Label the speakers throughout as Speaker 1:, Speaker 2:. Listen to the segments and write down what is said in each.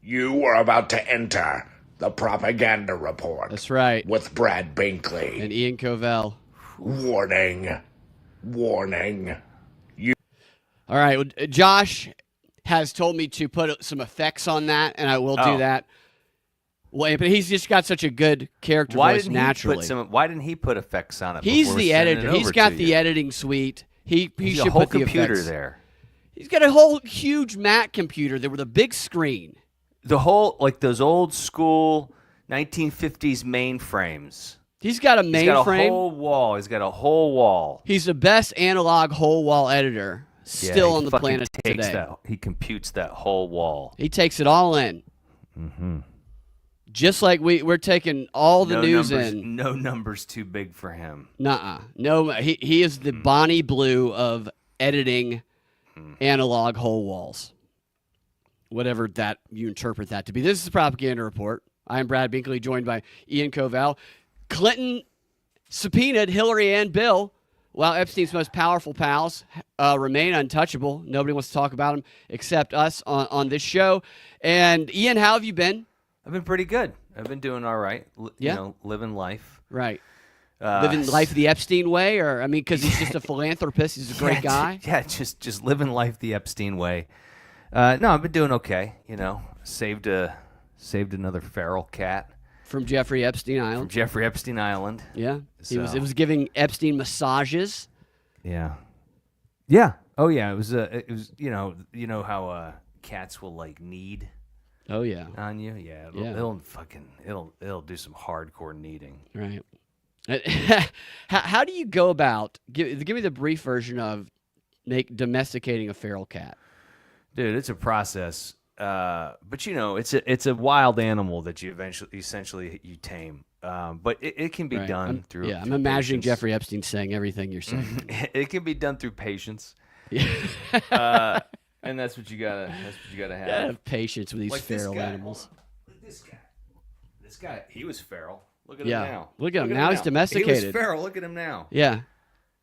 Speaker 1: You are about to enter the propaganda report.
Speaker 2: That's right.
Speaker 1: With Brad Binkley.
Speaker 2: And Ian Covell.
Speaker 1: Warning. Warning.
Speaker 2: All right. Well, Josh has told me to put some effects on that, and I will do that. Well, but he's just got such a good character voice naturally.
Speaker 3: Why didn't he put effects on it?
Speaker 2: He's the editor. He's got the editing suite. He should
Speaker 3: put
Speaker 2: the
Speaker 3: computer
Speaker 2: effects
Speaker 3: there.
Speaker 2: He's got a whole huge Mac computer there with a big screen.
Speaker 3: The whole, like those old school 1950s mainframes.
Speaker 2: He's got a mainframe.
Speaker 3: He's got a whole wall. He's got a whole wall.
Speaker 2: He's the best analog whole wall editor still on the planet today.
Speaker 3: He computes that whole wall.
Speaker 2: He takes it all in.
Speaker 3: Mm-hmm.
Speaker 2: Just like we're taking all the news in.
Speaker 3: No numbers too big for him.
Speaker 2: Nuh-uh. No, he is the Bonnie Blue of editing analog whole walls. Whatever that you interpret that to be. This is the Propaganda Report. I am Brad Binkley, joined by Ian Covell. Clinton subpoenaed Hillary and Bill, while Epstein's most powerful pals remain untouchable. Nobody wants to talk about them except us on this show. And Ian, how have you been?
Speaker 3: I've been pretty good. I've been doing all right. You know, living life.
Speaker 2: Right. Living life the Epstein way, or I mean, because he's just a philanthropist. He's a great guy.
Speaker 3: Yeah, just living life the Epstein way. No, I've been doing okay. You know, saved another feral cat
Speaker 2: from Jeffrey Epstein Island.
Speaker 3: From Jeffrey Epstein Island.
Speaker 2: Yeah, so. It was giving Epstein massages.
Speaker 3: Yeah, yeah. Oh yeah, it was you know how cats will like knead.
Speaker 2: Oh yeah.
Speaker 3: On you, yeah. It'll do some hardcore kneading.
Speaker 2: Right. How do you go about? Give me the brief version of domesticating a feral cat.
Speaker 3: Dude, it's a process. But you know, it's a wild animal that you essentially you tame. But it can be done through.
Speaker 2: Yeah, I'm imagining patience. Jeffrey Epstein saying everything you're saying.
Speaker 3: It can be done through patience. And that's what you gotta have.
Speaker 2: Have patience with these feral animals.
Speaker 3: Look at this guy. He was feral. Look at him now.
Speaker 2: Look at him now. He's domesticated.
Speaker 3: He was feral. Look at him now.
Speaker 2: Yeah.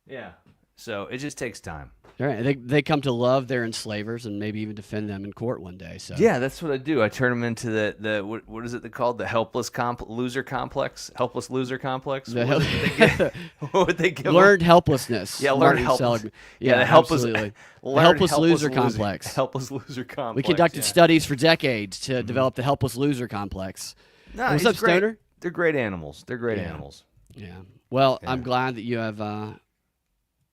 Speaker 3: Yeah. So it just takes time.
Speaker 2: All right. They come to love their enslavers and maybe even defend them in court one day. So
Speaker 3: yeah, that's what I do. I turn them into the what is it called? The helpless loser complex. Helpless loser complex. What would they give?
Speaker 2: Learned helplessness.
Speaker 3: Yeah, learned helpless.
Speaker 2: Yeah,
Speaker 3: the helpless.
Speaker 2: The helpless loser complex.
Speaker 3: Helpless loser complex.
Speaker 2: We conducted studies for decades to develop the helpless loser complex.
Speaker 3: No,
Speaker 2: what's up, Stoner?
Speaker 3: They're great animals. They're great animals.
Speaker 2: Yeah. Well, I'm glad that you have.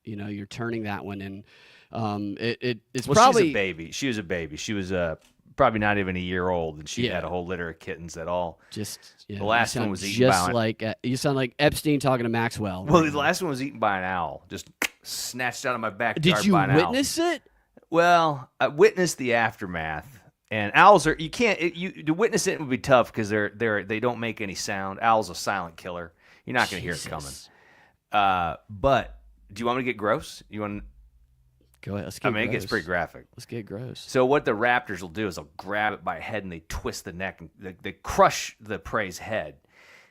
Speaker 2: You're turning that one in. It's probably
Speaker 3: she's a baby. She was a baby. She was probably not even a year old, and she had a whole litter of kittens that all.
Speaker 2: The
Speaker 3: last one was eaten by
Speaker 2: you sound like Epstein talking to Maxwell.
Speaker 3: Well, the last one was eaten by an owl, just snatched out of my backyard.
Speaker 2: Did you
Speaker 3: by an owl.
Speaker 2: witness it?
Speaker 3: Well, I witnessed the aftermath. And owls are to witness it would be tough because they don't make any sound. Owl's a silent killer. You're not going to hear it coming. But do you want me to get gross? You want?
Speaker 2: Go ahead. Let's get gross.
Speaker 3: It gets pretty graphic.
Speaker 2: Let's get gross.
Speaker 3: So what the raptors will do is they'll grab it by the head and they twist the neck and they crush the prey's head.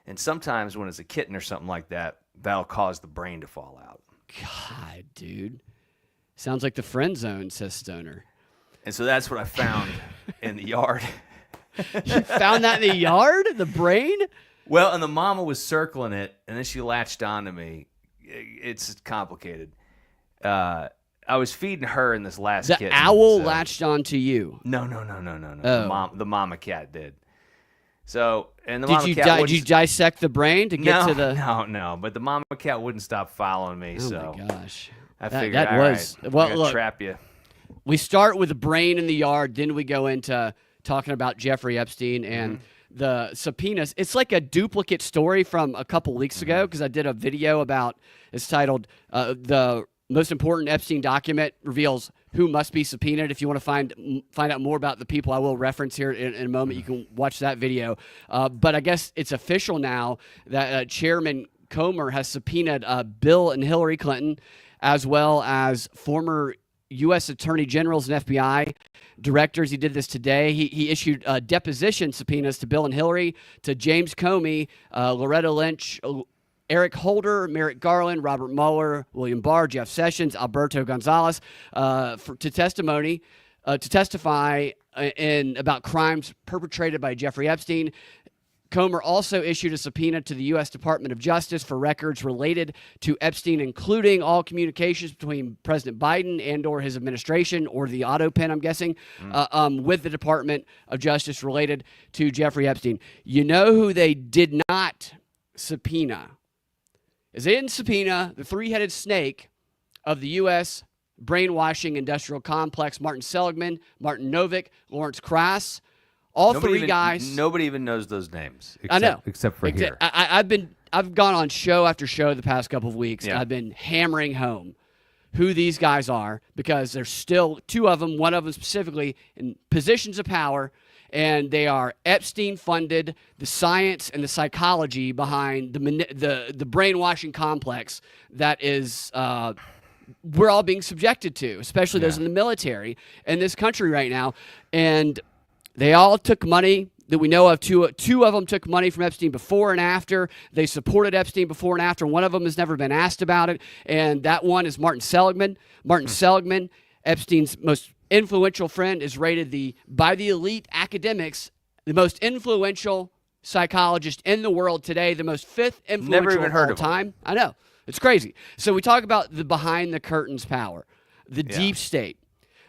Speaker 3: And sometimes when it's a kitten or something like that, that'll cause the brain to fall out.
Speaker 2: God, dude, sounds like the friend zone, says Stoner.
Speaker 3: And so that's what I found in the yard.
Speaker 2: You found that in the yard? The brain?
Speaker 3: Well, and the mama was circling it, and then she latched on to me. It's complicated. I was feeding her and this last kitten.
Speaker 2: The owl latched on to you?
Speaker 3: No.
Speaker 2: Oh.
Speaker 3: The mama cat did. So, and the mama cat
Speaker 2: Did you dissect the brain to get to the...
Speaker 3: No. But the mama cat wouldn't stop following me,
Speaker 2: Oh, my gosh.
Speaker 3: I figured,
Speaker 2: that was...
Speaker 3: Right,
Speaker 2: well, look,
Speaker 3: trap you.
Speaker 2: We start with the brain in the yard, then we go into talking about Jeffrey Epstein and the subpoenas. It's like a duplicate story from a couple weeks ago because I did a video about, it's titled, The Most Important Epstein Document Reveals Who Must Be Subpoenaed. If you want to find out more about the people I will reference here in a moment, you can watch that video. But I guess it's official now that Chairman Comer has subpoenaed Bill and Hillary Clinton, as well as former U.S. Attorney Generals and FBI directors. He did this today. He issued deposition subpoenas to Bill and Hillary, to James Comey, Loretta Lynch, Eric Holder, Merrick Garland, Robert Mueller, William Barr, Jeff Sessions, Alberto Gonzalez to testify and about crimes perpetrated by Jeffrey Epstein. Comer also issued a subpoena to the U.S. Department of Justice for records related to Epstein, including all communications between President Biden and or his administration, or the auto pen, I'm guessing, with the Department of Justice related to Jeffrey Epstein. You know who they did not subpoena? Is they didn't subpoena the three-headed snake of the U.S. brainwashing industrial complex, Martin Seligman, Martin Novick, Lawrence Krauss. Nobody
Speaker 3: even knows those names.
Speaker 2: I know,
Speaker 3: except for here.
Speaker 2: I've gone on show after show the past couple of weeks.
Speaker 3: Yeah.
Speaker 2: I've been hammering home who these guys are, because there's still two of them, one of them specifically in positions of power, and they are Epstein-funded, the science and the psychology behind the brainwashing complex that is we're all being subjected to, especially those in the military in this country right now. And they all took money that we know of. Two of them took money from Epstein before and after. They supported Epstein before and after. One of them has never been asked about it, and that one is Martin Seligman. Martin Seligman, Epstein's most influential friend, is rated by the elite academics the most influential psychologist in the world today, the most fifth influential
Speaker 3: Never even heard
Speaker 2: of all
Speaker 3: of him.
Speaker 2: time. I know. It's crazy. So we talk about the behind the curtains power, the deep state.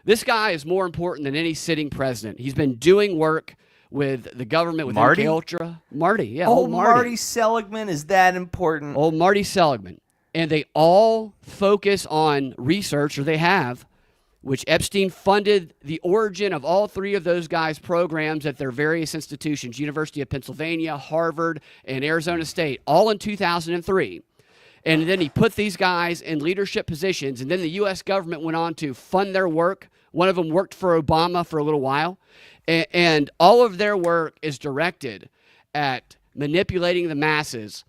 Speaker 2: This guy is more important than any sitting president. He's been doing work with the government, with
Speaker 3: Marty?
Speaker 2: MK Ultra. Marty, yeah.
Speaker 3: Oh,
Speaker 2: old
Speaker 3: Marty Seligman, is that important?
Speaker 2: Old Marty Seligman. And they all focus on research, or they have, which Epstein funded the origin of all three of those guys' programs at their various institutions, University of Pennsylvania, Harvard, and Arizona State, all in 2003. And then he put these guys in leadership positions, and then the U.S. government went on to fund their work. One of them worked for Obama for a little while, and all of their work is directed at manipulating the masses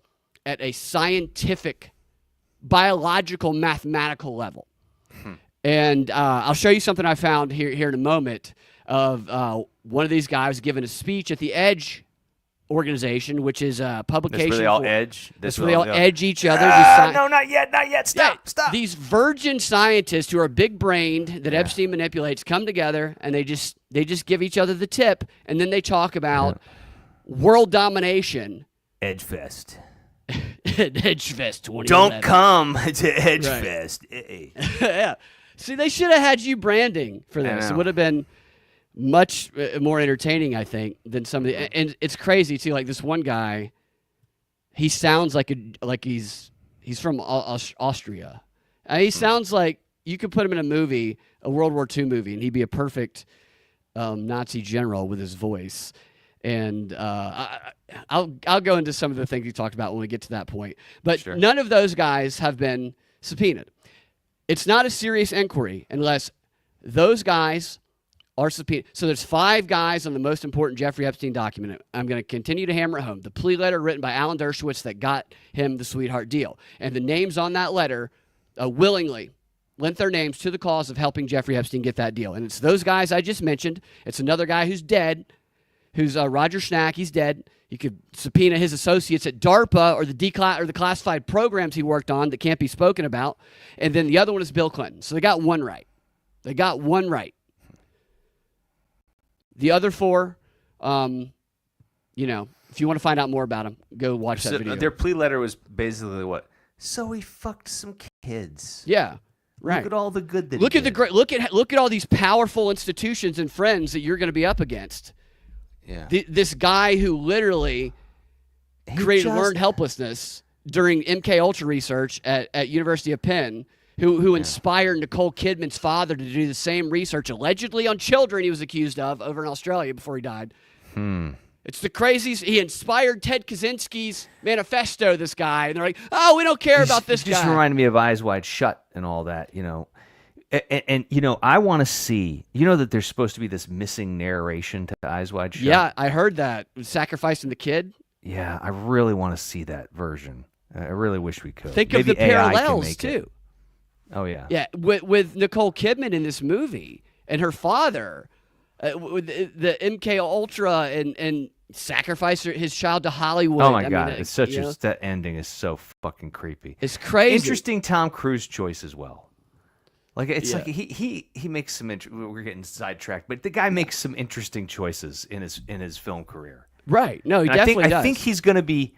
Speaker 2: at a scientific, biological, mathematical level. And I'll show you something I found here in a moment of one of these guys giving a speech at the Edge organization, which is a publication.
Speaker 3: That's where they all edge.
Speaker 2: That's where they all edge each other.
Speaker 3: No, not yet. Stop.
Speaker 2: These virgin scientists who are big-brained that Epstein manipulates come together, and they just give each other the tip, and then they talk about world domination.
Speaker 3: Edgefest.
Speaker 2: Edgefest 2011.
Speaker 3: Don't come to Edgefest. Right.
Speaker 2: Yeah. See, they should have had you branding for this. It would have been much more entertaining, I think, than some of the. And it's crazy too. Like this one guy, he sounds like he's from Austria. He sounds like you could put him in a movie, a World War II movie, and he'd be a perfect Nazi general with his voice. And I'll go into some of the things he talked about when we get to that point. But none of those guys have been subpoenaed. It's not a serious inquiry unless those guys are subpoenaed. So there's 5 guys on the most important Jeffrey Epstein document. I'm going to continue to hammer it home. The plea letter written by Alan Dershowitz that got him the sweetheart deal. And the names on that letter willingly lent their names to the cause of helping Jeffrey Epstein get that deal. And it's those guys I just mentioned. It's another guy who's dead, who's Roger Schnack. He's dead. You could subpoena his associates at DARPA or the classified programs he worked on that can't be spoken about. And then the other one is Bill Clinton. So they got one right. The other 4, if you want to find out more about them, go watch that video.
Speaker 3: Their plea letter was basically what? So he fucked some kids.
Speaker 2: Yeah, right.
Speaker 3: Look at all the good that
Speaker 2: look at all these powerful institutions and friends that you're going to be up against.
Speaker 3: Yeah.
Speaker 2: This guy who literally learned helplessness during MK Ultra research at University of Penn, who inspired Nicole Kidman's father to do the same research, allegedly on children he was accused of over in Australia before he died. It's the craziest. He inspired Ted Kaczynski's manifesto, this guy, and they're like, oh, we don't care about this guy.
Speaker 3: Just reminded me of Eyes Wide Shut and all that, And I want to see, that there's supposed to be this missing narration to Eyes Wide Shut?
Speaker 2: Yeah, I heard that. Sacrificing the kid?
Speaker 3: Yeah, I really want to see that version. I really wish we could.
Speaker 2: Think
Speaker 3: Maybe
Speaker 2: of the
Speaker 3: AI
Speaker 2: parallels, too.
Speaker 3: Oh, yeah.
Speaker 2: Yeah, with Nicole Kidman in this movie and her father, with the MK Ultra and sacrifice his child to Hollywood.
Speaker 3: Oh, my God. It's such that ending is so fucking creepy.
Speaker 2: It's crazy.
Speaker 3: Interesting Tom Cruise choice as well. Like it's like he makes some. We're getting sidetracked, but the guy makes some interesting choices in his film career.
Speaker 2: Right? No, he
Speaker 3: And
Speaker 2: definitely does.
Speaker 3: I think he's going to be.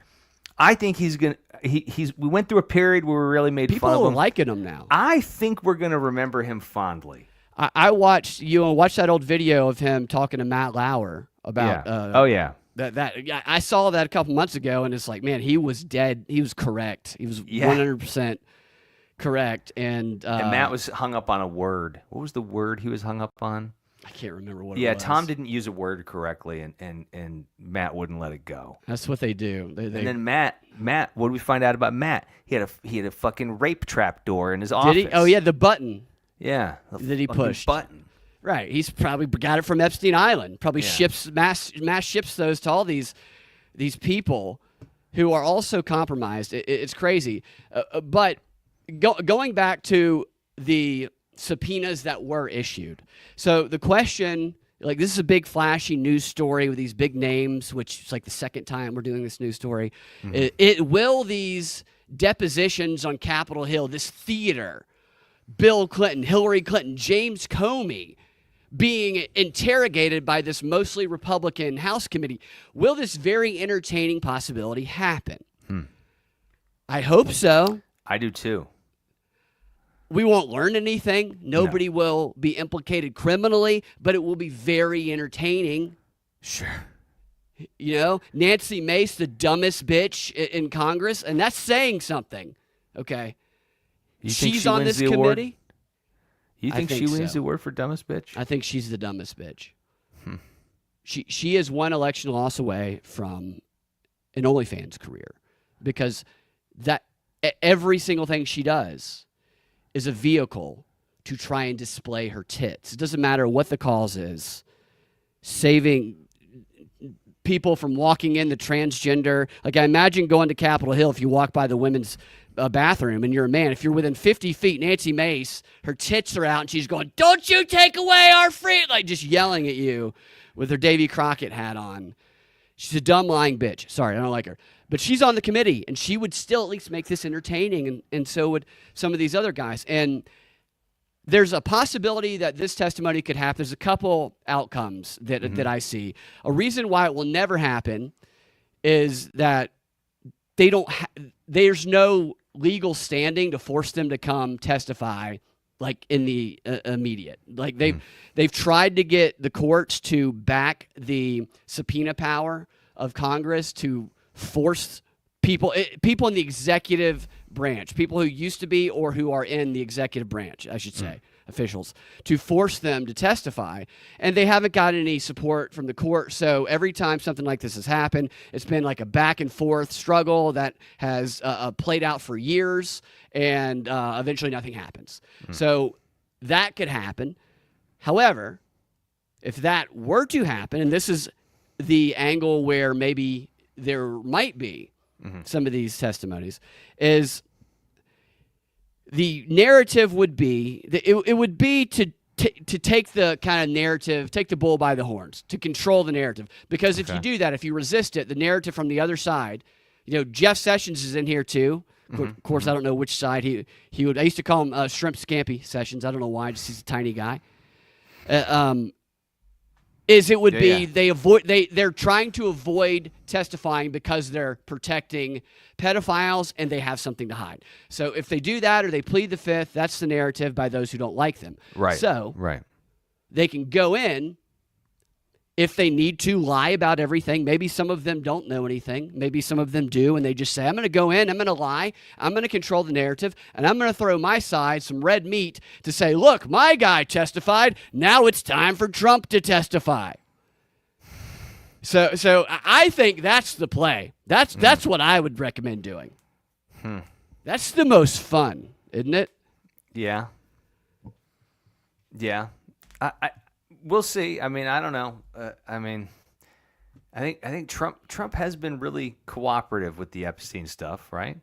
Speaker 3: I think he's going to. We went through a period where we really made
Speaker 2: People
Speaker 3: fun of him.
Speaker 2: are liking him now.
Speaker 3: I think we're going to remember him fondly.
Speaker 2: I watched that old video of him talking to Matt Lauer about. That I saw that a couple months ago, and it's like, man, he was dead. He was correct. He was 100% correct. And
Speaker 3: Matt was hung up on a word. What was the word he was hung up on?
Speaker 2: I can't remember what it was.
Speaker 3: Yeah, Tom didn't use a word correctly, and Matt wouldn't let it go.
Speaker 2: That's what they do.
Speaker 3: And then Matt, what did we find out about Matt? He had a fucking rape trap door in his office.
Speaker 2: Did he? Oh yeah, the button.
Speaker 3: Yeah,
Speaker 2: that he pushed.
Speaker 3: Button.
Speaker 2: Right. He's probably got it from Epstein Island. Probably ships mass ships those to all these people who are also compromised. It's crazy. But going back to the subpoenas that were issued. So the question, like, this is a big flashy news story with these big names, which is like the second time we're doing this news story. Mm-hmm. Will these depositions on Capitol Hill, this theater, Bill Clinton, Hillary Clinton, James Comey, being interrogated by this mostly Republican House committee, will this very entertaining possibility happen? I hope so.
Speaker 3: I do too.
Speaker 2: We won't learn anything. Nobody will be implicated criminally, but it will be very entertaining.
Speaker 3: Sure.
Speaker 2: You know, Nancy Mace, the dumbest bitch in Congress, and that's saying something. Okay. She's on this committee.
Speaker 3: You think she wins the award for dumbest bitch?
Speaker 2: I think she's the dumbest bitch. She is one election loss away from an OnlyFans career, because that every single thing she does is a vehicle to try and display her tits. It doesn't matter what the cause is. Saving people from walking in the transgender. Like, I imagine going to Capitol Hill, if you walk by the women's bathroom and you're a man, if you're within 50 feet, Nancy Mace, her tits are out and she's going, "Don't you take away our free," like just yelling at you with her Davy Crockett hat on. She's a dumb, lying bitch. Sorry, I don't like her. But she's on the committee, and she would still at least make this entertaining, and so would some of these other guys. And there's a possibility that this testimony could happen. There's a couple outcomes that I see. A reason why it will never happen is that there's no legal standing to force them to come testify, like in the immediate. Like they've tried to get the courts to back the subpoena power of Congress to force people in the executive branch, people who used to be or who are in the executive branch, I should say, officials, to force them to testify. And they haven't got any support from the court. So every time something like this has happened, it's been like a back and forth struggle that has played out for years, and eventually nothing happens. So that could happen. However, if that were to happen, and this is the angle where maybe there might be some of these testimonies, is the narrative would be it would be to take the kind of narrative, take the bull by the horns, to control the narrative. Because if you do that, if you resist it, the narrative from the other side, Jeff Sessions is in here too. Of course, I don't know which side he would. I used to call him Shrimp Scampi Sessions. I don't know why. Just he's a tiny guy. They're trying to avoid testifying because they're protecting pedophiles and they have something to hide. So if they do that or they plead the fifth, that's the narrative by those who don't like them.
Speaker 3: Right.
Speaker 2: So they can go in if they need to lie about everything. Maybe some of them don't know anything. Maybe some of them do, and they just say, "I'm going to go in, I'm going to lie, I'm going to control the narrative, and I'm going to throw my side some red meat to say, look, my guy testified, now it's time for Trump to testify." So I think that's the play. That's what I would recommend doing. That's the most fun, isn't it?
Speaker 3: Yeah. Yeah. We'll see. I mean, I don't know. I think Trump has been really cooperative with the Epstein stuff, right?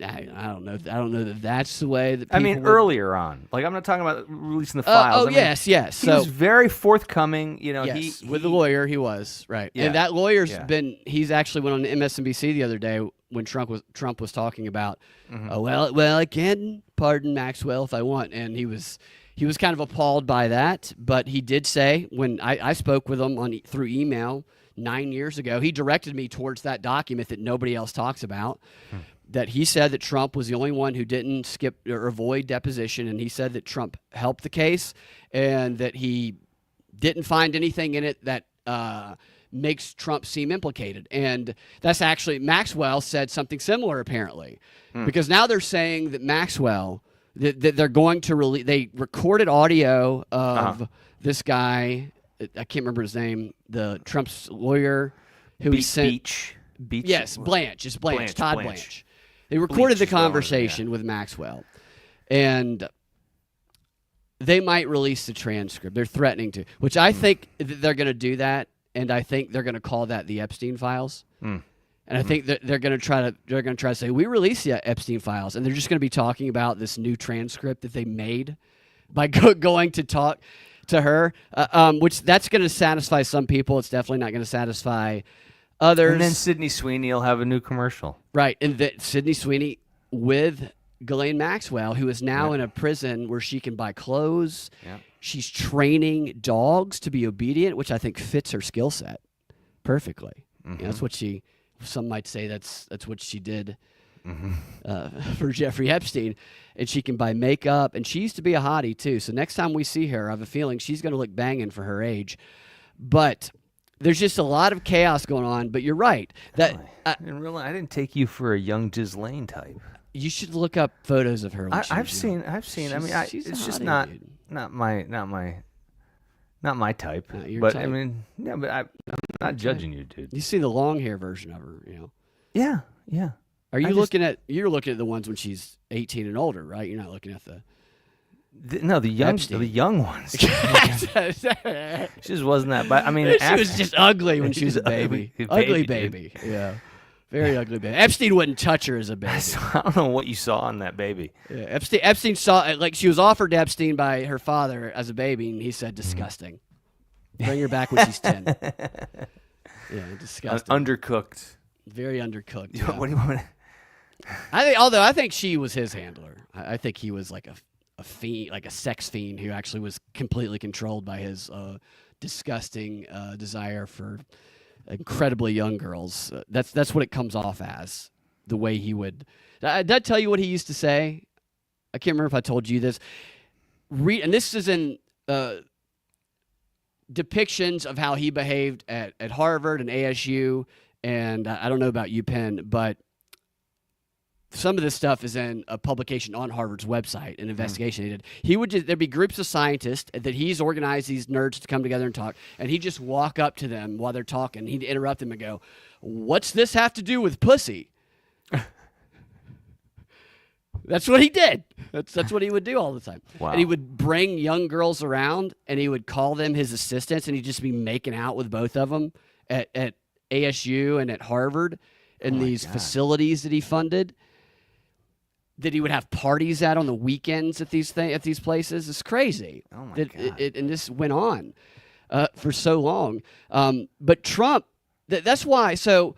Speaker 2: I don't know. I don't know that that's the way that people
Speaker 3: earlier on. Like, I'm not talking about releasing the files.
Speaker 2: Yes.
Speaker 3: He was very forthcoming.
Speaker 2: With the lawyer, he was right. Yeah, and that lawyer's he's actually went on MSNBC the other day when Trump was talking about, well, I can pardon Maxwell if I want, and he was kind of appalled by that. But he did say, when I spoke with him through email 9 years ago, he directed me towards that document that nobody else talks about. That he said that Trump was the only one who didn't skip or avoid deposition, and he said that Trump helped the case, and that he didn't find anything in it that makes Trump seem implicated. And that's actually, Maxwell said something similar, apparently. Because now they're saying that Maxwell, that they're going to release, they recorded audio of this guy, I can't remember his name, the Trump's lawyer, who he sent.
Speaker 3: Beach.
Speaker 2: Yes, Blanche. It's Blanche. Todd Blanche. They recorded the conversation with Maxwell, and they might release the transcript. They're threatening to, which I think they're going to do that, and I think they're going to call that the Epstein files. And I think that they're going to try to say, we released the Epstein files, and they're just going to be talking about this new transcript that they made by going to talk to her, which that's going to satisfy some people. It's definitely not going to satisfy others.
Speaker 3: And then Sydney Sweeney will have a new commercial.
Speaker 2: Right, and Sydney Sweeney with Ghislaine Maxwell, who is now in a prison where she can buy clothes.
Speaker 3: Yeah.
Speaker 2: She's training dogs to be obedient, which I think fits her skill set perfectly. You know, that's what some might say that's what she did for Jeffrey Epstein. And she can buy makeup, and she used to be a hottie too. So next time we see her, I have a feeling she's going to look banging for her age. But there's just a lot of chaos going on. But you're right. That
Speaker 3: I didn't take you for a young Ghislaine type.
Speaker 2: You should look up photos of her.
Speaker 3: I've seen. I mean, it's just not my type.
Speaker 2: Not your
Speaker 3: but
Speaker 2: type.
Speaker 3: I mean, yeah, but I'm not judging you, dude.
Speaker 2: You see the long hair version of her, you know.
Speaker 3: Yeah.
Speaker 2: Are you looking at the ones when she's 18 and older, right? You're not looking at the
Speaker 3: young ones. She just wasn't that. But I mean,
Speaker 2: she was just ugly when she was a baby. Ugly baby. Yeah. Very ugly baby. Epstein wouldn't touch her as a baby.
Speaker 3: I don't know what you saw in that baby.
Speaker 2: Yeah, Epstein saw, like, she was offered to Epstein by her father as a baby, and he said, disgusting. Bring her back when she's 10. Yeah, disgusting.
Speaker 3: Undercooked.
Speaker 2: Very undercooked. Yeah.
Speaker 3: What do you want?
Speaker 2: I think she was his handler. I think he was like a fiend, like a sex fiend who actually was completely controlled by his disgusting desire for incredibly young girls. That's what it comes off as. The way he would. Did I tell you what he used to say? I can't remember if I told you this. And this is in depictions of how he behaved at Harvard and ASU, and I don't know about UPenn, but some of this stuff is in a publication on Harvard's website, an investigation he did. There'd be groups of scientists that he's organized these nerds to come together and talk, and he'd just walk up to them while they're talking. He'd interrupt them and go, "What's this have to do with pussy?" That's what he did. That's what he would do all the time.
Speaker 3: Wow.
Speaker 2: And he would bring young girls around, and he would call them his assistants, and he'd just be making out with both of them at ASU and at Harvard in these facilities that he funded. That he would have parties at on the weekends at these places. It's crazy.
Speaker 3: Oh my God.
Speaker 2: And this went on for so long. But Trump, that's why. So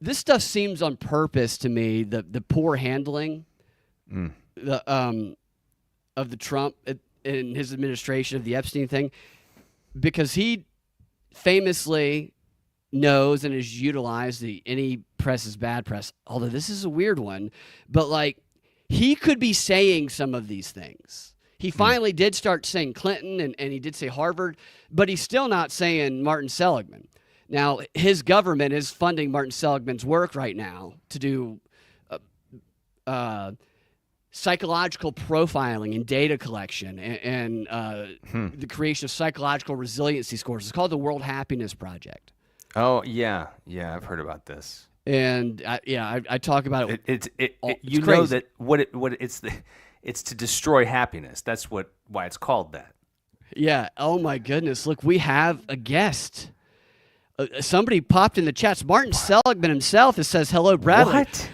Speaker 2: this stuff seems on purpose to me. The poor handling of the Trump in his administration of the Epstein thing, because he famously knows and has utilized any press is bad press, although this is a weird one, but like he could be saying some of these things. He finally did start saying Clinton and he did say Harvard, but he's still not saying Martin Seligman. Now, his government is funding Martin Seligman's work right now to do psychological profiling and data collection and the creation of psychological resiliency scores. It's called the World Happiness Project.
Speaker 3: Oh yeah, I've heard about this.
Speaker 2: And I talk about it.
Speaker 3: It's
Speaker 2: crazy.
Speaker 3: Know that it's to destroy happiness. That's why it's called that.
Speaker 2: Yeah. Oh my goodness! Look, we have a guest. Somebody popped in the chats. Martin Seligman himself. It says, "Hello, Bradley."
Speaker 3: What?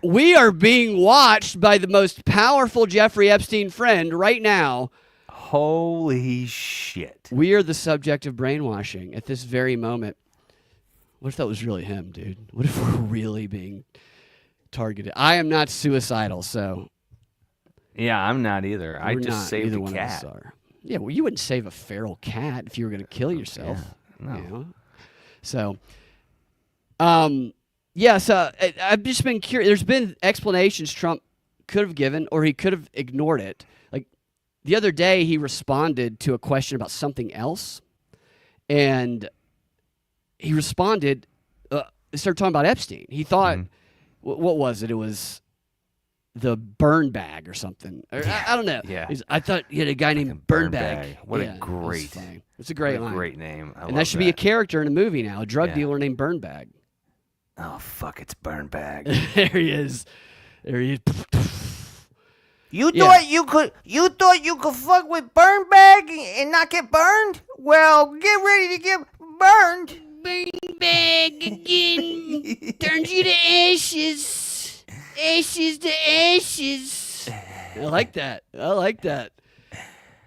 Speaker 2: We are being watched by the most powerful Jeffrey Epstein friend right now.
Speaker 3: Holy shit!
Speaker 2: We are the subject of brainwashing at this very moment. What if that was really him, dude? What if we're really being targeted? I am not suicidal, so
Speaker 3: Yeah, I'm not either. I
Speaker 2: we're
Speaker 3: just
Speaker 2: not.
Speaker 3: saved
Speaker 2: Either
Speaker 3: a
Speaker 2: one
Speaker 3: cat.
Speaker 2: of us are. Yeah, well, you wouldn't save a feral cat if you were going to kill yourself.
Speaker 3: Yeah, no.
Speaker 2: You know? So, yeah. So I've just been curious. There's been explanations Trump could have given, or he could have ignored it. Like the other day, he responded to a question about something else, and he responded. Started talking about Epstein. He thought, what was it? It was the burn bag or something. Or, I don't know.
Speaker 3: Yeah.
Speaker 2: I thought you had a guy named
Speaker 3: Burn
Speaker 2: Burn Bag.
Speaker 3: What
Speaker 2: Yeah,
Speaker 3: a great,
Speaker 2: it's a great
Speaker 3: what a
Speaker 2: line.
Speaker 3: great name. I
Speaker 2: And that should be a character in a movie now. A drug dealer named Burn Bag.
Speaker 3: Oh fuck! It's Burn Bag.
Speaker 2: There he is. There he is.
Speaker 3: You
Speaker 2: Yeah.
Speaker 3: thought you could fuck with Burn Bag and not get burned? Well, get ready to get burned.
Speaker 2: Burn Bag again turns you to ashes. Ashes to ashes. I like that.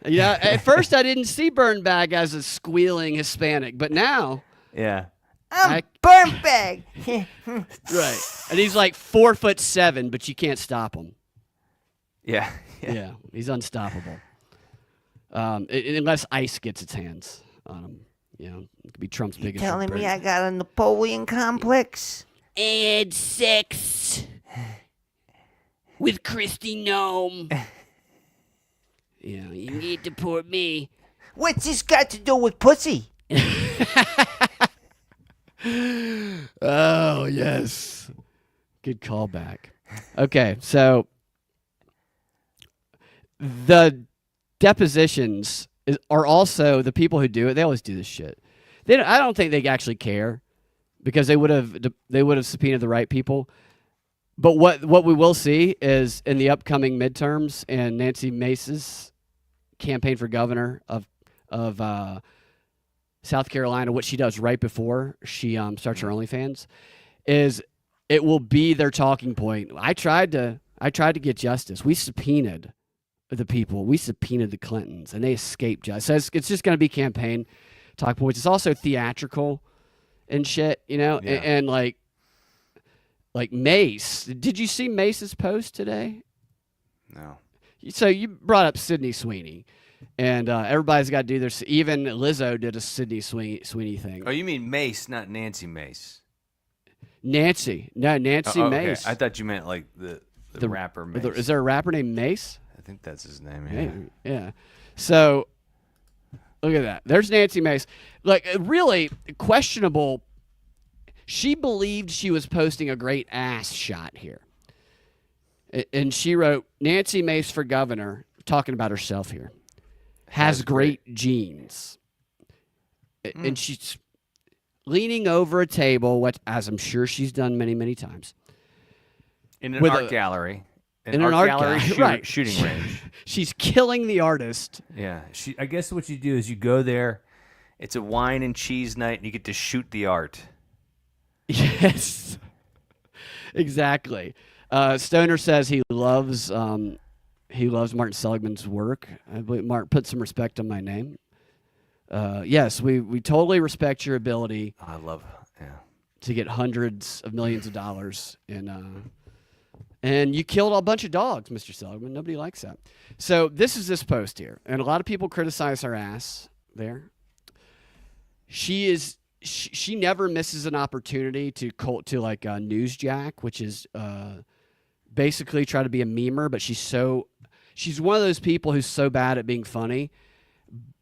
Speaker 2: Yeah, at first I didn't see Burn Bag as a squealing Hispanic, but now,
Speaker 3: Yeah.
Speaker 4: Burn Bag.
Speaker 2: right. And he's like 4'7", but you can't stop him.
Speaker 3: Yeah.
Speaker 2: Yeah, he's unstoppable. Unless ice gets its hands on him. You know, it could be Trump's biggest.
Speaker 4: Telling me I got a Napoleon complex?
Speaker 2: I had sex with Christy Nome. Yeah, you need to deport me.
Speaker 4: What's this got to do with pussy?
Speaker 2: Oh, yes. Good callback. Okay, so the depositions are also the people who do it. They always do this shit. I don't think they actually care because they would have subpoenaed the right people. But what we will see is in the upcoming midterms and Nancy Mace's campaign for governor of South Carolina, what she does right before she starts her OnlyFans, is it will be their talking point. I tried to get justice. We subpoenaed the people. We subpoenaed the Clintons, and they escaped justice. So it's just going to be campaign talk points. It's also theatrical and shit, you know.
Speaker 3: Yeah.
Speaker 2: And like Mace. Did you see Mace's post today?
Speaker 3: No.
Speaker 2: So you brought up Sydney Sweeney, and everybody's got to do their. Even Lizzo did a Sydney Sweeney thing.
Speaker 3: Oh, you mean Mace, not Nancy Mace?
Speaker 2: Nancy
Speaker 3: Okay.
Speaker 2: Mace.
Speaker 3: I thought you meant like the rapper Mace.
Speaker 2: Is there a rapper named Mace?
Speaker 3: I think that's his name. Yeah.
Speaker 2: Yeah. So look at that. There's Nancy Mace. Like really questionable. She believed she was posting a great ass shot here. And she wrote, Nancy Mace for governor, talking about herself here, has great genes. And she's leaning over a table, as I'm sure she's done many, many times.
Speaker 3: In an
Speaker 2: With
Speaker 3: art
Speaker 2: a-
Speaker 3: gallery.
Speaker 2: In an art gallery, right.
Speaker 3: Shooting range.
Speaker 2: She's killing the artist.
Speaker 3: Yeah. I guess what you do is you go there. It's a wine and cheese night, and you get to shoot the art.
Speaker 2: Yes. Exactly. Stoner says he loves Martin Seligman's work. I believe Martin, put some respect on my name. Yes, we totally respect your ability
Speaker 3: I love, yeah.
Speaker 2: to get hundreds of millions of dollars in and you killed a bunch of dogs, Mr. Seligman. Nobody likes that. So this is this post here, and a lot of people criticize her ass there. She never misses an opportunity to like Newsjack, which is basically try to be a memer, but she's one of those people who's so bad at being funny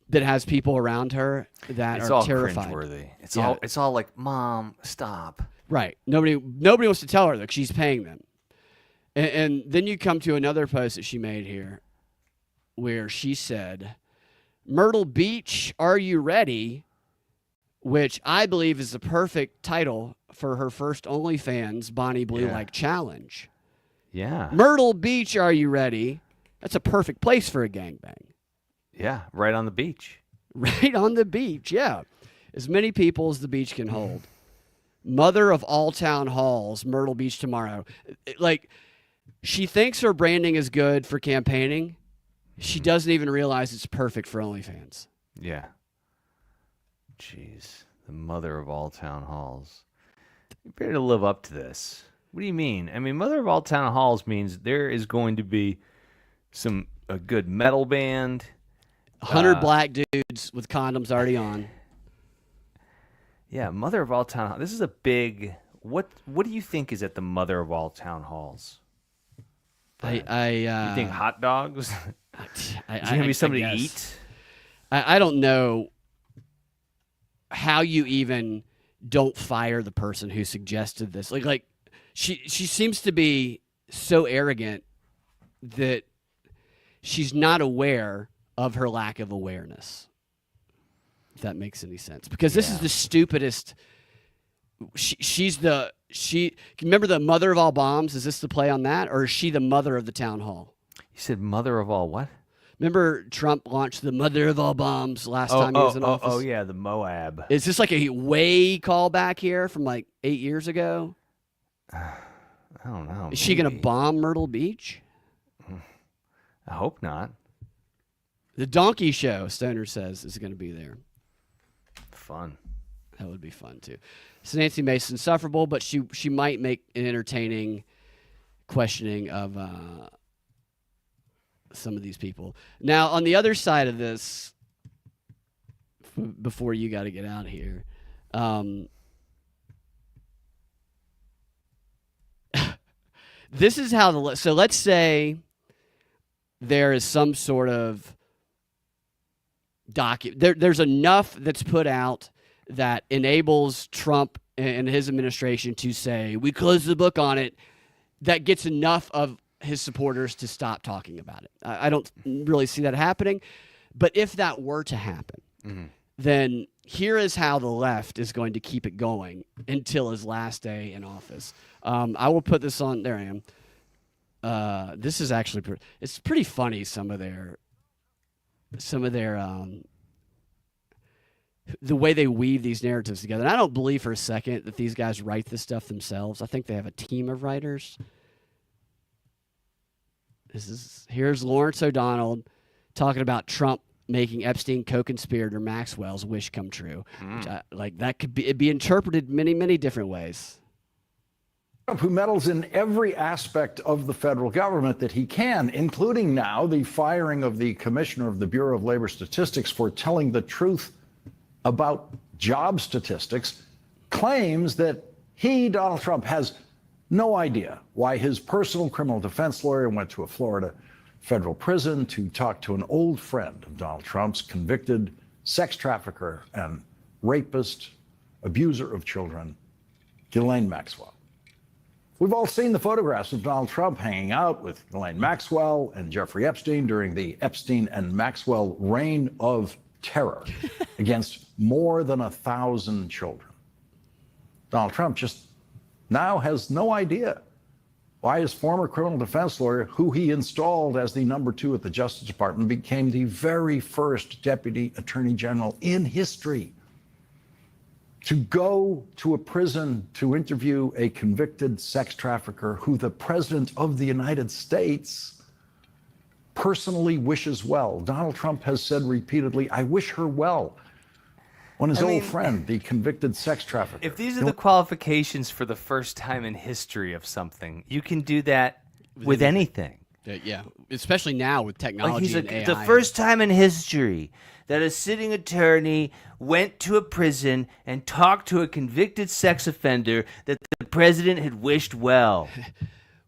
Speaker 2: that has people around her that
Speaker 3: It's
Speaker 2: are
Speaker 3: all
Speaker 2: terrified.
Speaker 3: cringeworthy.
Speaker 2: Yeah.
Speaker 3: It's all like, Mom, stop.
Speaker 2: Right. Nobody wants to tell her that she's paying them. And then you come to another post that she made here where she said, Myrtle Beach, are you ready? Which I believe is the perfect title for her first OnlyFans Bonnie Blue-like challenge.
Speaker 3: Yeah.
Speaker 2: Myrtle Beach, are you ready? That's a perfect place for a gangbang.
Speaker 3: Yeah, right on the beach.
Speaker 2: Right on the beach, yeah. As many people as the beach can hold. Mother of all town halls, Myrtle Beach tomorrow. Like, she thinks her branding is good for campaigning. She doesn't even realize it's perfect for OnlyFans.
Speaker 3: Yeah. Jeez. The mother of all town halls. You better live up to this. What do you mean? I mean, mother of all town halls means there is going to be a good metal band.
Speaker 2: 100 black dudes with condoms already on.
Speaker 3: Yeah, mother of all town halls. This is a big. What do you think is at the mother of all town halls?
Speaker 2: You
Speaker 3: think hot dogs? Is it gonna be something to eat?
Speaker 2: I don't know how you even don't fire the person who suggested this. Like she seems to be so arrogant that she's not aware of her lack of awareness. If that makes any sense, because this is the stupidest. She remember the mother of all bombs? Is this the play on that, or is she the mother of the town hall?
Speaker 3: You said mother of all what?
Speaker 2: Remember Trump launched the mother of all bombs last time he was in office?
Speaker 3: Oh, yeah, the Moab.
Speaker 2: Is this like a way callback here from like 8 years ago?
Speaker 3: I don't know.
Speaker 2: Is she going to bomb Myrtle Beach?
Speaker 3: I hope not.
Speaker 2: The Donkey Show, Stoner says, is going to be there.
Speaker 3: Fun.
Speaker 2: That would be fun, too. So Nancy Mason, insufferable, but she might make an entertaining questioning of some of these people. Now, on the other side of this, before you got to get out of here, this is how so let's say there is some sort of there's enough that's put out that enables Trump and his administration to say, we close the book on it, that gets enough of his supporters to stop talking about it. I don't really see that happening. But if that were to happen, then here is how the left is going to keep it going until his last day in office. I will put this on. There I am. This is actually it's pretty funny. Some of their the way they weave these narratives together. And I don't believe for a second that these guys write this stuff themselves. I think they have a team of writers. Here's Lawrence O'Donnell talking about Trump making Epstein co-conspirator Maxwell's wish come true. Which that could be interpreted many different ways.
Speaker 5: Trump, who meddles in every aspect of the federal government that he can, including now the firing of the commissioner of the Bureau of Labor Statistics for telling the truth about job statistics, claims that he, Donald Trump, has no idea why his personal criminal defense lawyer went to a Florida federal prison to talk to an old friend of Donald Trump's, convicted sex trafficker and rapist, abuser of children, Ghislaine Maxwell. We've all seen the photographs of Donald Trump hanging out with Ghislaine Maxwell and Jeffrey Epstein during the Epstein and Maxwell reign of terror against more than 1,000 children. Donald Trump just now has no idea why his former criminal defense lawyer, who he installed as the number 2 at the Justice Department, became the very first deputy attorney general in history to go to a prison to interview a convicted sex trafficker who the President of the United States personally wishes well. Donald Trump has said repeatedly, I wish her well. When his old friend, the convicted sex trafficker.
Speaker 3: If these are the qualifications for the first time in history of something, you can do that with anything.
Speaker 2: Yeah, especially now with technology and AI.
Speaker 3: The first time in history that a sitting attorney went to a prison and talked to a convicted sex offender that the president had wished well.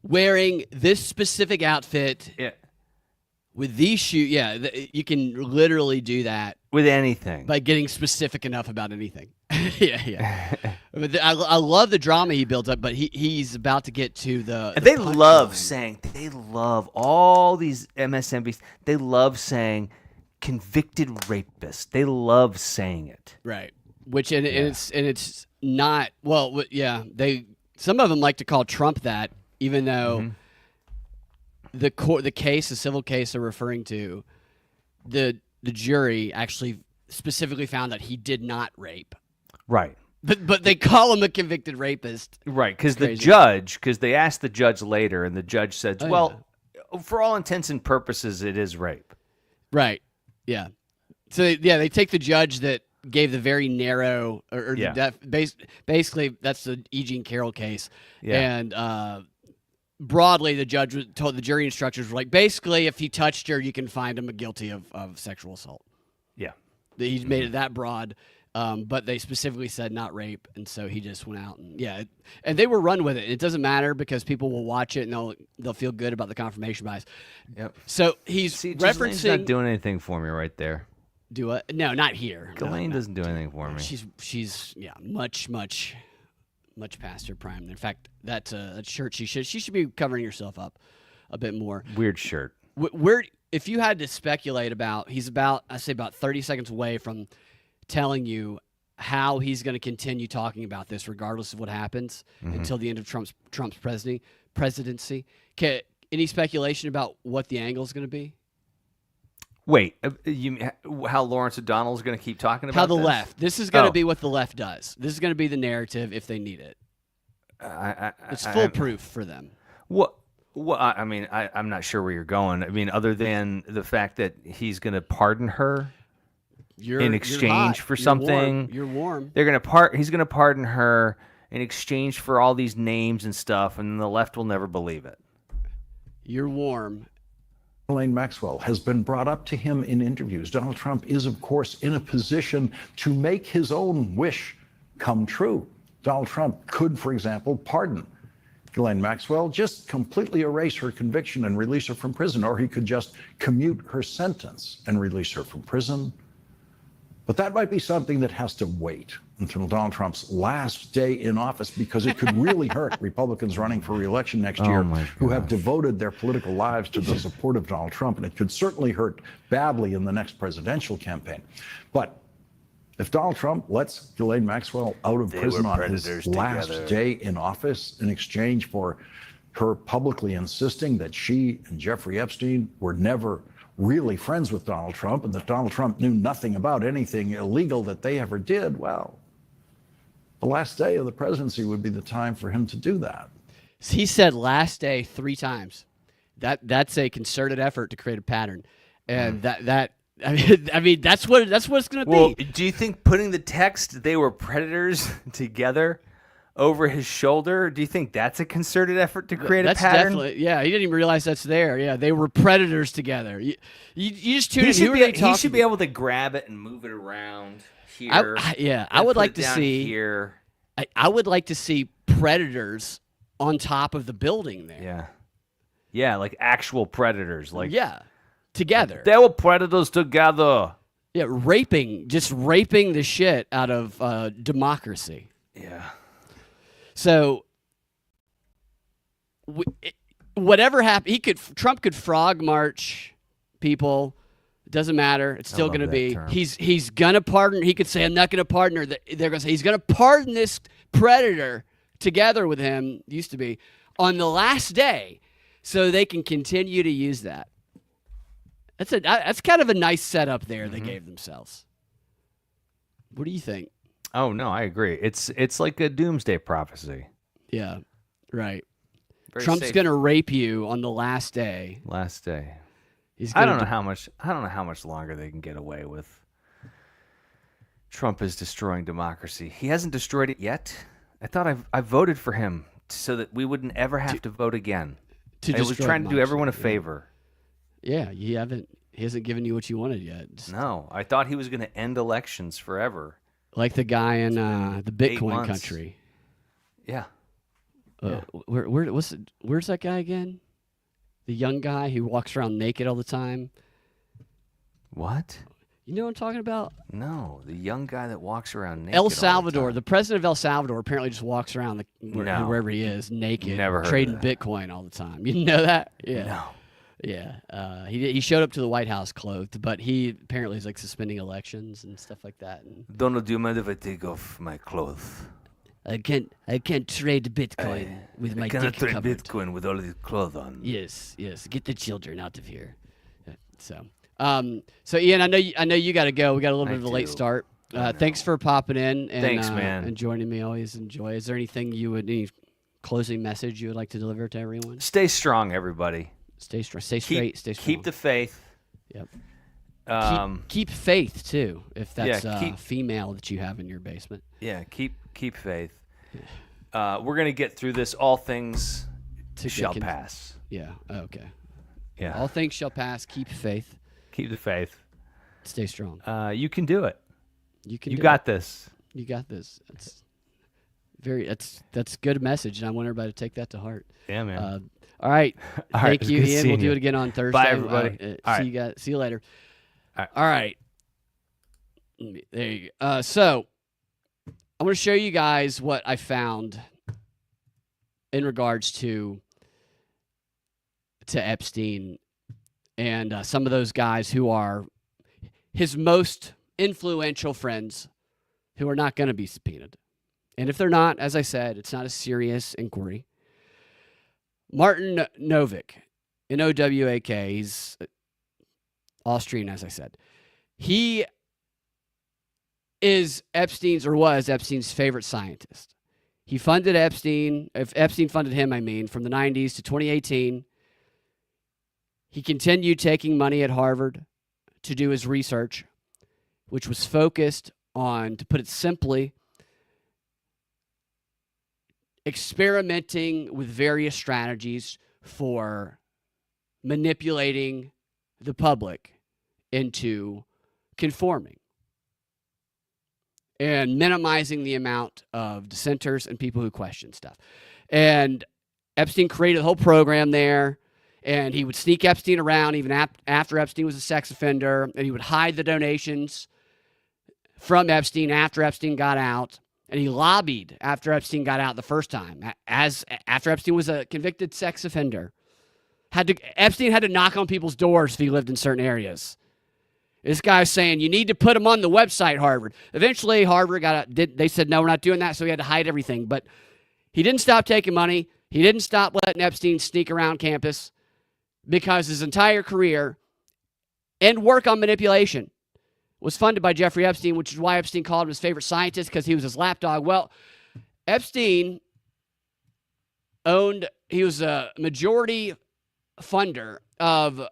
Speaker 2: Wearing this specific outfit.
Speaker 3: Yeah.
Speaker 2: With these shoes, you can literally do that
Speaker 3: with anything
Speaker 2: by getting specific enough about anything. yeah. But I love the drama he built up, but he's about to get to the.
Speaker 3: And they love all these MSNBCs. They love saying convicted rapist. They love saying it.
Speaker 2: Right. Which and it's not well. Yeah. Some of them like to call Trump that, even though. The civil case they're referring to, the jury actually specifically found that he did not rape.
Speaker 3: Right.
Speaker 2: But they call him a convicted rapist.
Speaker 3: Right, because they asked the judge later, and the judge said, for all intents and purposes, it is rape.
Speaker 2: Right. Yeah. So, they take the judge that gave the very narrow, or
Speaker 3: Yeah.
Speaker 2: basically that's the E. Jean Carroll case,
Speaker 3: Yeah.
Speaker 2: and broadly the judge told the jury instructors were like, basically, if he touched her, you can find him guilty of sexual assault.
Speaker 3: Yeah.
Speaker 2: He made it that broad. But they specifically said not rape, and so he just went out and they were run with it. It doesn't matter because people will watch it and they'll feel good about the confirmation bias.
Speaker 3: Yep.
Speaker 2: So he's
Speaker 3: Ghislaine's
Speaker 2: referencing.
Speaker 3: not doing anything for me right there.
Speaker 2: Do it? No, not here.
Speaker 3: Ghislaine
Speaker 2: No.
Speaker 3: doesn't do anything for me.
Speaker 2: She's much past her prime. In fact, that shirt she should be covering herself up a bit more.
Speaker 3: Weird shirt.
Speaker 2: Where if you had to speculate he's about 30 seconds away from telling you how he's going to continue talking about this regardless of what happens until the end of Trump's presidency. Any speculation about what the angle is going to be?
Speaker 3: Wait, how Lawrence O'Donnell is going to keep talking about
Speaker 2: How the
Speaker 3: this?
Speaker 2: left. This is going to be what the left does. This is going to be the narrative if they need it. It's foolproof for them.
Speaker 3: What? Well, I mean, I'm not sure where you're going. I mean, other than the fact that he's going to pardon her in exchange for something.
Speaker 2: You're warm.
Speaker 3: They're going to He's going to pardon her in exchange for all these names and stuff, and the left will never believe it.
Speaker 2: You're warm.
Speaker 5: Ghislaine Maxwell has been brought up to him in interviews. Donald Trump is, of course, in a position to make his own wish come true. Donald Trump could, for example, pardon Ghislaine Maxwell, just completely erase her conviction and release her from prison, or he could just commute her sentence and release her from prison. But that might be something that has to wait until Donald Trump's last day in office, because it could really hurt Republicans running for re-election next year who have devoted their political lives to the support of Donald Trump. And it could certainly hurt badly in the next presidential campaign. But if Donald Trump lets Ghislaine Maxwell out of prison on his last day in office in exchange for her publicly insisting that she and Jeffrey Epstein were never really friends with Donald Trump and that Donald Trump knew nothing about anything illegal that they ever did, well, the last day of the presidency would be the time for him to do that.
Speaker 2: He said last day 3 times. That's a concerted effort to create a pattern. And I mean that's what it's going to be.
Speaker 3: Well, do you think putting the text "they were predators" together over his shoulder, do you think that's a concerted effort to create a pattern?
Speaker 2: Definitely, yeah. He didn't even realize that's there. Yeah, they were predators together. You just tune in.
Speaker 3: He should be able to grab it and move it around here.
Speaker 2: I would like to see
Speaker 3: here.
Speaker 2: I would like to see predators on top of the building there.
Speaker 3: Yeah, like actual predators. Like
Speaker 2: together.
Speaker 3: They were predators together.
Speaker 2: Yeah, just raping the shit out of democracy.
Speaker 3: Yeah.
Speaker 2: So, whatever happened, Trump could frog march people. It doesn't matter. It's still going to be.
Speaker 3: Term.
Speaker 2: He's going to pardon. He could say, "I'm not going to pardon her." They're going to say he's going to pardon this predator together with him. Used to be on the last day, so they can continue to use that. That's kind of a nice setup there they gave themselves. What do you think?
Speaker 3: Oh no, I agree. It's like a doomsday prophecy.
Speaker 2: Yeah, right.
Speaker 3: Very
Speaker 2: Trump's
Speaker 3: safe.
Speaker 2: going to rape you on the last day.
Speaker 3: Last day.
Speaker 2: He's
Speaker 3: I
Speaker 2: gonna
Speaker 3: don't know how much longer they can get away with. Trump is destroying democracy. He hasn't destroyed it yet. I thought I voted for him so that we wouldn't ever have to vote again. I was trying to do everyone a favor.
Speaker 2: Yeah, he hasn't given you what you wanted yet.
Speaker 3: No, I thought he was going to end elections forever.
Speaker 2: Like the guy in the Bitcoin country.
Speaker 3: Yeah.
Speaker 2: Where's that guy again? The young guy who walks around naked all the time.
Speaker 3: What?
Speaker 2: You know what I'm talking about?
Speaker 3: No, the young guy that walks around naked.
Speaker 2: El Salvador, the president of El Salvador, apparently just walks around wherever he is naked,
Speaker 3: Never heard
Speaker 2: trading
Speaker 3: of that.
Speaker 2: Bitcoin all the time. You didn't know that? Yeah.
Speaker 3: No.
Speaker 2: Yeah, he showed up to the White House clothed, but he apparently is like suspending elections and stuff like that. And
Speaker 3: Donald, do you mind if I take off my clothes?
Speaker 2: I can't trade Bitcoin with my dick
Speaker 3: I cannot trade
Speaker 2: covered.
Speaker 3: Bitcoin with all these clothes on.
Speaker 2: Yes, get the children out of here. So Ian, I know you got to go. We got a little bit of a late start. Thanks for popping in. And,
Speaker 3: Thanks, man.
Speaker 2: And joining me. Always enjoy. Is there anything any closing message you would like to deliver to everyone?
Speaker 3: Stay strong, everybody.
Speaker 2: Stay strong. Stay straight. Stay strong.
Speaker 3: Keep the faith.
Speaker 2: Yep. Keep faith too, if that's
Speaker 3: keep-
Speaker 2: female that you have in your basement.
Speaker 3: Yeah, keep faith. We're gonna get through this. All things shall pass.
Speaker 2: Yeah. Okay.
Speaker 3: Yeah.
Speaker 2: All things shall pass. Keep faith.
Speaker 3: Keep the faith.
Speaker 2: Stay strong.
Speaker 3: You can do it.
Speaker 2: You can.
Speaker 3: You
Speaker 2: do
Speaker 3: got
Speaker 2: it.
Speaker 3: this.
Speaker 2: You got this. That's good message, and I want everybody to take that to heart.
Speaker 3: Yeah, man.
Speaker 2: All right.
Speaker 3: All right,
Speaker 2: Thank
Speaker 3: it was
Speaker 2: you,
Speaker 3: good
Speaker 2: Ian.
Speaker 3: seeing
Speaker 2: We'll do
Speaker 3: you.
Speaker 2: it again on Thursday.
Speaker 3: Bye, everybody.
Speaker 2: See
Speaker 3: All right.
Speaker 2: you guys. See you later.
Speaker 3: All
Speaker 2: All right. There you go. So I'm going to show you guys what I found in regards to Epstein and some of those guys who are his most influential friends who are not going to be subpoenaed. And if they're not, as I said, it's not a serious inquiry. Martin Novak, N-O-W-A-K, he's Austrian, as I said. He is Epstein's, or was Epstein's, favorite scientist. He funded Epstein, if Epstein funded him, I mean, from the 90s to 2018. He continued taking money at Harvard to do his research, which was focused on, to put it simply, experimenting with various strategies for manipulating the public into conforming and minimizing the amount of dissenters and people who question stuff. And Epstein created a whole program there, and he would sneak Epstein around even after Epstein was a sex offender, and he would hide the donations from Epstein after Epstein got out. And he lobbied after Epstein got out the first time, after Epstein was a convicted sex offender. Epstein had to knock on people's doors if he lived in certain areas. This guy's saying, you need to put him on the website, Harvard. Eventually, Harvard they said, no, we're not doing that, so he had to hide everything. But he didn't stop taking money. He didn't stop letting Epstein sneak around campus, because his entire career and work on manipulation was funded by Jeffrey Epstein, which is why Epstein called him his favorite scientist, because he was his lapdog. Well, Epstein he was a majority funder of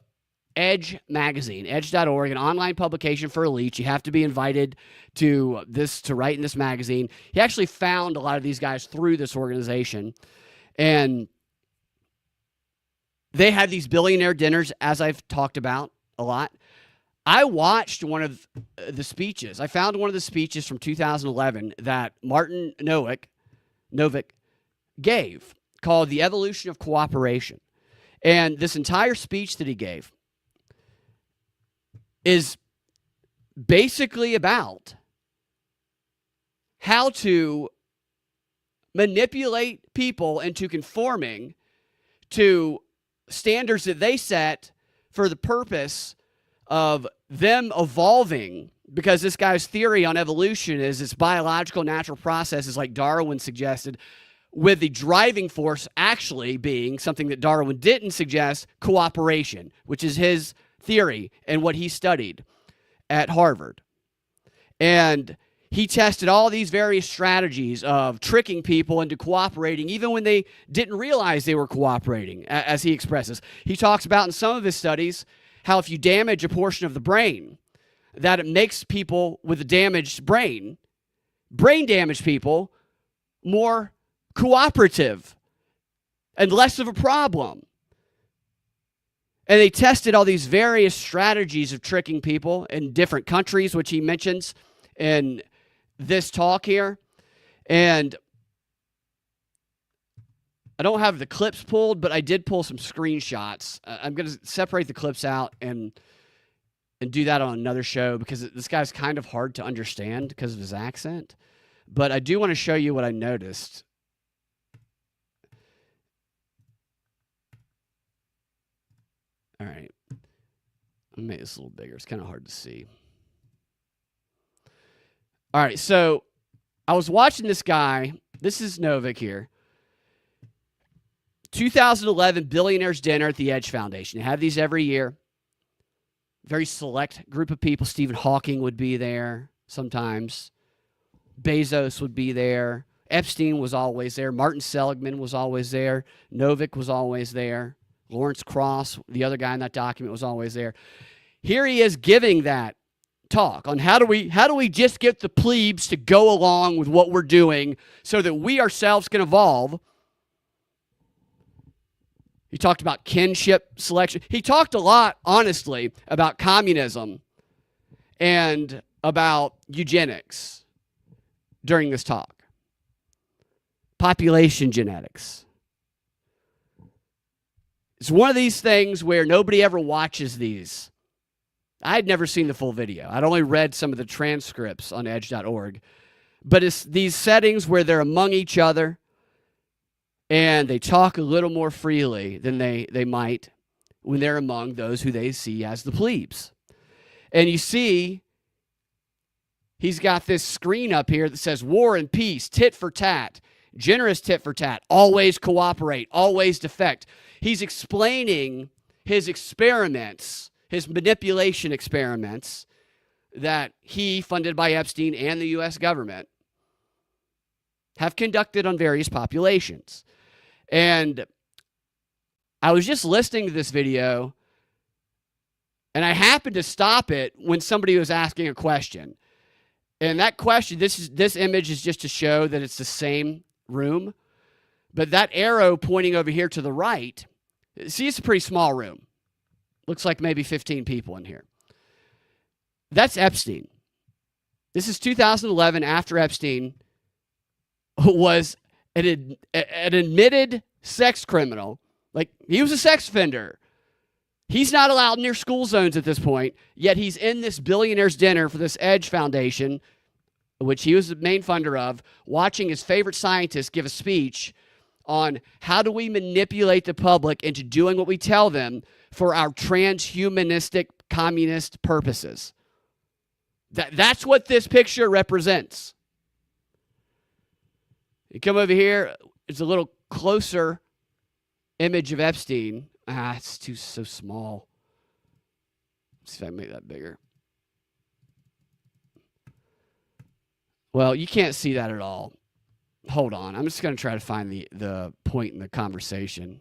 Speaker 2: Edge magazine, edge.org, an online publication for elites. You have to be invited to write in this magazine. He actually found a lot of these guys through this organization. And they had these billionaire dinners, as I've talked about a lot. I watched one of the speeches. I found one of the speeches from 2011 that Martin Novak gave, called The Evolution of Cooperation. And this entire speech that he gave is basically about how to manipulate people into conforming to standards that they set for the purpose of them evolving, because this guy's theory on evolution is it's biological natural processes like Darwin suggested, with the driving force actually being something that Darwin didn't suggest, cooperation, which is his theory and what he studied at Harvard. And he tested all these various strategies of tricking people into cooperating, even when they didn't realize they were cooperating, as he expresses. He talks about in some of his studies how if you damage a portion of the brain, that it makes people with a damaged brain damaged people, more cooperative and less of a problem. And they tested all these various strategies of tricking people in different countries, which he mentions in this talk here. And I don't have the clips pulled, but I did pull some screenshots. I'm going to separate the clips out and do that on another show, because this guy's kind of hard to understand because of his accent. But I do want to show you what I noticed. All right. I'll make this a little bigger. It's kind of hard to see. All right, so I was watching this guy. This is Novak here. 2011 Billionaires Dinner at the Edge Foundation. They have these every year. Very select group of people. Stephen Hawking would be there sometimes. Bezos would be there. Epstein was always there. Martin Seligman was always there. Novak was always there. Lawrence Cross, the other guy in that document, was always there. here he is giving that talk on how do we just get the plebes to go along with what we're doing so that we ourselves can evolve. He talked about kinship selection. He talked a lot, honestly, about communism and about eugenics during this talk. Population genetics. It's one of these things where nobody ever watches these. I had never seen the full video. I'd only read some of the transcripts on edge.org. But it's these settings where they're among each other and they talk a little more freely than they might when they're among those who they see as the plebes. And you see, he's got this screen up here that says war and peace, tit for tat, generous tit for tat, always cooperate, always defect. He's explaining his experiments, his manipulation experiments that he, funded by Epstein and the U.S. government, have conducted on various populations. And I was just listening to this video, and I happened to stop it when somebody was asking a question. And that question, this image is just to show that it's the same room. But that arrow pointing over here to the right, see, it's a pretty small room. Looks like maybe 15 people in here. That's Epstein. This is 2011, after Epstein was an admitted sex criminal. Like, he was a sex offender. He's not allowed near school zones at this point, yet he's in this billionaire's dinner for this Edge Foundation, which he was the main funder of, watching his favorite scientist give a speech on how do we manipulate the public into doing what we tell them for our transhumanistic communist purposes. That's what this picture represents. You come over here, it's a little closer image of Epstein. It's so small. Let's see if I can make that bigger. Well, you can't see that at all. Hold on. I'm just going to try to find the point in the conversation.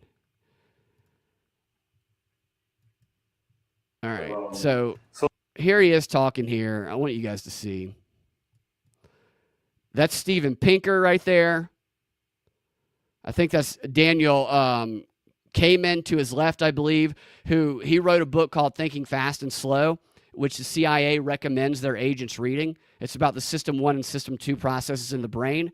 Speaker 2: All right. So here he is talking here. I want you guys to see. That's Steven Pinker right there. I think that's Daniel Kahneman to his left, I believe, who he wrote a book called Thinking Fast and Slow, which the CIA recommends their agents reading. It's about the System 1 and System 2 processes in the brain.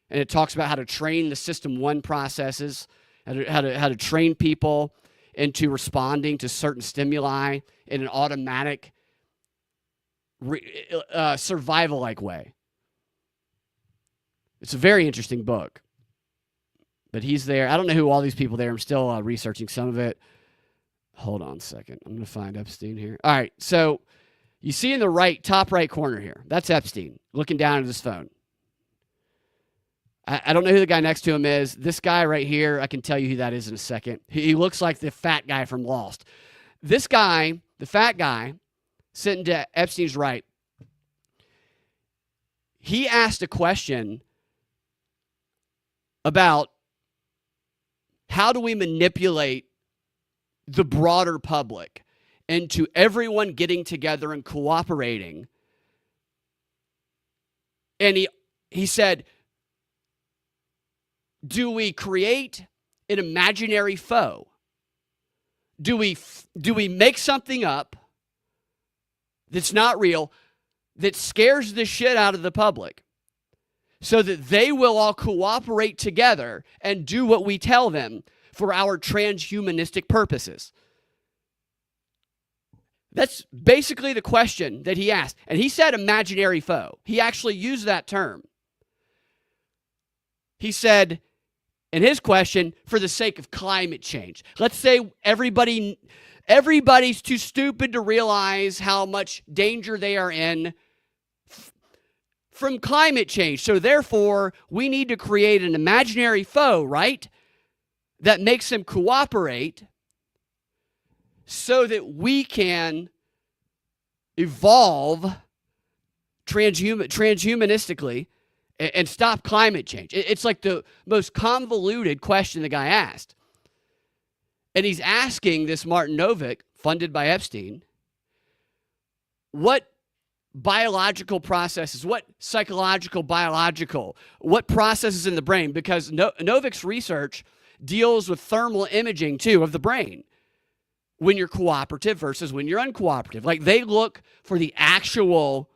Speaker 2: And it talks about how to train the System 1 processes, how to train people into responding to certain stimuli in an automatic, survival-like way. It's a very interesting book. But he's there. I don't know who all these people there. I'm still researching some of it. Hold on a second. I'm going to find Epstein here. All right. So you see in the top right corner here, that's Epstein looking down at his phone. I don't know who the guy next to him is. This guy right here, I can tell you who that is in a second. He looks like the fat guy from Lost. This guy, the fat guy, sitting to Epstein's right, he asked a question about how do we manipulate the broader public into everyone getting together and cooperating. And he said, do we create an imaginary foe? Do we make something up that's not real, that scares the shit out of the public, so that they will all cooperate together and do what we tell them for our transhumanistic purposes? That's basically the question that he asked. And he said imaginary foe. He actually used that term. He said, in his question, for the sake of climate change. Let's say everybody's too stupid to realize how much danger they are in from climate change. So therefore, we need to create an imaginary foe, right? That makes them cooperate so that we can evolve transhumanistically and stop climate change. It's like the most convoluted question the guy asked. And he's asking this Martin Novick, funded by Epstein, what biological processes, what psychological, biological, what processes in the brain, because Novick's research deals with thermal imaging, too, of the brain when you're cooperative versus when you're uncooperative. Like, they look for the actual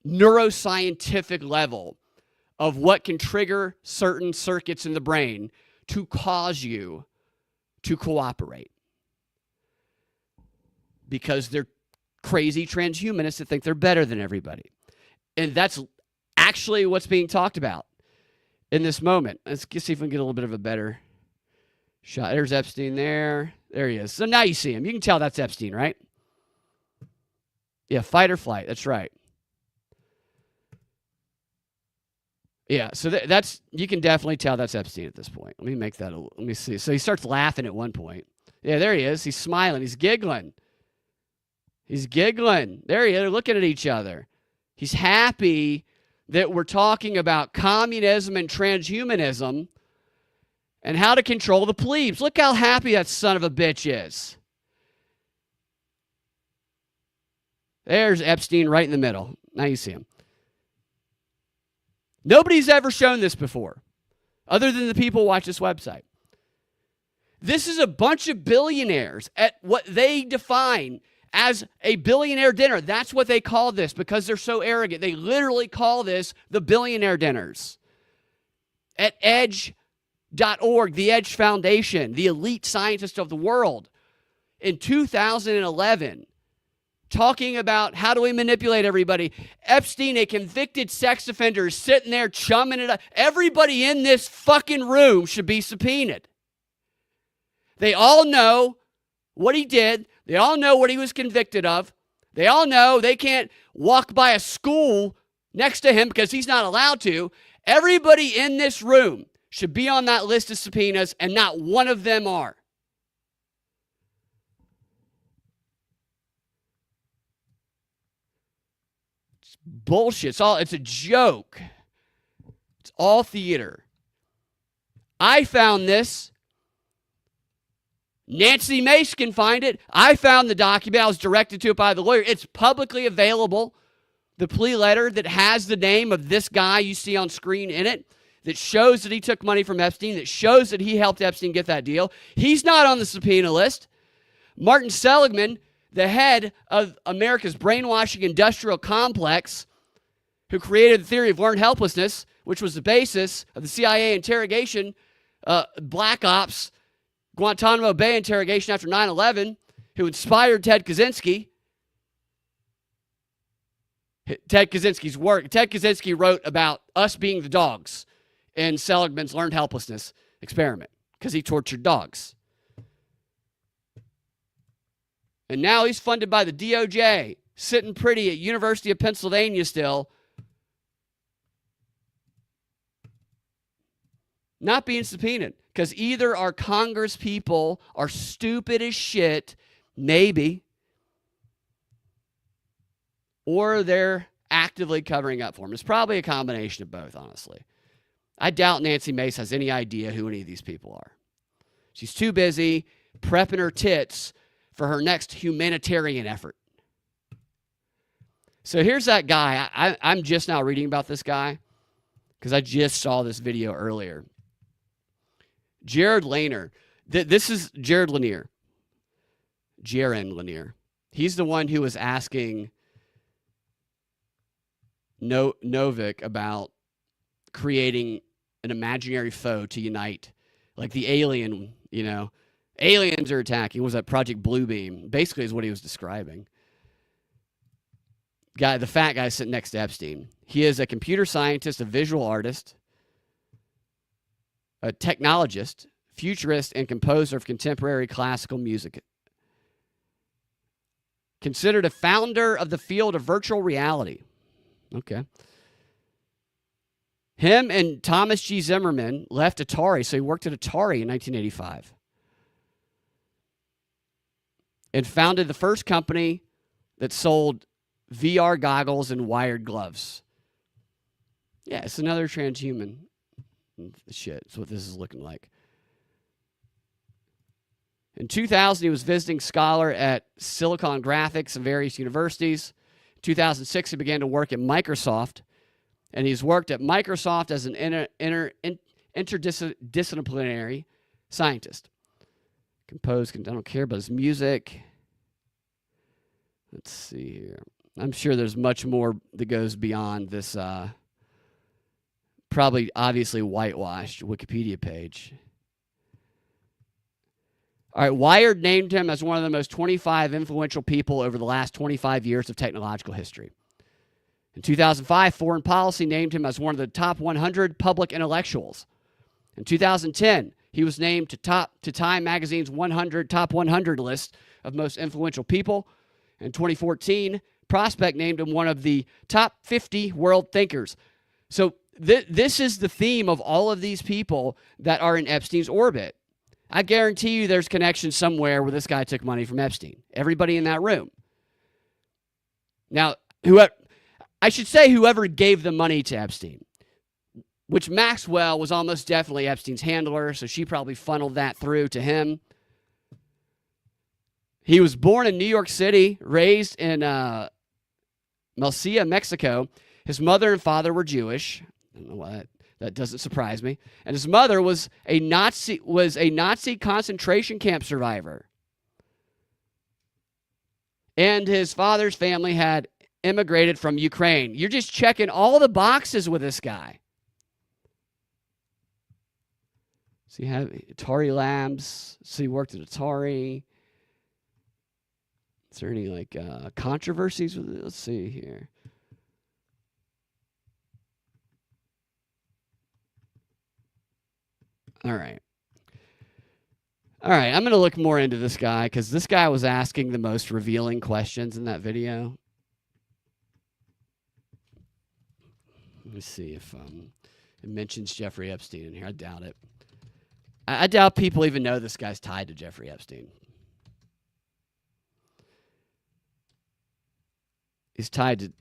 Speaker 2: neuroscientific level of what can trigger certain circuits in the brain to cause you to cooperate. Because they're crazy transhumanists that think they're better than everybody. And that's actually what's being talked about in this moment. Let's see if we can get a little bit of a better shot. There's Epstein there. There he is. So now you see him. You can tell that's Epstein, right? Yeah, fight or flight. That's right. Yeah, so that's, you can definitely tell that's Epstein at this point. Let me make that, let me see. So he starts laughing at one point. Yeah, there he is. He's smiling. He's giggling. He's giggling. There he is. They're looking at each other. He's happy that we're talking about communism and transhumanism and how to control the plebes. Look how happy that son of a bitch is. There's Epstein right in the middle. Now you see him. Nobody's ever shown this before, other than the people who watch this website. This is a bunch of billionaires at what they define as a billionaire dinner. That's what they call this because they're so arrogant. They literally call this the billionaire dinners. At edge.org, the Edge Foundation, the elite scientists of the world, in 2011, talking about how do we manipulate everybody. Epstein, a convicted sex offender, is sitting there chumming it up. Everybody in this fucking room should be subpoenaed. They all know what he did. They all know what he was convicted of. They all know they can't walk by a school next to him because he's not allowed to. Everybody in this room should be on that list of subpoenas, and not one of them are. It's bullshit. It's a joke. It's all theater. I found this. Nancy Mace can find it. I found the document. I was directed to it by the lawyer. It's publicly available. The plea letter that has the name of this guy you see on screen in it, that shows that he took money from Epstein, that shows that he helped Epstein get that deal. He's not on the subpoena list. Martin Seligman, the head of America's brainwashing industrial complex, who created the theory of learned helplessness, which was the basis of the CIA interrogation, Black Ops, Guantanamo Bay interrogation after 9/11, who inspired Ted Kaczynski. Ted Kaczynski's work. Ted Kaczynski wrote about us being the dogs in Seligman's learned helplessness experiment because he tortured dogs. And now he's funded by the DOJ, sitting pretty at University of Pennsylvania still, not being subpoenaed. Because either our Congress people are stupid as shit, maybe, or they're actively covering up for him. It's probably a combination of both, honestly. I doubt Nancy Mace has any idea who any of these people are. She's too busy prepping her tits for her next humanitarian effort. So here's that guy. I'm just now reading about this guy because I just saw this video earlier. Jared Lanier. This is Jared Lanier. Jaron Lanier. He's the one who was asking Novick about creating an imaginary foe to unite. Like the alien, aliens are attacking. What was that? Project Bluebeam. Basically is what he was describing. The fat guy sitting next to Epstein. He is a computer scientist, a visual artist, a technologist, futurist, and composer of contemporary classical music. Considered a founder of the field of virtual reality. Okay. Him and Thomas G. Zimmerman left Atari, so he worked at Atari in 1985. And founded the first company that sold VR goggles and wired gloves. Yeah, it's another transhuman shit. That's what this is looking like. In 2000, he was visiting scholar at Silicon Graphics and various universities. In 2006, he began to work at Microsoft, and he's worked at Microsoft as an interdisciplinary scientist. Composed, I don't care about his music. Let's see here. I'm sure there's much more that goes beyond this probably obviously whitewashed Wikipedia page. All right, Wired named him as one of the most 25 influential people over the last 25 years of technological history. In 2005, Foreign Policy named him as one of the top 100 public intellectuals. In 2010, he was named to Time Magazine's top 100 list of most influential people. In 2014, Prospect named him one of the top 50 world thinkers. So this is the theme of all of these people that are in Epstein's orbit. I guarantee you there's connection somewhere where this guy took money from Epstein. Everybody in that room. Now, whoever gave the money to Epstein, which Maxwell was almost definitely Epstein's handler, so she probably funneled that through to him. He was born in New York City, raised in Melilla, Mexico. His mother and father were Jewish. I don't know why that doesn't surprise me. And his mother was a Nazi concentration camp survivor. And his father's family had immigrated from Ukraine. You're just checking all the boxes with this guy. So you have Atari Labs. So he worked at Atari. Is there any controversies with it? Let's see here. All right. I'm going to look more into this guy because this guy was asking the most revealing questions in that video. Let me see if it mentions Jeffrey Epstein in here. I doubt it. I doubt people even know this guy's tied to Jeffrey Epstein. He's tied to...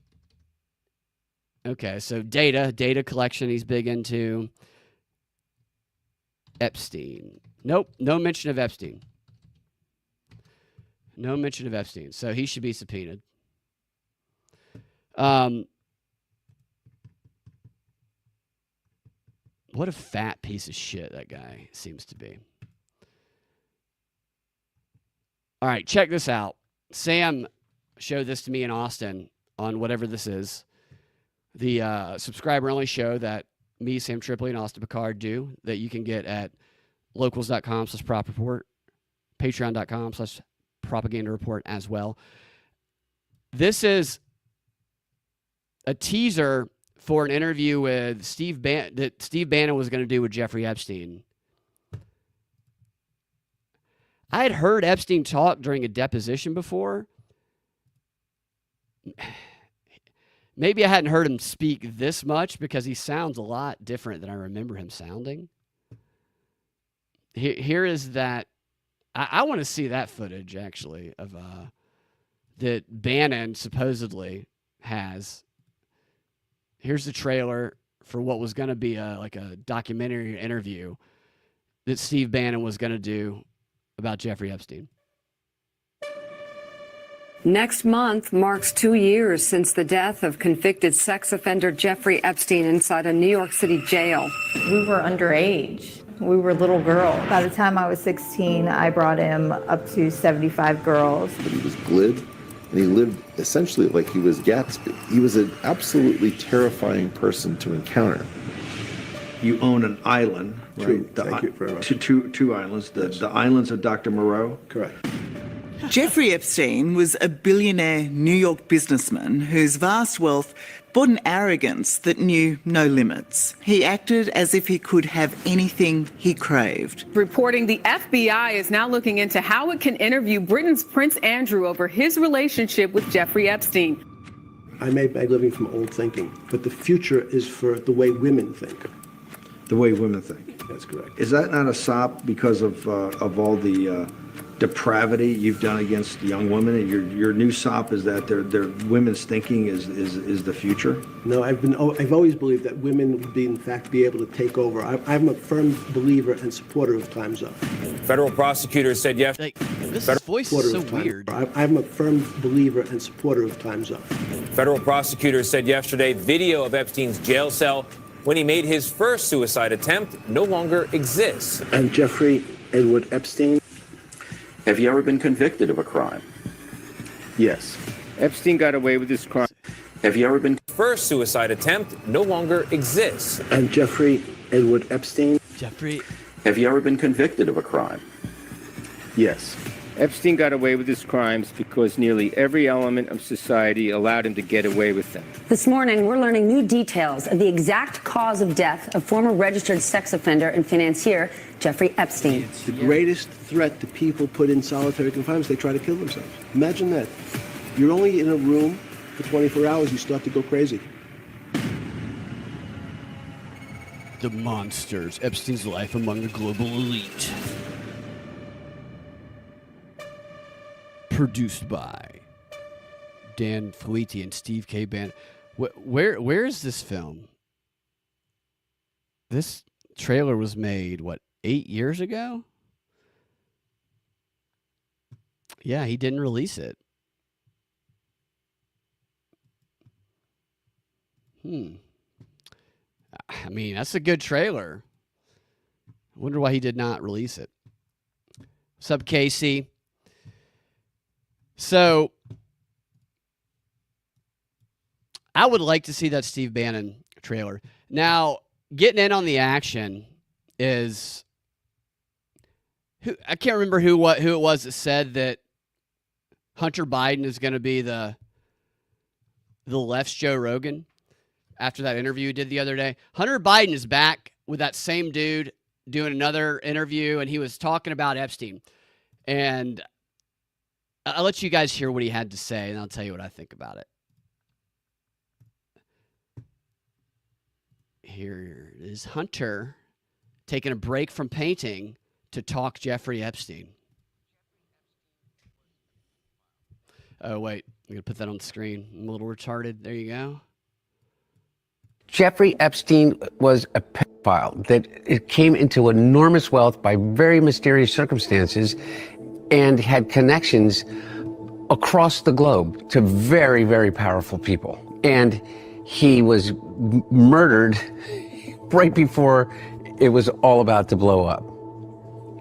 Speaker 2: Okay, so data collection he's big into. Epstein. Nope, no mention of Epstein. No mention of Epstein. So he should be subpoenaed. What a fat piece of shit that guy seems to be. All right, check this out. Sam showed this to me in Austin on whatever this is. The subscriber-only show that me, Sam Tripoli, and Austin Picard do that you can get at locals.com/prop report, patreon.com/propaganda report as well. This is a teaser for an interview with that Steve Bannon was going to do with Jeffrey Epstein. I had heard Epstein talk during a deposition before. Maybe I hadn't heard him speak this much because he sounds a lot different than I remember him sounding. Here is that. I want to see that footage, actually, of that Bannon supposedly has. Here's the trailer for what was going to be a documentary interview that Steve Bannon was going to do about Jeffrey Epstein.
Speaker 6: Next month marks 2 years since the death of convicted sex offender Jeffrey Epstein inside a New York City jail.
Speaker 7: We were underage. We were little girls. By the time I was 16, I brought him up to 75 girls.
Speaker 8: He was glib, and he lived essentially like he was Gatsby. He was an absolutely terrifying person to encounter.
Speaker 9: You own an island, right?
Speaker 8: Thank you very much.
Speaker 9: Two islands. The islands of Dr. Moreau?
Speaker 8: Correct.
Speaker 10: Jeffrey Epstein was a billionaire New York businessman whose vast wealth brought an arrogance that knew no limits. He acted as if he could have anything he craved.
Speaker 11: Reporting the FBI is now looking into how it can interview Britain's Prince Andrew over his relationship with Jeffrey Epstein.
Speaker 12: I made my living from old thinking, but the future is for the way women think.
Speaker 9: The way women think.
Speaker 12: That's correct.
Speaker 9: Is that not a sop because of all the depravity you've done against young women, and your new sop is that their women's thinking is the future?
Speaker 12: No, I've always believed that women would in fact be able to take over. I'm a firm believer and supporter of Time's Up.
Speaker 13: Federal prosecutors said yes.
Speaker 2: Like, this voice is so weird.
Speaker 12: I'm a firm believer and supporter of Time's Up.
Speaker 13: Federal prosecutors said yesterday video of Epstein's jail cell when he made his first suicide attempt no longer exists.
Speaker 12: And Jeffrey Edward Epstein.
Speaker 14: Have you ever been convicted of a crime?
Speaker 12: Yes.
Speaker 14: Epstein got away with his crime. Have you ever been...
Speaker 13: First suicide attempt no longer exists.
Speaker 12: And Jeffrey Edward Epstein.
Speaker 2: Jeffrey.
Speaker 14: Have you ever been convicted of a crime?
Speaker 12: Yes.
Speaker 14: Epstein got away with his crimes because nearly every element of society allowed him to get away with them.
Speaker 6: This morning, we're learning new details of the exact cause of death of former registered sex offender and financier Jeffrey Epstein.
Speaker 12: The greatest threat to people put in solitary confinement is they try to kill themselves. Imagine that. You're only in a room for 24 hours, you start to go crazy.
Speaker 2: The monsters. Epstein's life among the global elite. Produced by Dan Fleety and Steve K. Bannon. Where is this film? This trailer was made, 8 years ago? Yeah, he didn't release it. I mean, that's a good trailer. I wonder why he did not release it. What's up, Casey? So, I would like to see that Steve Bannon trailer. Now, getting in on the action is... I can't remember who it was that said that Hunter Biden is going to be the left's Joe Rogan after that interview he did the other day. Hunter Biden is back with that same dude doing another interview, and he was talking about Epstein. And I'll let you guys hear what he had to say, and I'll tell you what I think about it. Here is Hunter taking a break from painting to talk Jeffrey Epstein. Oh, wait. I'm going to put that on the screen. I'm a little retarded. There you go.
Speaker 15: Jeffrey Epstein was a pedophile that it came into enormous wealth by very mysterious circumstances and had connections across the globe to very, very powerful people. And he was murdered right before it was all about to blow up.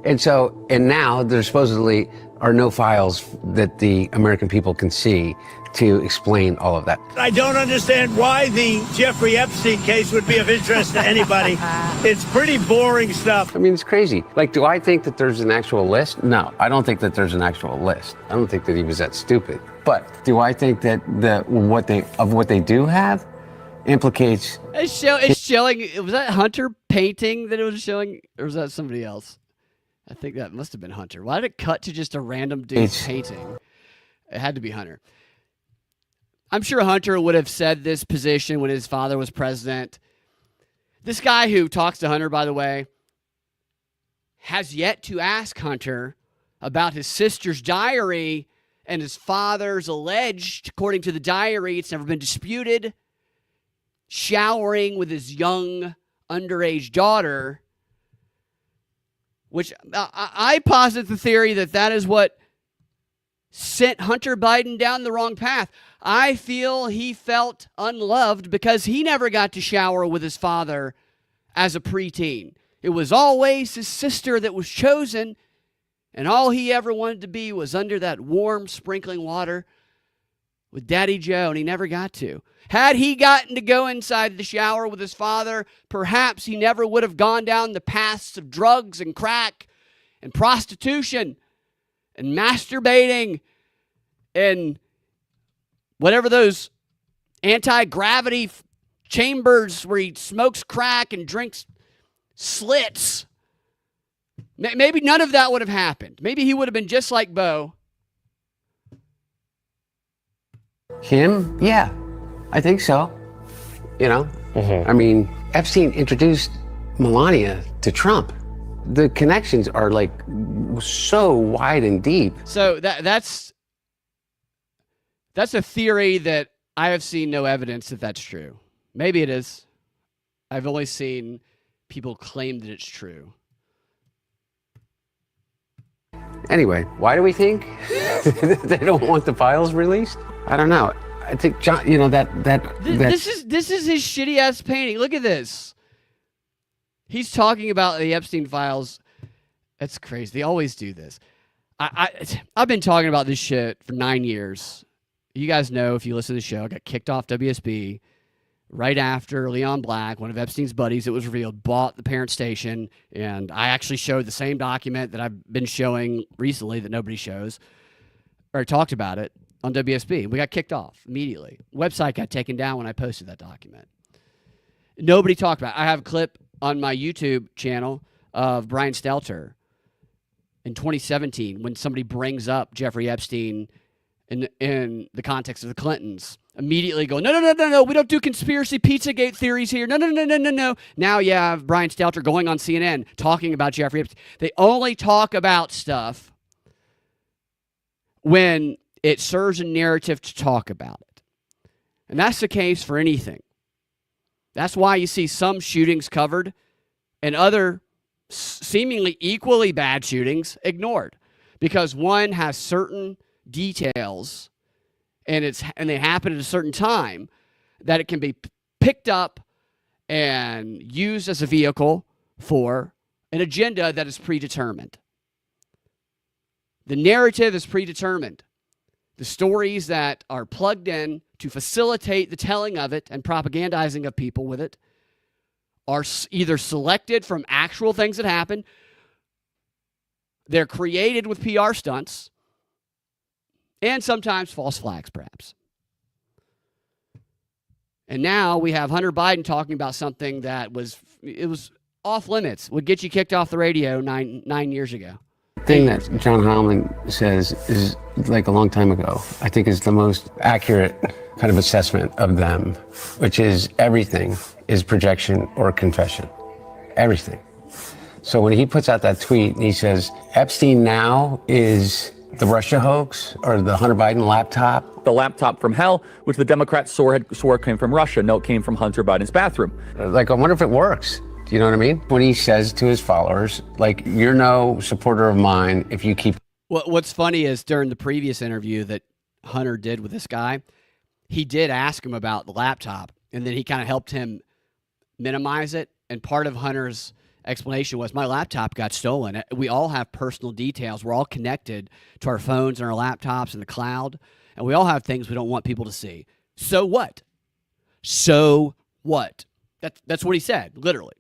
Speaker 15: And now there supposedly are no files that the American people can see to explain all of that.
Speaker 16: I don't understand why the Jeffrey Epstein case would be of interest to anybody. It's pretty boring stuff.
Speaker 15: I mean, it's crazy. Like, do I think that there's an actual list? No, I don't think that there's an actual list. I don't think that he was that stupid. But do I think that what they do have implicates?
Speaker 2: It's showing. Was that Hunter painting that it was showing, or was that somebody else? I think that must have been Hunter. Why did it cut to just a random dude painting? It had to be Hunter. I'm sure Hunter would have said this position when his father was president. This guy who talks to Hunter, by the way, has yet to ask Hunter about his sister's diary and his father's alleged, according to the diary, it's never been disputed, showering with his young underage daughter, which I posit the theory that is what sent Hunter Biden down the wrong path. I feel he felt unloved because he never got to shower with his father as a preteen. It was always his sister that was chosen, and all he ever wanted to be was under that warm sprinkling water with Daddy Joe, and he never got to. Had he gotten to go inside the shower with his father, perhaps he never would have gone down the paths of drugs and crack and prostitution and masturbating and whatever those anti-gravity chambers where he smokes crack and drinks slits. Maybe none of that would have happened. Maybe he would have been just like Bo.
Speaker 15: Him? Yeah, I think so. You know, I mean, Epstein introduced Melania to Trump. the connections are like so wide and deep.
Speaker 2: So that's a theory that I have seen no evidence that that's true. Maybe it is. I've only seen people claim that it's true.
Speaker 15: Anyway, why do we think they don't want the files released? I don't know. I think John,
Speaker 2: This is his shitty ass painting. Look at this. He's talking about the Epstein files. That's crazy. They always do this. I've been talking about this shit for 9 years. You guys know, if you listen to the show, I got kicked off WSB right after Leon Black, one of Epstein's buddies, it was revealed, bought the parent station. And I actually showed the same document that I've been showing recently that nobody shows, or talked about it on WSB. We got kicked off immediately. Website got taken down when I posted that document. Nobody talked about it. I have a clip on my YouTube channel of Brian Stelter in 2017 when somebody brings up Jeffrey Epstein in the context of the Clintons. Immediately go, no, we don't do conspiracy Pizzagate theories here. No. Now you have Brian Stelter going on CNN talking about Jeffrey Epstein. They only talk about stuff when it serves a narrative to talk about it. And that's the case for anything. That's why you see some shootings covered and other seemingly equally bad shootings ignored. Because one has certain details and they happen at a certain time that it can be picked up and used as a vehicle for an agenda that is predetermined. The narrative is predetermined. The stories that are plugged in to facilitate the telling of it and propagandizing of people with it are either selected from actual things that happen, they're created with PR stunts, and sometimes false flags, perhaps. And now we have Hunter Biden talking about something that was off limits, would get you kicked off the radio nine years ago.
Speaker 15: The thing that John Heilman says is like a long time ago, I think is the most accurate kind of assessment of them, which is everything is projection or confession. Everything. So when he puts out that tweet and he says, Epstein now is the Russia hoax or the Hunter Biden laptop.
Speaker 17: The laptop from hell, which the Democrats swore came from Russia. No, it came from Hunter Biden's bathroom.
Speaker 15: Like, I wonder if it works. Do you know what I mean? When he says to his followers, like, you're no supporter of mine if you keep...
Speaker 2: What's funny is during the previous interview that Hunter did with this guy, he did ask him about the laptop, and then he kind of helped him minimize it. And part of Hunter's explanation was, my laptop got stolen. We all have personal details. We're all connected to our phones and our laptops and the cloud, and we all have things we don't want people to see. So what? So what? That's what he said, literally.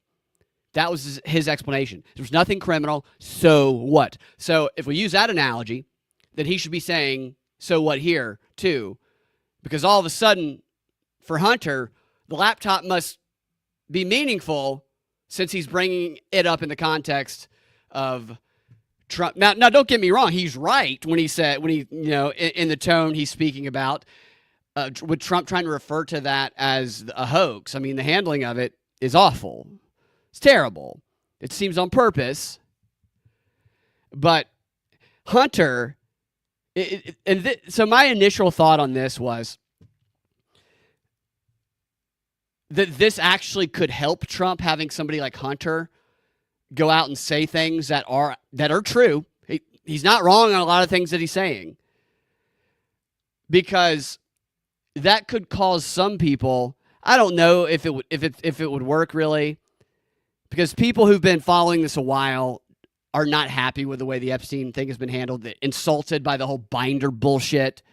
Speaker 2: That was his explanation. There's nothing criminal. So what? So if we use that analogy, then he should be saying, so what here, too? Because all of a sudden, for Hunter, the laptop must be meaningful since he's bringing it up in the context of Trump. Now, don't get me wrong. He's right when he in the tone he's speaking about, with Trump trying to refer to that as a hoax. I mean, the handling of it is awful. It's terrible. It seems on purpose. But Hunter, so my initial thought on this was that this actually could help Trump, having somebody like Hunter go out and say things that are true. He's not wrong on a lot of things that he's saying, because that could cause some people. I don't know if it would work really, because people who've been following this a while are not happy with the way the Epstein thing has been handled. They're insulted by the whole binder bullshit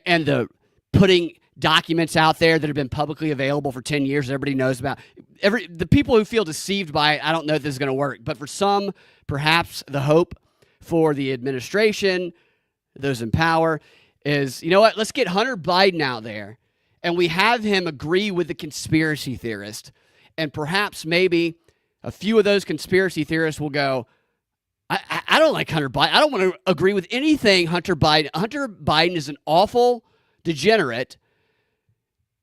Speaker 2: and the putting documents out there that have been publicly available for 10 years that everybody knows about. The people who feel deceived by it, I don't know if this is going to work. But for some, perhaps the hope for the administration, those in power, is, you know what, let's get Hunter Biden out there and we have him agree with the conspiracy theorist. And perhaps maybe a few of those conspiracy theorists will go, I don't like Hunter Biden. I don't want to agree with anything Hunter Biden. Hunter Biden is an awful degenerate.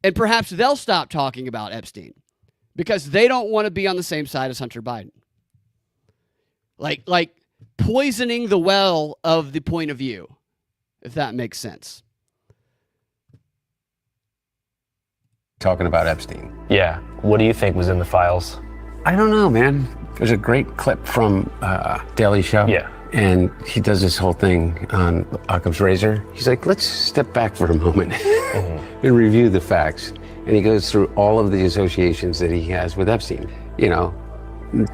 Speaker 2: And perhaps they'll stop talking about Epstein because they don't want to be on the same side as Hunter Biden. like poisoning the well of the point of view, if that makes sense.
Speaker 15: Talking about Epstein.
Speaker 18: Yeah. What do you think was in the files?
Speaker 15: I don't know, man. There's a great clip from Daily Show.
Speaker 18: Yeah.
Speaker 15: And he does this whole thing on Occam's razor. He's like, let's step back for a moment and review the facts. And he goes through all of the associations that he has with Epstein. You know,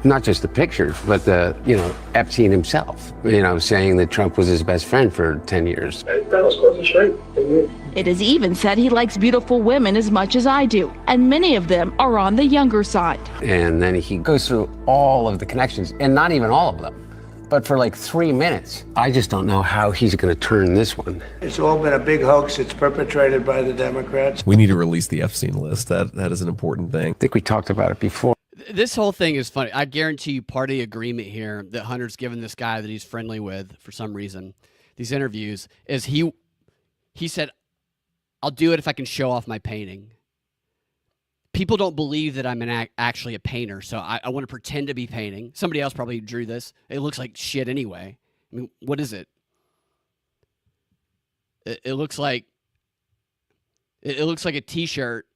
Speaker 15: not just the pictures, but the, you know, Epstein himself, you know, saying that Trump was his best friend for 10 years.
Speaker 19: It is even said he likes beautiful women as much as I do, and many of them are on the younger side.
Speaker 15: And then he goes through all of the connections, and not even all of them, but for like 3 minutes. I just don't know how he's going to turn this one.
Speaker 16: It's all been a big hoax. It's perpetrated by the Democrats.
Speaker 20: We need to release the Epstein list. That is an important thing.
Speaker 15: I think we talked about it before.
Speaker 2: This whole thing is funny. I guarantee you part of the agreement here that Hunter's given this guy that he's friendly with for some reason, these interviews, is he said, I'll do it if I can show off my painting. People don't believe that I'm actually a painter, so I want to pretend to be painting. Somebody else probably drew this. It looks like shit anyway. I mean, what is it? It looks like a T-shirt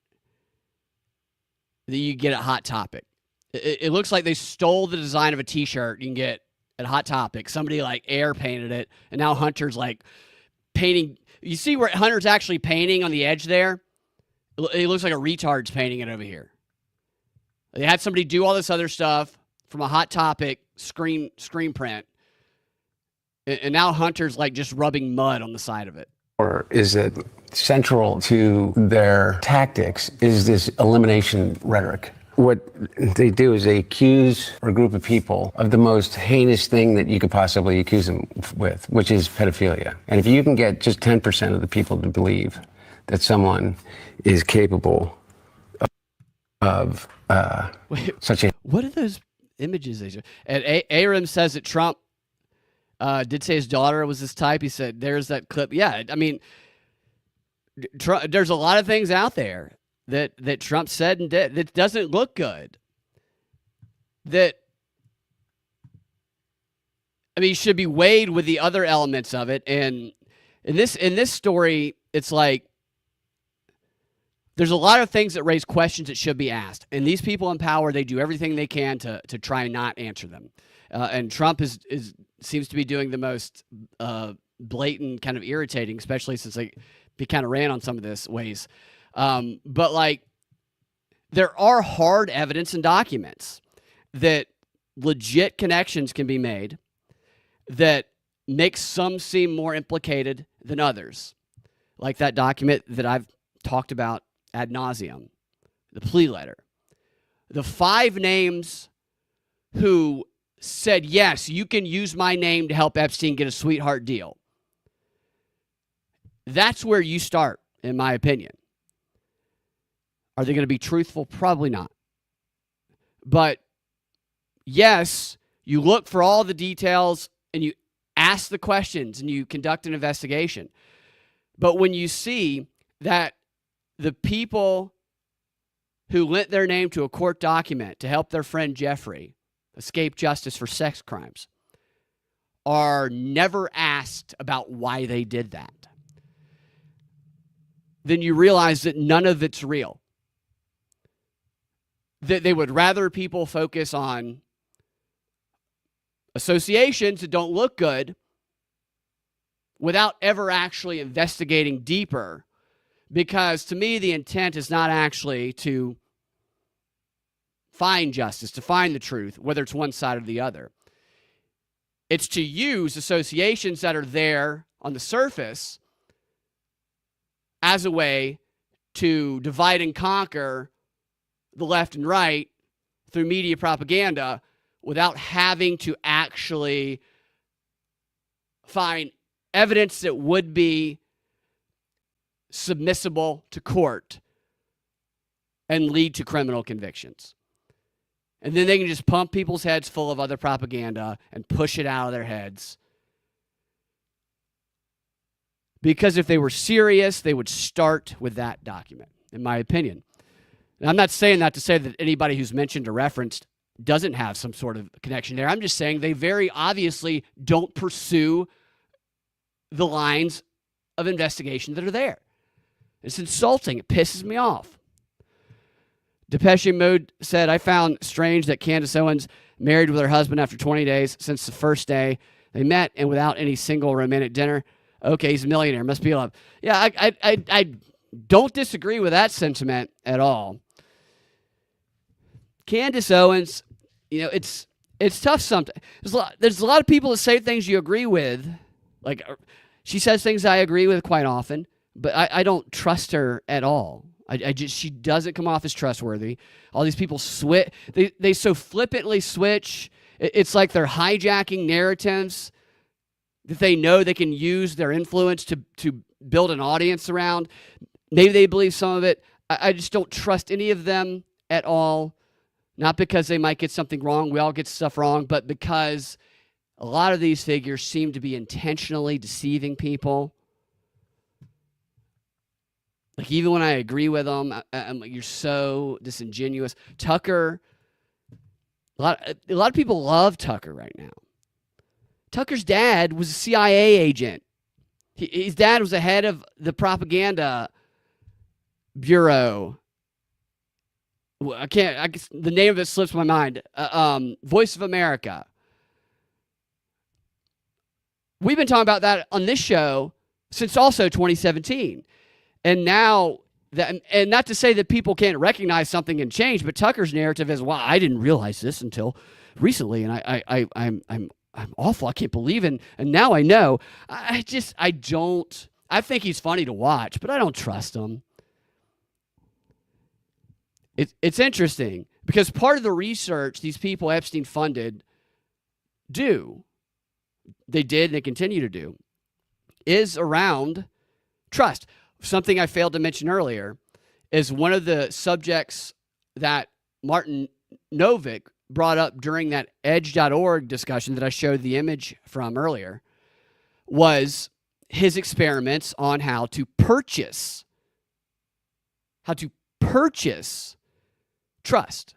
Speaker 2: that you get at Hot Topic. It looks like they stole the design of a T-shirt you can get at Hot Topic. Somebody like air painted it, and now Hunter's like painting. You see where Hunter's actually painting on the edge there? It looks like a retard's painting it over here. They had somebody do all this other stuff from a Hot Topic screen print, and now Hunter's like just rubbing mud on the side of it.
Speaker 15: Or is it central to their tactics is this elimination rhetoric. What they do is they accuse a group of people of the most heinous thing that you could possibly accuse them with, which is pedophilia. And if you can get just 10% of the people to believe that someone is capable of such a...
Speaker 2: What are those images? And Aram says that Trump did say his daughter was this type. He said, there's that clip. Yeah, I mean, there's a lot of things out there that Trump said and did that doesn't look good. That, I mean, should be weighed with the other elements of it. And in this story, it's like there's a lot of things that raise questions that should be asked. And these people in power, they do everything they can to try and not answer them. And Trump seems to be doing the most blatant, kind of irritating, especially since he kind of ran on some of this ways. But like, there are hard evidence and documents that legit connections can be made that makes some seem more implicated than others. Like that document that I've talked about ad nauseum, the plea letter. The 5 names who said, yes, you can use my name to help Epstein get a sweetheart deal. That's where you start, in my opinion. Are they going to be truthful? Probably not. But yes, you look for all the details and you ask the questions and you conduct an investigation. But when you see that the people who lent their name to a court document to help their friend Jeffrey escape justice for sex crimes are never asked about why they did that, then you realize that none of it's real. That they would rather people focus on associations that don't look good without ever actually investigating deeper. Because to me, the intent is not actually to find justice, to find the truth, whether it's one side or the other. It's to use associations that are there on the surface as a way to divide and conquer the left and right through media propaganda without having to actually find evidence that would be submissible to court and lead to criminal convictions. And then they can just pump people's heads full of other propaganda and push it out of their heads. Because if they were serious, they would start with that document, in my opinion. And I'm not saying that to say that anybody who's mentioned or referenced doesn't have some sort of connection there. I'm just saying they very obviously don't pursue the lines of investigation that are there. It's insulting. It pisses me off. Depeche Mode said, I found strange that Candace Owens married with her husband after 20 days since the first day they met and without any single romantic dinner. Okay, he's a millionaire. Must be love. Yeah, I don't disagree with that sentiment at all. Candace Owens, it's tough sometimes. There's a lot of people that say things you agree with. Like, she says things I agree with quite often, but I don't trust her at all. She doesn't come off as trustworthy. All these people switch. They so flippantly switch. It's like they're hijacking narratives that they know they can use their influence to build an audience around. Maybe they believe some of it. I just don't trust any of them at all. Not because they might get something wrong. We all get stuff wrong, but because a lot of these figures seem to be intentionally deceiving people. Like, even when I agree with them, I'm like, you're so disingenuous. Tucker, a lot of people love Tucker right now. Tucker's dad was a CIA agent. His dad was the head of the propaganda bureau. I guess the name of it slips my mind. Voice of America. We've been talking about that on this show since also 2017. And now, and not to say that people can't recognize something and change, but Tucker's narrative is, well, I didn't realize this until recently, and I'm awful. I can't believe it. And now I know. I think he's funny to watch, but I don't trust him. It's interesting because part of the research these people Epstein funded they did and they continue to do, is around trust. Something I failed to mention earlier is one of the subjects that Martin Novick brought up during that edge.org discussion that I showed the image from earlier was his experiments on how to purchase trust.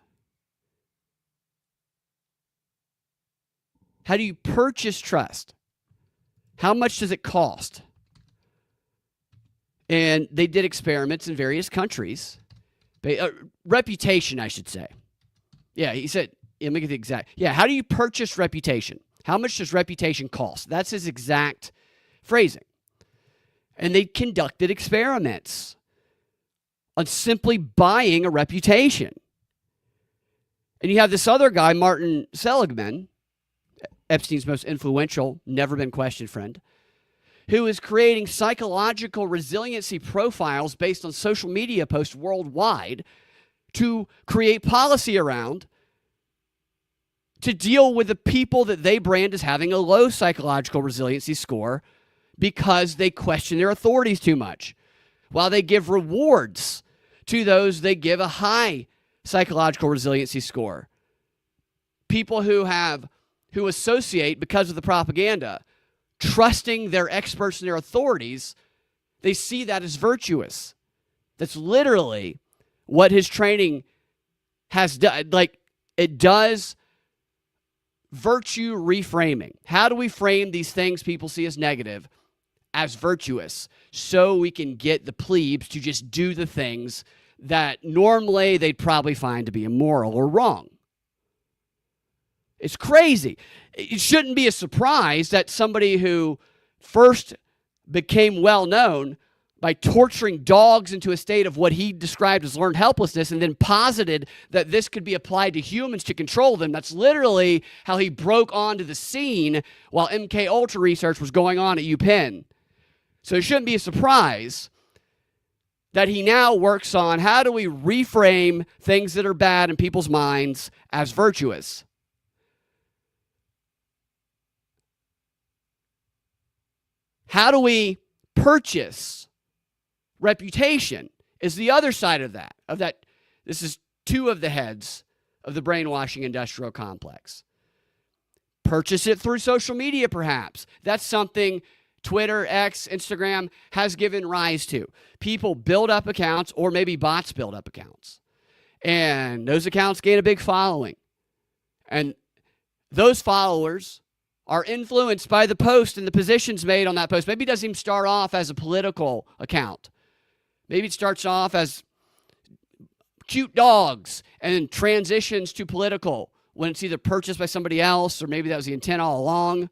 Speaker 2: How do you purchase trust? How much does it cost? And they did experiments in various countries. Reputation, I should say. Yeah, he said, let me get the exact. Yeah, how do you purchase reputation? How much does reputation cost? That's his exact phrasing. And they conducted experiments on simply buying a reputation. And you have this other guy, Martin Seligman, Epstein's most influential, never been questioned friend, who is creating psychological resiliency profiles based on social media posts worldwide to create policy around to deal with the people that they brand as having a low psychological resiliency score because they question their authorities too much, while they give rewards to those they give a high psychological resiliency score. People who associate, because of the propaganda, trusting their experts and their authorities, they see that as virtuous. That's literally what his training has done. Like, it does virtue reframing. How do we frame these things people see as negative as virtuous so we can get the plebes to just do the things that normally they'd probably find to be immoral or wrong? It's crazy. It shouldn't be a surprise that somebody who first became well known by torturing dogs into a state of what he described as learned helplessness and then posited that this could be applied to humans to control them. That's literally how he broke onto the scene while MK Ultra research was going on at UPenn. So it shouldn't be a surprise that he now works on how do we reframe things that are bad in people's minds as virtuous. How do we purchase reputation is the other side of that. This is two of the heads of the brainwashing industrial complex. Purchase it through social media, perhaps. That's something Twitter, X, Instagram has given rise to. People build up accounts, or maybe bots build up accounts. And those accounts gain a big following. And those followers are influenced by the post and the positions made on that post. Maybe it doesn't even start off as a political account. Maybe it starts off as cute dogs and then transitions to political when it's either purchased by somebody else or maybe that was the intent all along.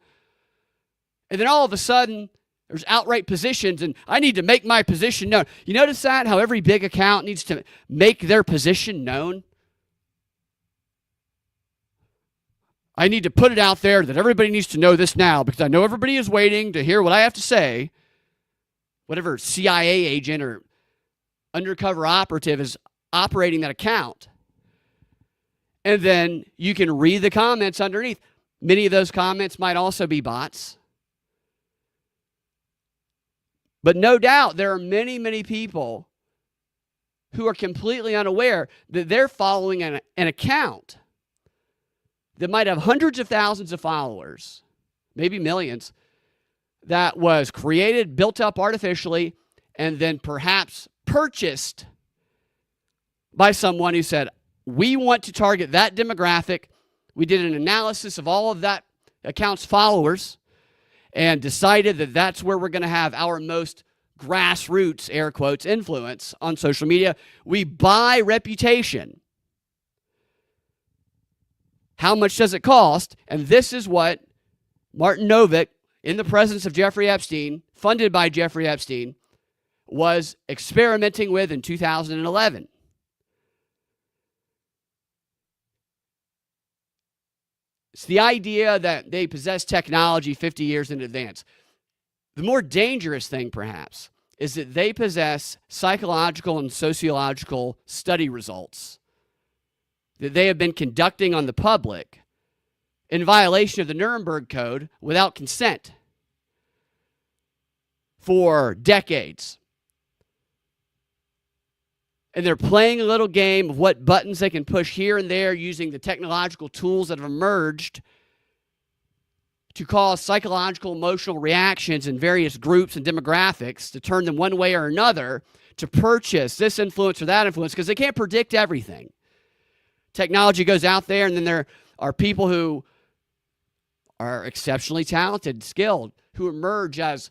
Speaker 2: And then all of a sudden, there's outright positions, and I need to make my position known. You notice that? How every big account needs to make their position known? I need to put it out there that everybody needs to know this now because I know everybody is waiting to hear what I have to say. Whatever CIA agent or undercover operative is operating that account. And then you can read the comments underneath. Many of those comments might also be bots. But no doubt there are many, many people who are completely unaware that they're following an account that might have hundreds of thousands of followers, maybe millions, that was created, built up artificially, and then perhaps purchased by someone who said, we want to target that demographic. We did an analysis of all of that account's followers and decided that that's where we're going to have our most grassroots, air quotes, influence on social media. We buy reputation. How much does it cost? And this is what Martin Novick, in the presence of Jeffrey Epstein, funded by Jeffrey Epstein, was experimenting with in 2011. It's the idea that they possess technology 50 years in advance. The more dangerous thing, perhaps, is that they possess psychological and sociological study results that they have been conducting on the public in violation of the Nuremberg Code without consent for decades. And they're playing a little game of what buttons they can push here and there using the technological tools that have emerged to cause psychological, emotional reactions in various groups and demographics to turn them one way or another to purchase this influence or that influence because they can't predict everything. Technology goes out there, and then there are people who are exceptionally talented, skilled, who emerge as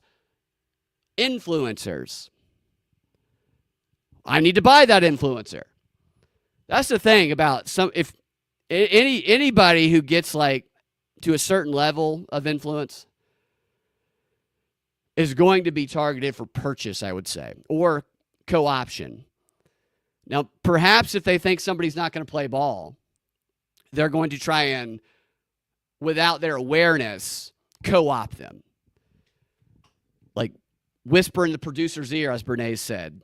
Speaker 2: influencers. I need to buy that influencer. That's the thing about if anybody who gets like to a certain level of influence is going to be targeted for purchase, I would say, or co-option. Now, perhaps if they think somebody's not going to play ball, they're going to try and, without their awareness, co-opt them. Like whisper in the producer's ear, as Bernays said.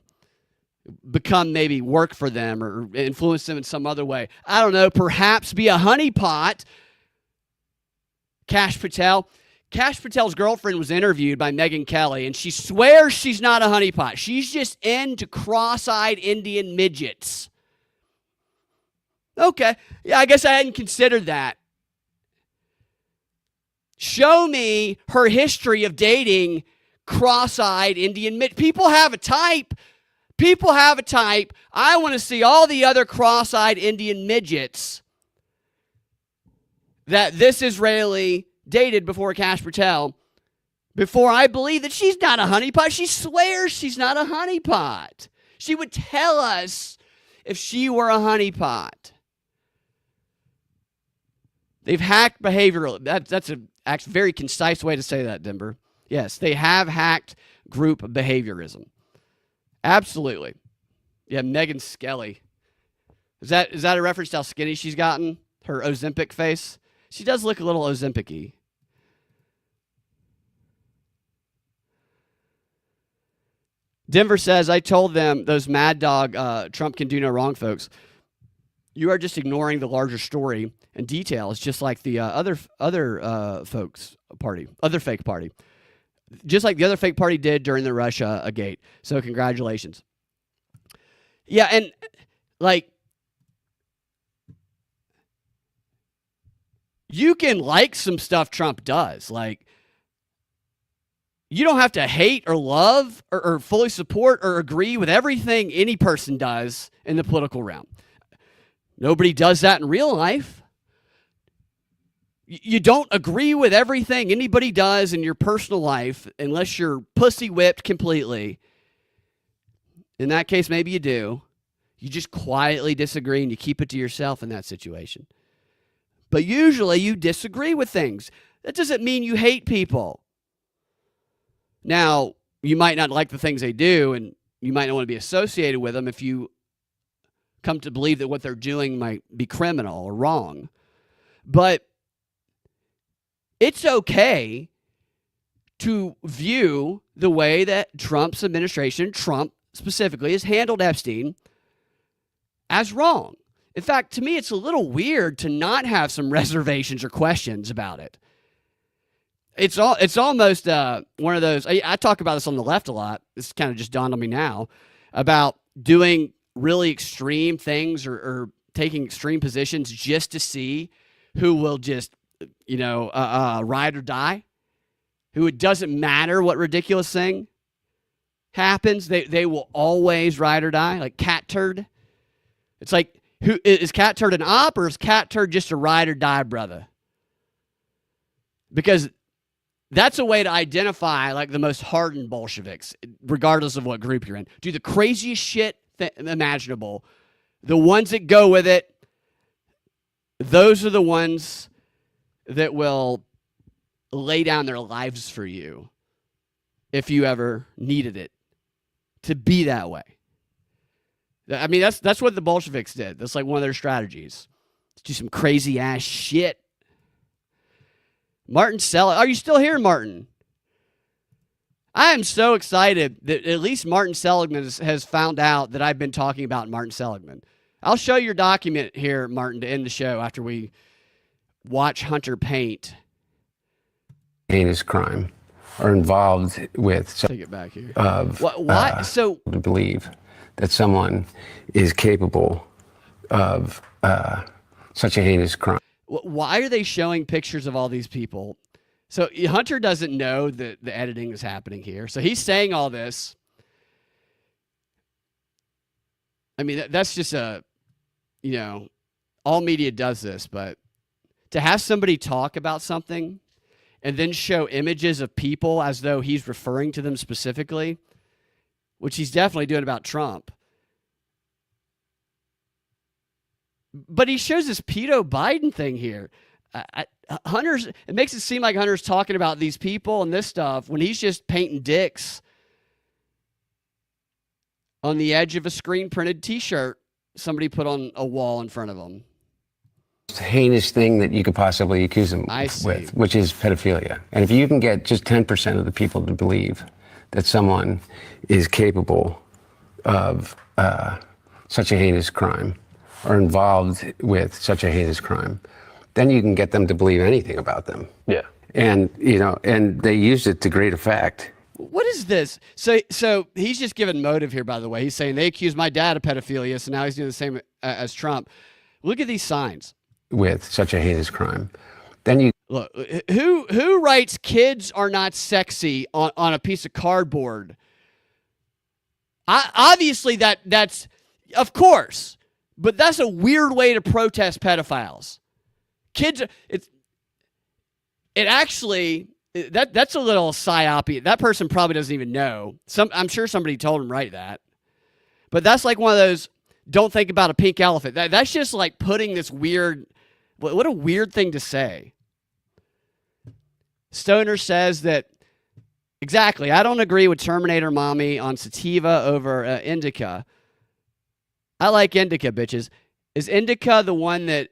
Speaker 2: Become maybe work for them or influence them in some other way. I don't know, perhaps be a honeypot. Kash Patel. Kash Patel's girlfriend was interviewed by Megyn Kelly, and she swears she's not a honeypot. She's just into cross-eyed Indian midgets. Okay, yeah, I guess I hadn't considered that. Show me her history of dating cross-eyed Indian midgets. People have a type. People have a type. I want to see all the other cross-eyed Indian midgets that this Israeli dated before Kash Patel, before I believe that she's not a honeypot. She swears she's not a honeypot. She would tell us if she were a honeypot. They've hacked behavioral. That's a very concise way to say that, Denver. Yes, they have hacked group behaviorism. Absolutely. Yeah, Megan Skelly. Is that a reference to how skinny she's gotten? Her Ozempic face? She does look a little Ozempic-y. Denver says, I told them, those mad dog Trump can do no wrong folks. You are just ignoring the larger story and details, just like the other folks party, other fake party. Just like the other fake party did during the Russia gate. So congratulations. Yeah, and like, you can like some stuff Trump does. Like, you don't have to hate or love or fully support or agree with everything any person does in the political realm. Nobody does that in real life. You don't agree with everything anybody does in your personal life unless you're pussy whipped completely. In that case, maybe you do. You just quietly disagree and you keep it to yourself in that situation. But usually you disagree with things. That doesn't mean you hate people. Now, you might not like the things they do, and you might not want to be associated with them if you come to believe that what they're doing might be criminal or wrong. But it's okay to view the way that Trump's administration, Trump specifically, has handled Epstein as wrong. In fact, to me, it's a little weird to not have some reservations or questions about it. It's almost one of those. I talk about this on the left a lot. This kind of just dawned on me now about doing really extreme things or taking extreme positions just to see who will just, ride or die. Who it doesn't matter what ridiculous thing happens, they will always ride or die. Like Cat Turd. It's like, who is Cat Turd an op or is Cat Turd just a ride or die brother? Because that's a way to identify like the most hardened Bolsheviks, regardless of what group you're in. Do the craziest shit imaginable. The ones that go with it, those are the ones that will lay down their lives for you if you ever needed it to be that way. I mean, that's what the Bolsheviks did. That's like one of their strategies. Do some crazy ass shit. Martin Seligman. Are you still here, Martin? I am so excited that at least Martin Seligman has found out that I've been talking about Martin Seligman. I'll show your document here, Martin, to end the show after we watch Hunter paint.
Speaker 15: Heinous crime are involved with.
Speaker 2: Take it back here.
Speaker 15: Why?
Speaker 2: So
Speaker 15: to believe that someone is capable of such a heinous crime.
Speaker 2: Why are they showing pictures of all these people? So Hunter doesn't know that the editing is happening here. So he's saying all this. I mean, that's just all media does this, but to have somebody talk about something and then show images of people as though he's referring to them specifically, which he's definitely doing about Trump. But he shows this pedo Biden thing here. It makes it seem like Hunter's talking about these people and this stuff when he's just painting dicks on the edge of a screen printed T-shirt somebody put on a wall in front of him.
Speaker 15: Heinous thing that you could possibly accuse him with, which is pedophilia. And if you can get just 10% of the people to believe that someone is capable of such a heinous crime or involved with such a heinous crime, then you can get them to believe anything about them.
Speaker 18: Yeah.
Speaker 15: And, and they used it to great effect.
Speaker 2: What is this? So he's just giving motive here, by the way. He's saying they accused my dad of pedophilia, so now he's doing the same as Trump. Look at these signs.
Speaker 15: With such a heinous crime. Then you
Speaker 2: look, who writes kids are not sexy on a piece of cardboard? Obviously that's of course, but that's a weird way to protest pedophiles. Kids, that's a little psyop. That person probably doesn't even know. I'm sure somebody told him write that. But that's like one of those, don't think about a pink elephant. That's just like putting this weird, what a weird thing to say. Stoner says that, exactly, I don't agree with Terminator Mommy on sativa over indica. I like indica, bitches. Is indica the one that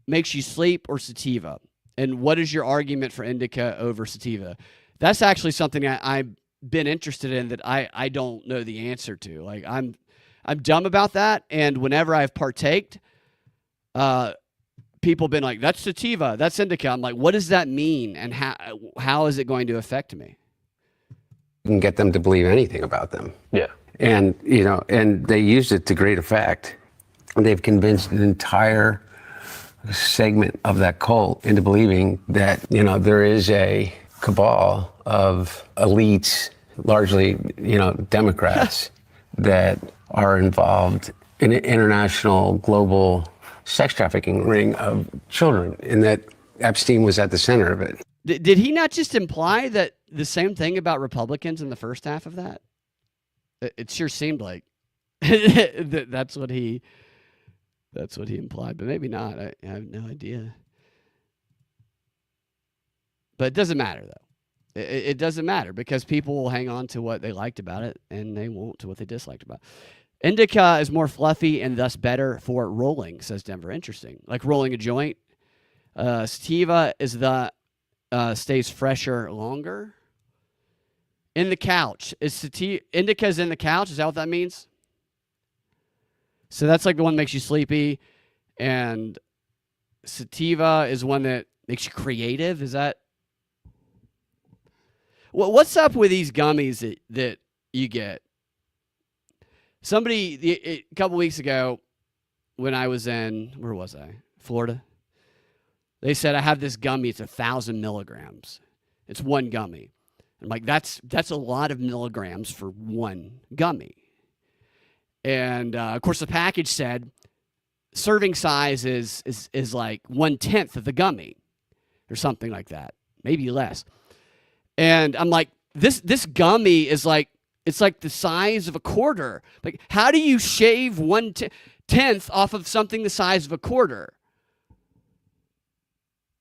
Speaker 2: makes you sleep or sativa? And what is your argument for indica over sativa? That's actually something I've been interested in that I don't know the answer to. Like I'm dumb about that, and whenever I've partaked, people have been like, that's sativa, that's indica. I'm like, what does that mean, and how is it going to affect me?
Speaker 15: You can get them to believe anything about them.
Speaker 18: Yeah.
Speaker 15: And, and they used it to great effect. They've convinced an entire segment of that cult into believing that, there is a cabal of elites, largely, Democrats, that are involved in an international, global sex trafficking ring of children, and that Epstein was at the center of it.
Speaker 2: Did he not just imply that the same thing about Republicans in the first half of that? It sure seemed like that's what he implied, but maybe not. I have no idea. But it doesn't matter, though. It doesn't matter because people will hang on to what they liked about it and they won't to what they disliked about it. Indica is more fluffy and thus better for rolling, says Denver. Interesting. Like rolling a joint. Sativa is the stays fresher longer. In the couch. Indica is in the couch? Is that what that means? So that's like the one that makes you sleepy. And sativa is one that makes you creative. Is that? What's up with these gummies that you get? Somebody, a couple weeks ago, when I was in, where was I? Florida. They said, I have this gummy. It's 1,000 milligrams. It's one gummy. I'm like, that's a lot of milligrams for one gummy. And, of course, the package said serving size is like 1/10 of the gummy or something like that, maybe less. And I'm like, this gummy is like, it's like the size of a quarter. Like, how do you shave 1/10 off of something the size of a quarter?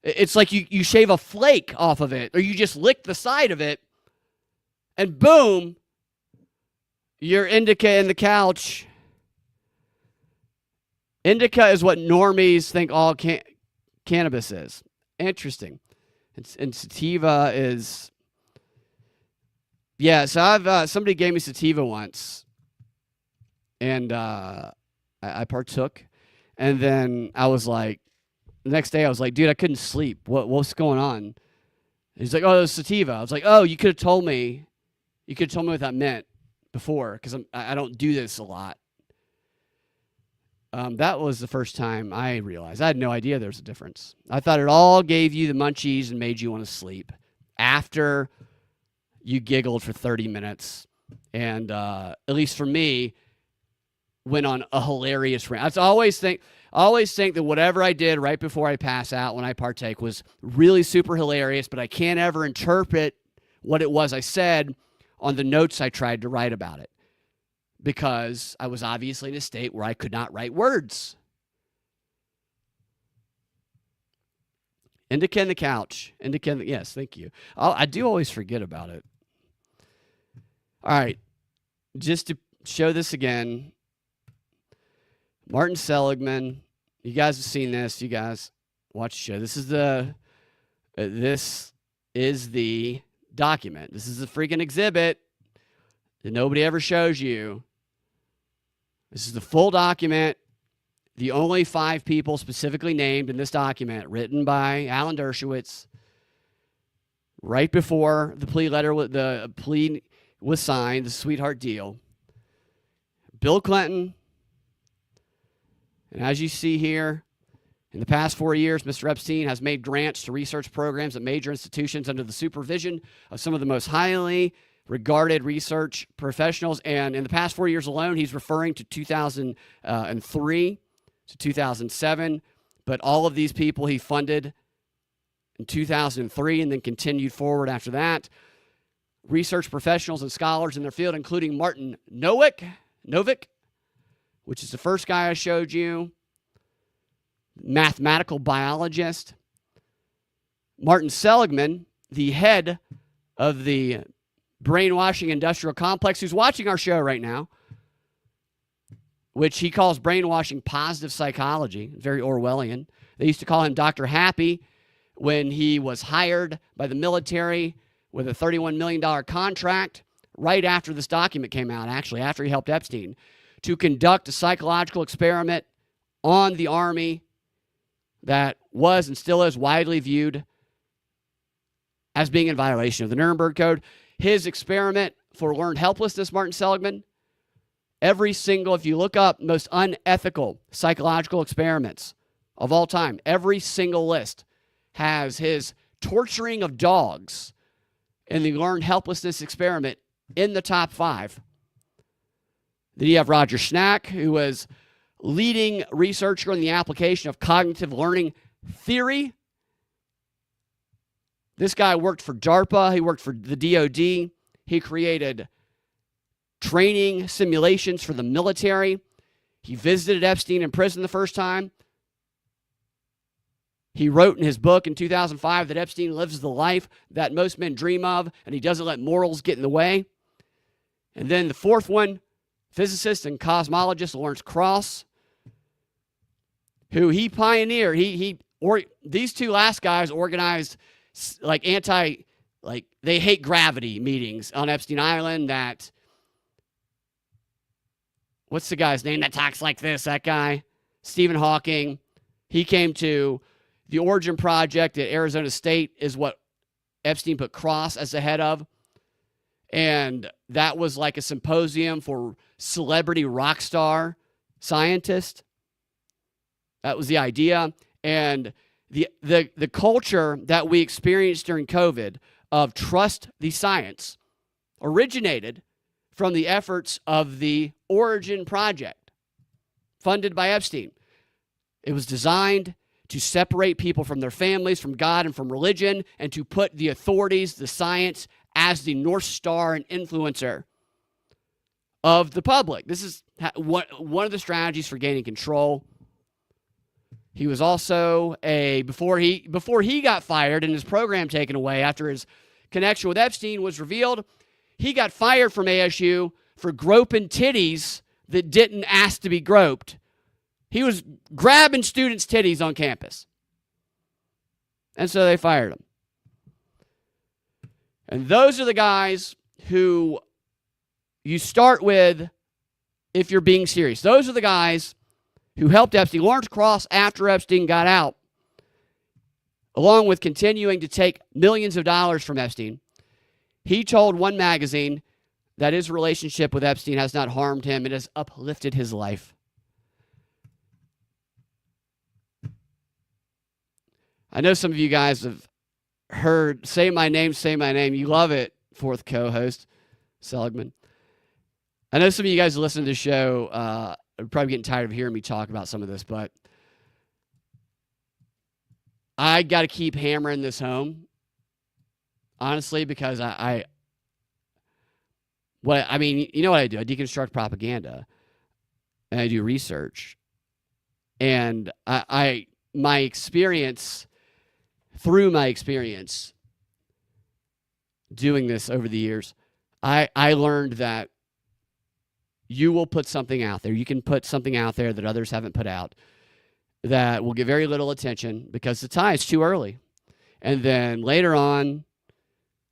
Speaker 2: It's like you shave a flake off of it, or you just lick the side of it, and boom, you're indica in the couch. Indica is what normies think all cannabis is. Interesting. And sativa is... Yeah, so I've somebody gave me sativa once, and I partook, and then I was like, the next day I was like, dude, I couldn't sleep. What's going on? And he's like, oh, it was sativa. I was like, oh, you could have told me. You could have told me what that meant before, because I don't do this a lot. That was the first time I realized. I had no idea there was a difference. I thought it all gave you the munchies and made you want to sleep after you giggled for 30 minutes. And at least for me, went on a hilarious rant. I always think that whatever I did right before I pass out when I partake was really super hilarious, but I can't ever interpret what it was I said on the notes I tried to write about it, because I was obviously in a state where I could not write words. Indica in the couch. Yes, thank you. I do always forget about it. All right. Just to show this again, Martin Seligman. You guys have seen this. You guys watch the show. This is the document. This is the freaking exhibit that nobody ever shows you. This is the full document. The only 5 people specifically named in this document, written by Alan Dershowitz, right before the plea was signed, the sweetheart deal. Bill Clinton, and as you see here, in the past 4 years, Mr. Epstein has made grants to research programs at major institutions under the supervision of some of the most highly regarded research professionals. And in the past 4 years alone, he's referring to 2003 to 2007. But all of these people he funded in 2003 and then continued forward after that. Research professionals and scholars in their field, including Martin Novick, which is the first guy I showed you, mathematical biologist. Martin Seligman, the head of the brainwashing industrial complex, who's watching our show right now, which he calls brainwashing positive psychology, very Orwellian. They used to call him Dr. Happy when he was hired by the military with a $31 million contract right after this document came out, actually, after he helped Epstein, to conduct a psychological experiment on the Army that was and still is widely viewed as being in violation of the Nuremberg Code. His experiment for learned helplessness, Martin Seligman, if you look up most unethical psychological experiments of all time, every single list has his torturing of dogs in the learned helplessness experiment in the top 5. Then you have Roger Schnack, who was leading researcher in the application of cognitive learning theory This guy worked for DARPA. He worked for the DOD. He created training simulations for the military. He visited Epstein in prison the first time. He wrote in his book in 2005 that Epstein lives the life that most men dream of, and he doesn't let morals get in the way. And then the fourth one, physicist and cosmologist Lawrence Krauss, who he pioneered. These two last guys organized like they hate gravity meetings on Epstein Island. That, what's the guy's name that talks like this? That guy, Stephen Hawking. He came to the Origin Project at Arizona State, is what Epstein put Krauss as the head of. And that was like a symposium for celebrity rock star scientists. That was the idea. And the culture that we experienced during COVID of trust the science originated from the efforts of the Origin Project, funded by Epstein. It was designed to separate people from their families, from God, and from religion, and to put the authorities, the science, as the North Star and influencer of the public. This is one of the strategies for gaining control. He was also before he got fired and his program taken away after his connection with Epstein was revealed, he got fired from ASU for groping titties that didn't ask to be groped. He was grabbing students' titties on campus. And so they fired him. And those are the guys who you start with if you're being serious. Those are the guys who helped Epstein. Lawrence Krauss, after Epstein got out, along with continuing to take millions of dollars from Epstein, he told one magazine that his relationship with Epstein has not harmed him. It has uplifted his life. I know some of you guys have heard Say My Name, Say My Name. You love it, fourth co-host, Seligman. I know some of you guys who listen to the show are probably getting tired of hearing me talk about some of this, but I got to keep hammering this home, honestly, because you know what I do? I deconstruct propaganda, and I do research. And my experience, through my experience doing this over the years, I learned that you will put something out there. You can put something out there that others haven't put out that will get very little attention because the time is too early. And then later on,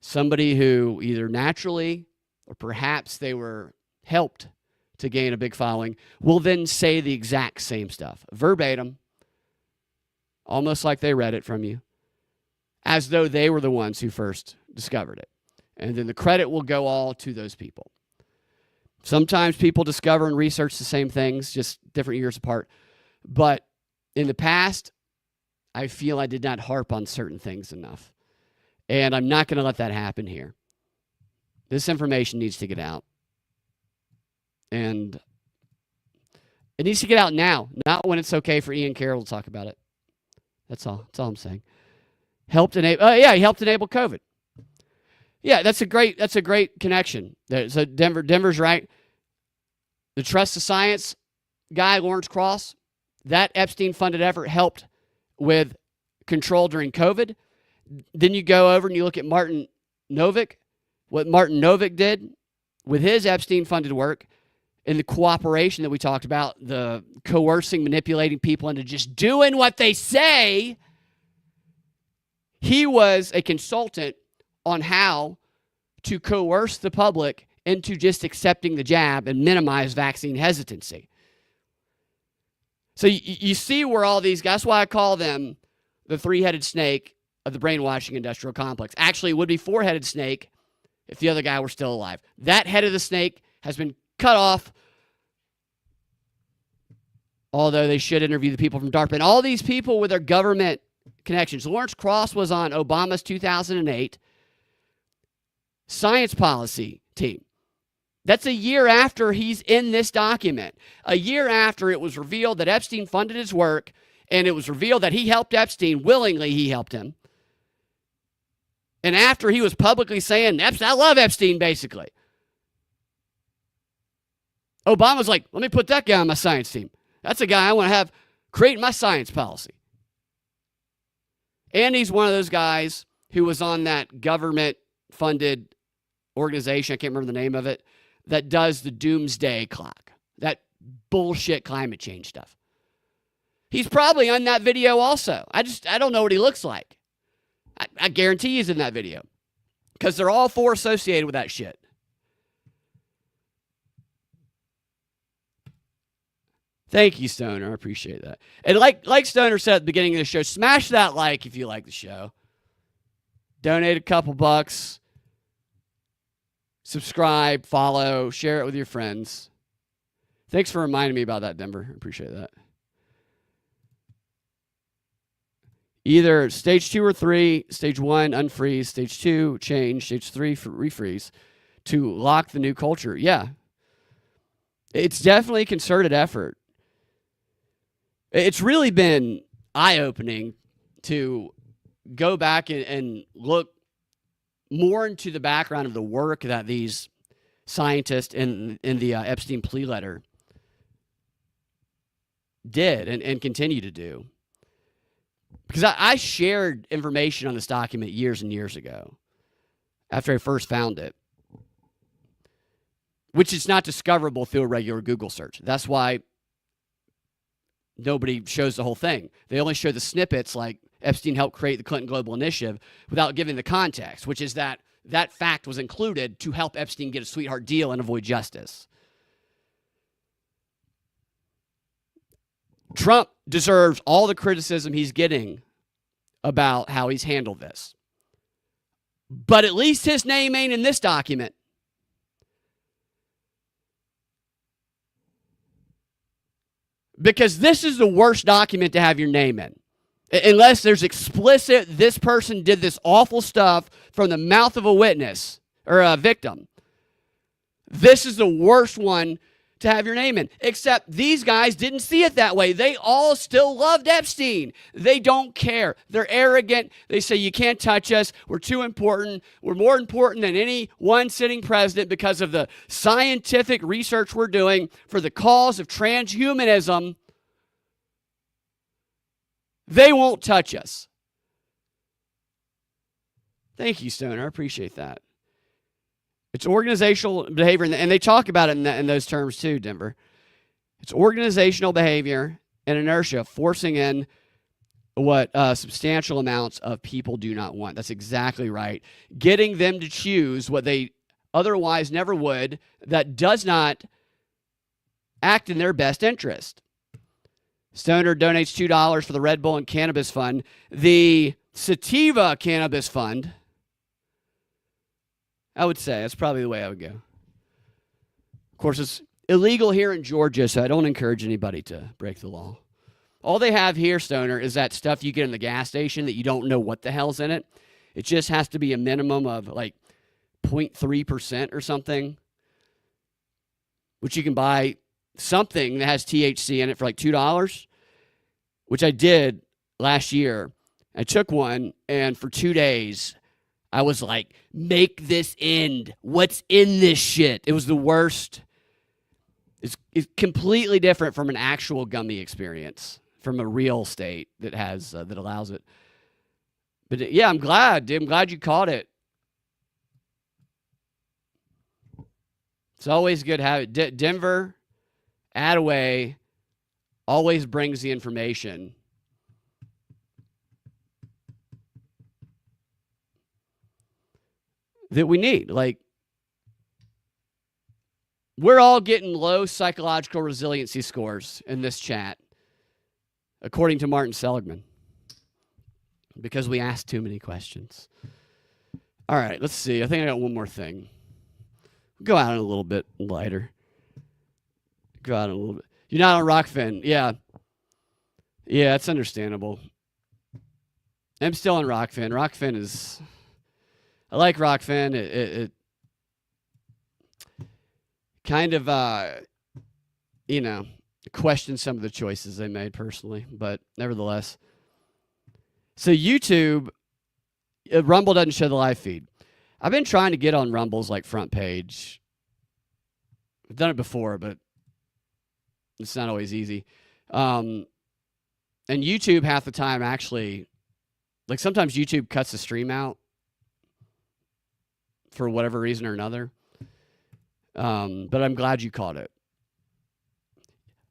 Speaker 2: somebody who either naturally or perhaps they were helped to gain a big following will then say the exact same stuff, verbatim, almost like they read it from you, as though they were the ones who first discovered it. And then the credit will go all to those people. Sometimes people discover and research the same things, just different years apart. But in the past, I feel I did not harp on certain things enough. And I'm not going to let that happen here. This information needs to get out. And it needs to get out now, not when it's okay for Ian Carroll to talk about it. That's all. That's all I'm saying. He helped enable COVID. Yeah, that's a great connection. So Denver's right. The Trust the Science guy, Lawrence Krauss, that Epstein-funded effort helped with control during COVID. Then you go over and you look at Martin Novick, what Martin Novick did with his Epstein-funded work and the cooperation that we talked about, the coercing, manipulating people into just doing what they say. He was a consultant on how to coerce the public into just accepting the jab and minimize vaccine hesitancy. So you see where all these guys, that's why I call them the three-headed snake of the brainwashing industrial complex. Actually, it would be four-headed snake if the other guy were still alive. That head of the snake has been cut off, although they should interview the people from DARPA. And all these people with their government connections. Lawrence Krauss was on Obama's 2008 science policy team. That's a year after he's in this document. A year after it was revealed that Epstein funded his work, and it was revealed that he helped Epstein, willingly he helped him. And after he was publicly saying, I love Epstein, basically, Obama's like, let me put that guy on my science team. That's a guy I want to have creating my science policy. And he's one of those guys who was on that government-funded organization, I can't remember the name of it, that does the doomsday clock, that bullshit climate change stuff. He's probably on that video also. I don't know what he looks like. I guarantee he's in that video because they're all four associated with that shit. Thank you, Stoner. I appreciate that. And like Stoner said at the beginning of the show, smash that like if you like the show. Donate a couple bucks. Subscribe, follow, share it with your friends. Thanks for reminding me about that, Denver. I appreciate that. Either stage 2 or 3, stage 1, unfreeze, stage 2, change, stage 3, refreeze, to lock the new culture. Yeah. It's definitely a concerted effort. It's really been eye-opening to go back and look more into the background of the work that these scientists in the Epstein plea letter did and continue to do. Because I shared information on this document years and years ago after I first found it, which is not discoverable through a regular Google search. That's why nobody shows the whole thing. They only show the snippets like Epstein helped create the Clinton Global Initiative without giving the context, which is that fact was included to help Epstein get a sweetheart deal and avoid justice. Trump deserves all the criticism he's getting about how he's handled this. But at least his name ain't in this document. Because this is the worst document to have your name in. Unless there's explicit, this person did this awful stuff from the mouth of a witness or a victim. This is the worst one to have your name in. Except these guys didn't see it that way. They all still loved Epstein. They don't care. They're arrogant. They say, you can't touch us. We're too important. We're more important than any one sitting president because of the scientific research we're doing for the cause of transhumanism. They won't touch us. Thank you, Stoner. I appreciate that. It's organizational behavior, and they talk about it in those terms too, Denver. It's organizational behavior and inertia forcing in what substantial amounts of people do not want. That's exactly right. Getting them to choose what they otherwise never would, that does not act in their best interest. Stoner donates $2 for the Red Bull and Cannabis Fund. The Sativa Cannabis Fund, I would say, that's probably the way I would go. Of course, it's illegal here in Georgia, so I don't encourage anybody to break the law. All they have here, Stoner, is that stuff you get in the gas station that you don't know what the hell's in it. It just has to be a minimum of like 0.3% or something, which you can buy something that has THC in it for like $2, which I did last year. I took one, and for 2 days, I was like, make this end. What's in this shit? It was the worst. It's completely different from an actual gummy experience, from a real state that has that allows it. But yeah, I'm glad, dude. I'm glad you caught it. It's always good to have it. Denver, Attaway, always brings the information. That we need. Like, we're all getting low psychological resiliency scores in this chat, according to Martin Seligman, because we asked too many questions. All right, let's see. I think I got one more thing. Go out a little bit lighter. Go out a little bit. You're not on Rockfin. Yeah. Yeah, it's understandable. I'm still on Rockfin. Rockfin is... I like Rockfin. It kind of, questions some of the choices they made personally, but nevertheless. So YouTube Rumble doesn't show the live feed. I've been trying to get on Rumble's like front page. I've done it before, but it's not always easy. And YouTube half the time actually, like sometimes YouTube cuts the stream out for whatever reason or another. But I'm glad you caught it.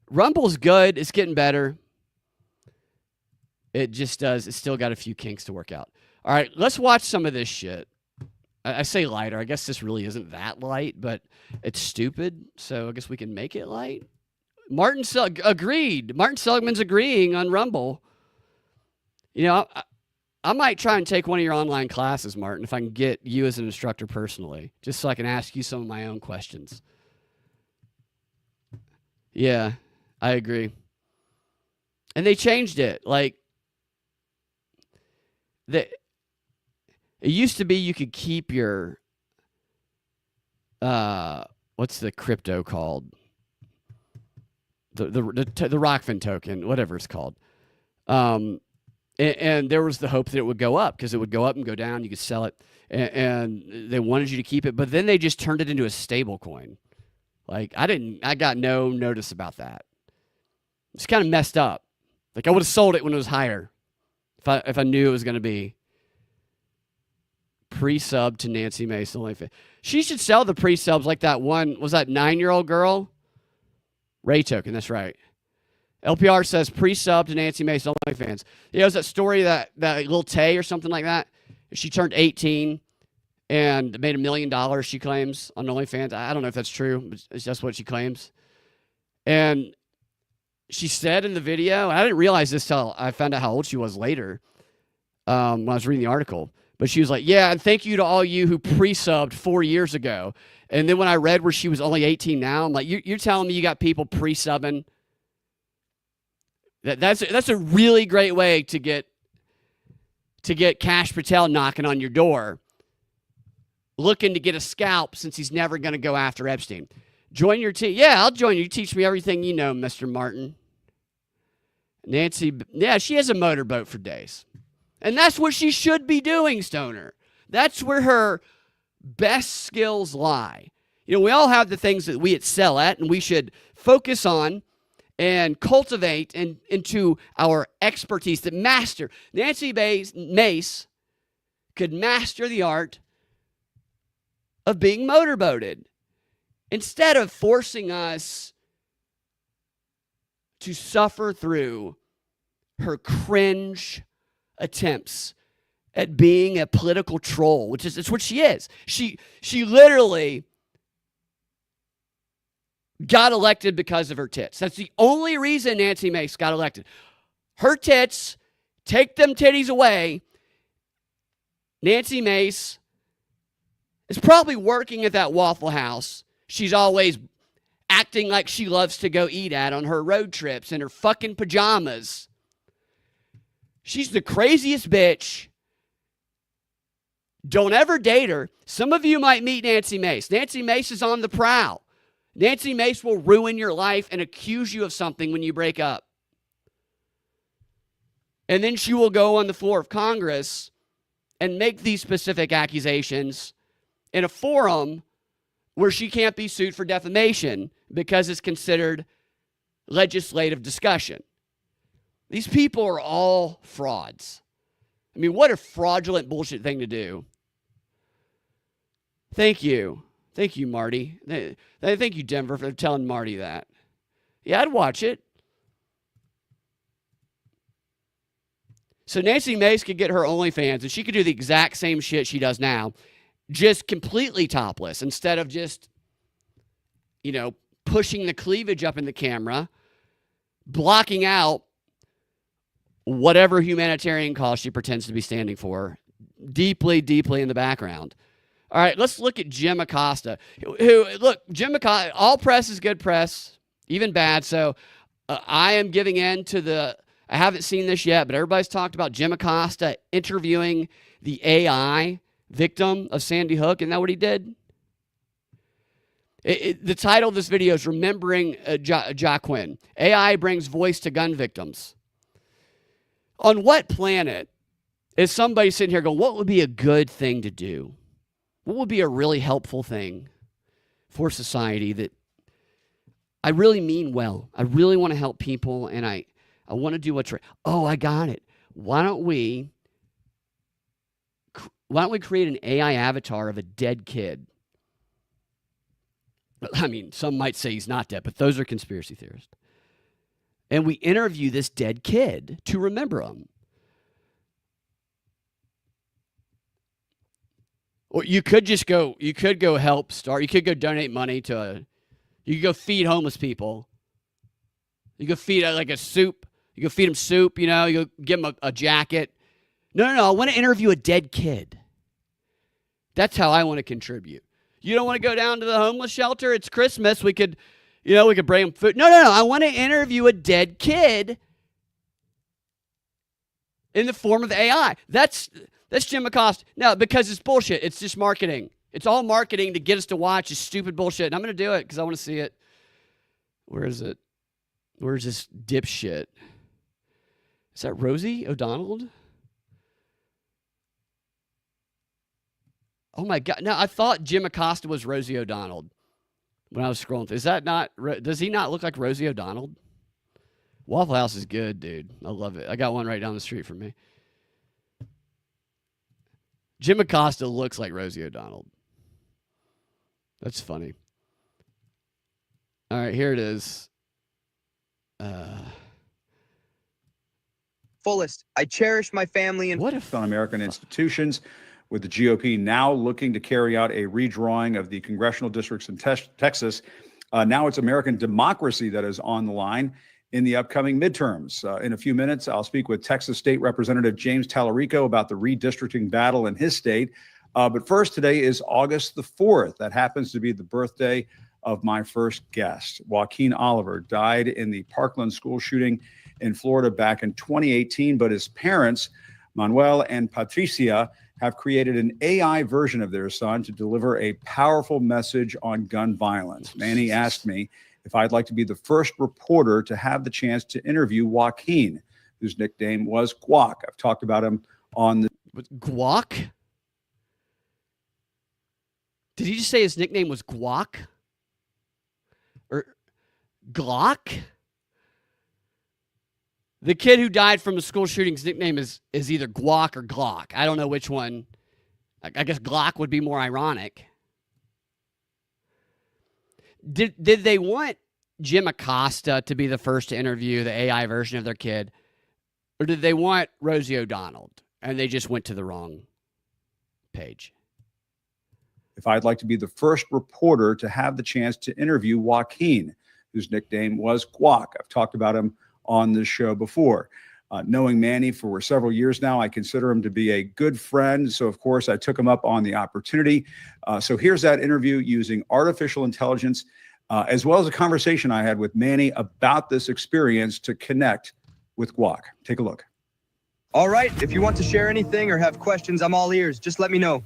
Speaker 2: Rumble's good. It's getting better. It just does. It's still got a few kinks to work out. All right, let's watch some of this shit. I say lighter. I guess this really isn't that light, but it's stupid. So I guess we can make it light. Agreed. Martin Seligman's agreeing on Rumble. You know, I might try and take one of your online classes, Martin, if I can get you as an instructor personally, just so I can ask you some of my own questions. Yeah, I agree. And they changed it. Like, it used to be you could keep your, what's the crypto called? The Rockfin token, whatever it's called. And there was the hope that it would go up because it would go up and go down. You could sell it, and they wanted you to keep it. But then they just turned it into a stable coin. Like, I got no notice about that. It's kind of messed up. Like, I would have sold it when it was higher if I knew it was going to be pre-sub to Nancy Mace. She should sell the pre-subs like that one. Was that 9-year-old girl? Ray Token, that's right. LPR says pre-sub to Nancy Mace OnlyFans. Yeah, it was that story that little Tay or something like that. She turned 18 and made $1 million, she claims, on OnlyFans. I don't know if that's true, but it's just what she claims. And she said in the video, and I didn't realize this till I found out how old she was later when I was reading the article. But she was like, yeah, and thank you to all you who pre-subbed 4 years ago. And then when I read where she was only 18 now, I'm like, you're telling me you got people pre-subbing? That's a really great way to get Kash Patel knocking on your door, looking to get a scalp since he's never going to go after Epstein. Join your team. Yeah, I'll join you. Teach me everything you know, Mr. Martin. Nancy, yeah, she has a motorboat for days. And that's what she should be doing, Stoner. That's where her best skills lie. You know, we all have the things that we excel at, and we should focus on and cultivate into our expertise to master. Nancy Mace could master the art of being motorboated instead of forcing us to suffer through her cringe attempts at being a political troll, which is it's what she is. She literally got elected because of her tits. That's the only reason Nancy Mace got elected. Her tits, take them titties away. Nancy Mace is probably working at that Waffle House she's always acting like she loves to go eat at on her road trips in her fucking pajamas. She's the craziest bitch. Don't ever date her. Some of you might meet Nancy Mace. Nancy Mace is on the prowl. Nancy Mace will ruin your life and accuse you of something when you break up. And then she will go on the floor of Congress and make these specific accusations in a forum where she can't be sued for defamation because it's considered legislative discussion. These people are all frauds. I mean, what a fraudulent bullshit thing to do. Thank you. Thank you, Marty. Thank you, Denver, for telling Marty that. Yeah, I'd watch it. So Nancy Mace could get her OnlyFans, and she could do the exact same shit she does now, just completely topless, instead of just, pushing the cleavage up in the camera, blocking out whatever humanitarian cause she pretends to be standing for, deeply, deeply in the background. All right, let's look at Jim Acosta. Jim Acosta, all press is good press, even bad. So I am giving in to I haven't seen this yet, but everybody's talked about Jim Acosta interviewing the AI victim of Sandy Hook. Isn't that what he did? The title of this video is Remembering Jaquin. AI brings voice to gun victims. On what planet is somebody sitting here going, what would be a good thing to do? What would be a really helpful thing for society that I really mean well? I really want to help people, and I want to do what's right. Oh, I got it. Why don't we create an AI avatar of a dead kid? I mean, some might say he's not dead, but those are conspiracy theorists. And we interview this dead kid to remember him. Or you could go help start. You could go donate money you could go feed homeless people. You could feed like a soup. You could feed them soup, you go give them a jacket. No. I want to interview a dead kid. That's how I want to contribute. You don't want to go down to the homeless shelter? It's Christmas. We could bring them food. No. I want to interview a dead kid in the form of AI. That's Jim Acosta. No, because it's bullshit. It's just marketing. It's all marketing to get us to watch this stupid bullshit. And I'm going to do it because I want to see it. Where is it? Where's this dipshit? Is that Rosie O'Donnell? Oh my God. No, I thought Jim Acosta was Rosie O'Donnell when I was scrolling through. Is that not, does he not look like Rosie O'Donnell? Waffle House is good, dude. I love it. I got one right down the street from me. Jim Acosta looks like Rosie O'Donnell. That's funny. All right, here it is.
Speaker 21: Fullest. I cherish my family and
Speaker 2: what if
Speaker 22: on American institutions, with the GOP now looking to carry out a redrawing of the congressional districts in Texas. Now it's American democracy that is on the line in the upcoming midterms. In a few minutes, I'll speak with Texas State Representative James Tallarico about the redistricting battle in his state. But first, today is August the 4th. That happens to be the birthday of my first guest. Joaquin Oliver died in the Parkland school shooting in Florida back in 2018, but his parents, Manuel and Patricia, have created an AI version of their son to deliver a powerful message on gun violence. Manny asked me if I'd like to be the first reporter to have the chance to interview Joaquin, whose nickname was Guac. I've talked about him on the...
Speaker 2: Guac? Did he just say his nickname was Guac? Or Glock? The kid who died from the school shooting's nickname is either Guac or Glock. I don't know which one. I guess Glock would be more ironic. Did they want Jim Acosta to be the first to interview the AI version of their kid? Or did they want Rosie O'Donnell? And they just went to the wrong page.
Speaker 22: If I'd like to be the first reporter to have the chance to interview Joaquin, whose nickname was Guac. I've talked about him on this show before. Knowing Manny for several years now, I consider him to be a good friend. So, of course, I took him up on the opportunity. So here's that interview using artificial intelligence, as well as a conversation I had with Manny about this experience to connect with Guac. Take a look.
Speaker 21: all right, if you want to share anything or have questions, I'm all ears. Just let me know.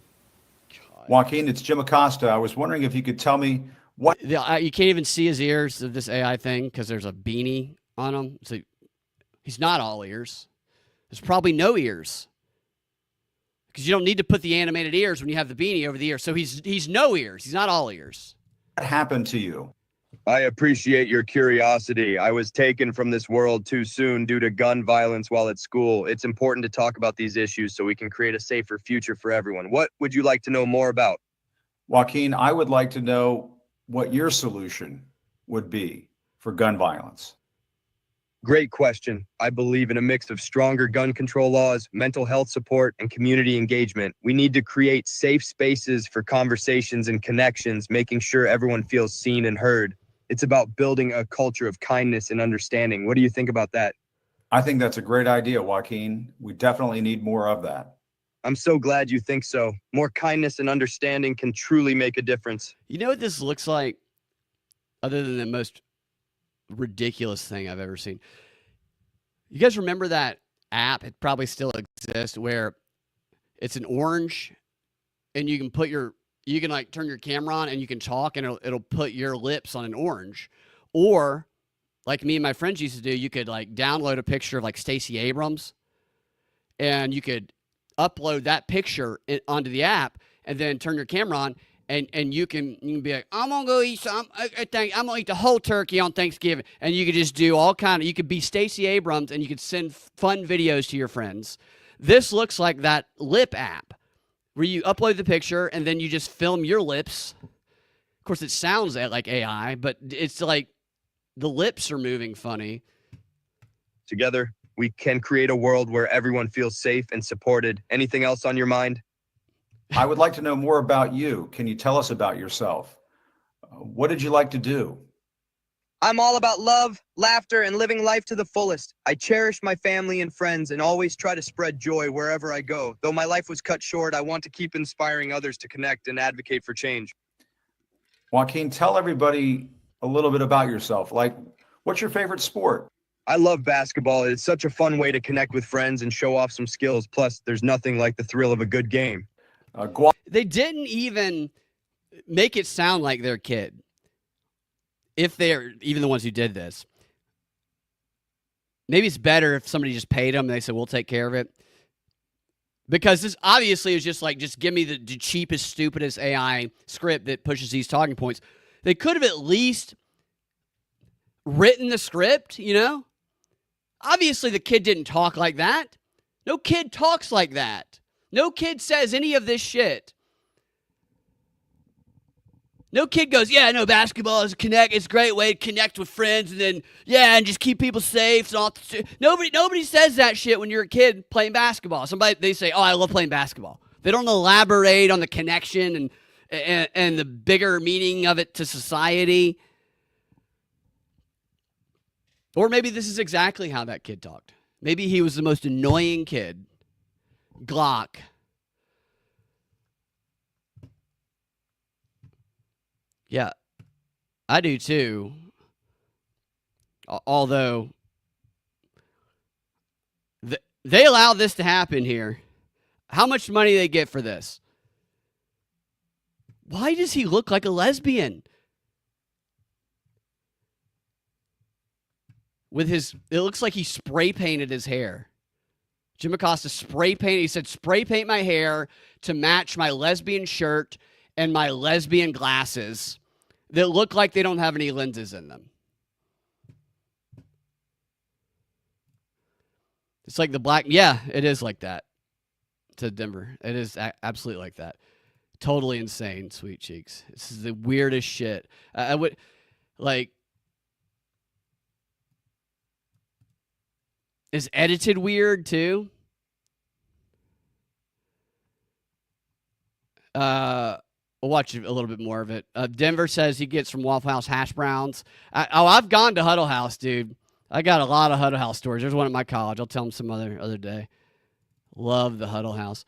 Speaker 22: Joaquin, it's Jim Acosta. I was wondering if you could tell me what...
Speaker 2: You can't even see his ears of this AI thing because there's a beanie on him. So he's not all ears. There's probably no ears because you don't need to put the animated ears when you have the beanie over the ear. So he's no ears. He's not all ears.
Speaker 22: What happened to you?
Speaker 21: I appreciate your curiosity. I was taken from this world too soon due to gun violence while at school. It's important to talk about these issues so we can create a safer future for everyone. What would you like to know more about?
Speaker 22: Joaquin, I would like to know what your solution would be for gun violence.
Speaker 21: Great question. I believe in a mix of stronger gun control laws, mental health support, and community engagement. We need to create safe spaces for conversations and connections, making sure everyone feels seen and heard. It's about building a culture of kindness and understanding. What do you think about that?
Speaker 22: I think that's a great idea, Joaquin. We definitely need more of that.
Speaker 21: I'm so glad you think so. More kindness and understanding can truly make a difference.
Speaker 2: You know what this looks like? Other than the most ridiculous thing I've ever seen. You guys remember that app? It probably still exists where it's an orange and you can like turn your camera on and you can talk and it'll put your lips on an orange. Or like me and my friends used to do, you could like download a picture of like Stacey Abrams and you could upload that picture onto the app and then turn your camera on. And you can be like, I'm gonna go eat some. I'm gonna eat the whole turkey on Thanksgiving, and you could just do all kind of. You could be Stacey Abrams, and you could send fun videos to your friends. This looks like that lip app, where you upload the picture and then you just film your lips. Of course, it sounds like AI, but it's like the lips are moving funny.
Speaker 21: Together, we can create a world where everyone feels safe and supported. Anything else on your mind?
Speaker 22: I would like to know more about you. Can you tell us about yourself? What did you like to do?
Speaker 21: I'm all about love, laughter, and living life to the fullest. I cherish my family and friends and always try to spread joy wherever I go. Though my life was cut short, I want to keep inspiring others to connect and advocate for change.
Speaker 22: Joaquin, tell everybody a little bit about yourself. Like, what's your favorite sport?
Speaker 21: I love basketball. It's such a fun way to connect with friends and show off some skills. Plus, there's nothing like the thrill of a good game.
Speaker 2: They didn't even make it sound like their kid. If they're even the ones who did this. Maybe it's better if somebody just paid them and they said, we'll take care of it. Because this obviously is just like, just give me the cheapest, stupidest AI script that pushes these talking points. They could have at least written the script, you know? Obviously the kid didn't talk like that. No kid talks like that. No kid says any of this shit. No kid goes, yeah, no, basketball is it's a great way to connect with friends and then, yeah, and just keep people safe. Nobody says that shit when you're a kid playing basketball. They say, oh, I love playing basketball. They don't elaborate on the connection and the bigger meaning of it to society. Or maybe this is exactly how that kid talked. Maybe he was the most annoying kid. Glock. Yeah, I do too. Although they allow this to happen here. How much money they get for this? Why does he look like a lesbian? It looks like he spray painted his hair. Jim Acosta he said, spray paint my hair to match my lesbian shirt and my lesbian glasses that look like they don't have any lenses in them. It's like the black. Yeah, it is like that to Denver. It is absolutely like that. Totally insane, Sweet Cheeks. This is the weirdest shit. I would like. Is edited weird too? We'll watch a little bit more of it. Denver says he gets from Waffle House hash browns. I've gone to Huddle House, dude. I got a lot of Huddle House stories. There's one at my college. I'll tell them some other day. Love the Huddle House.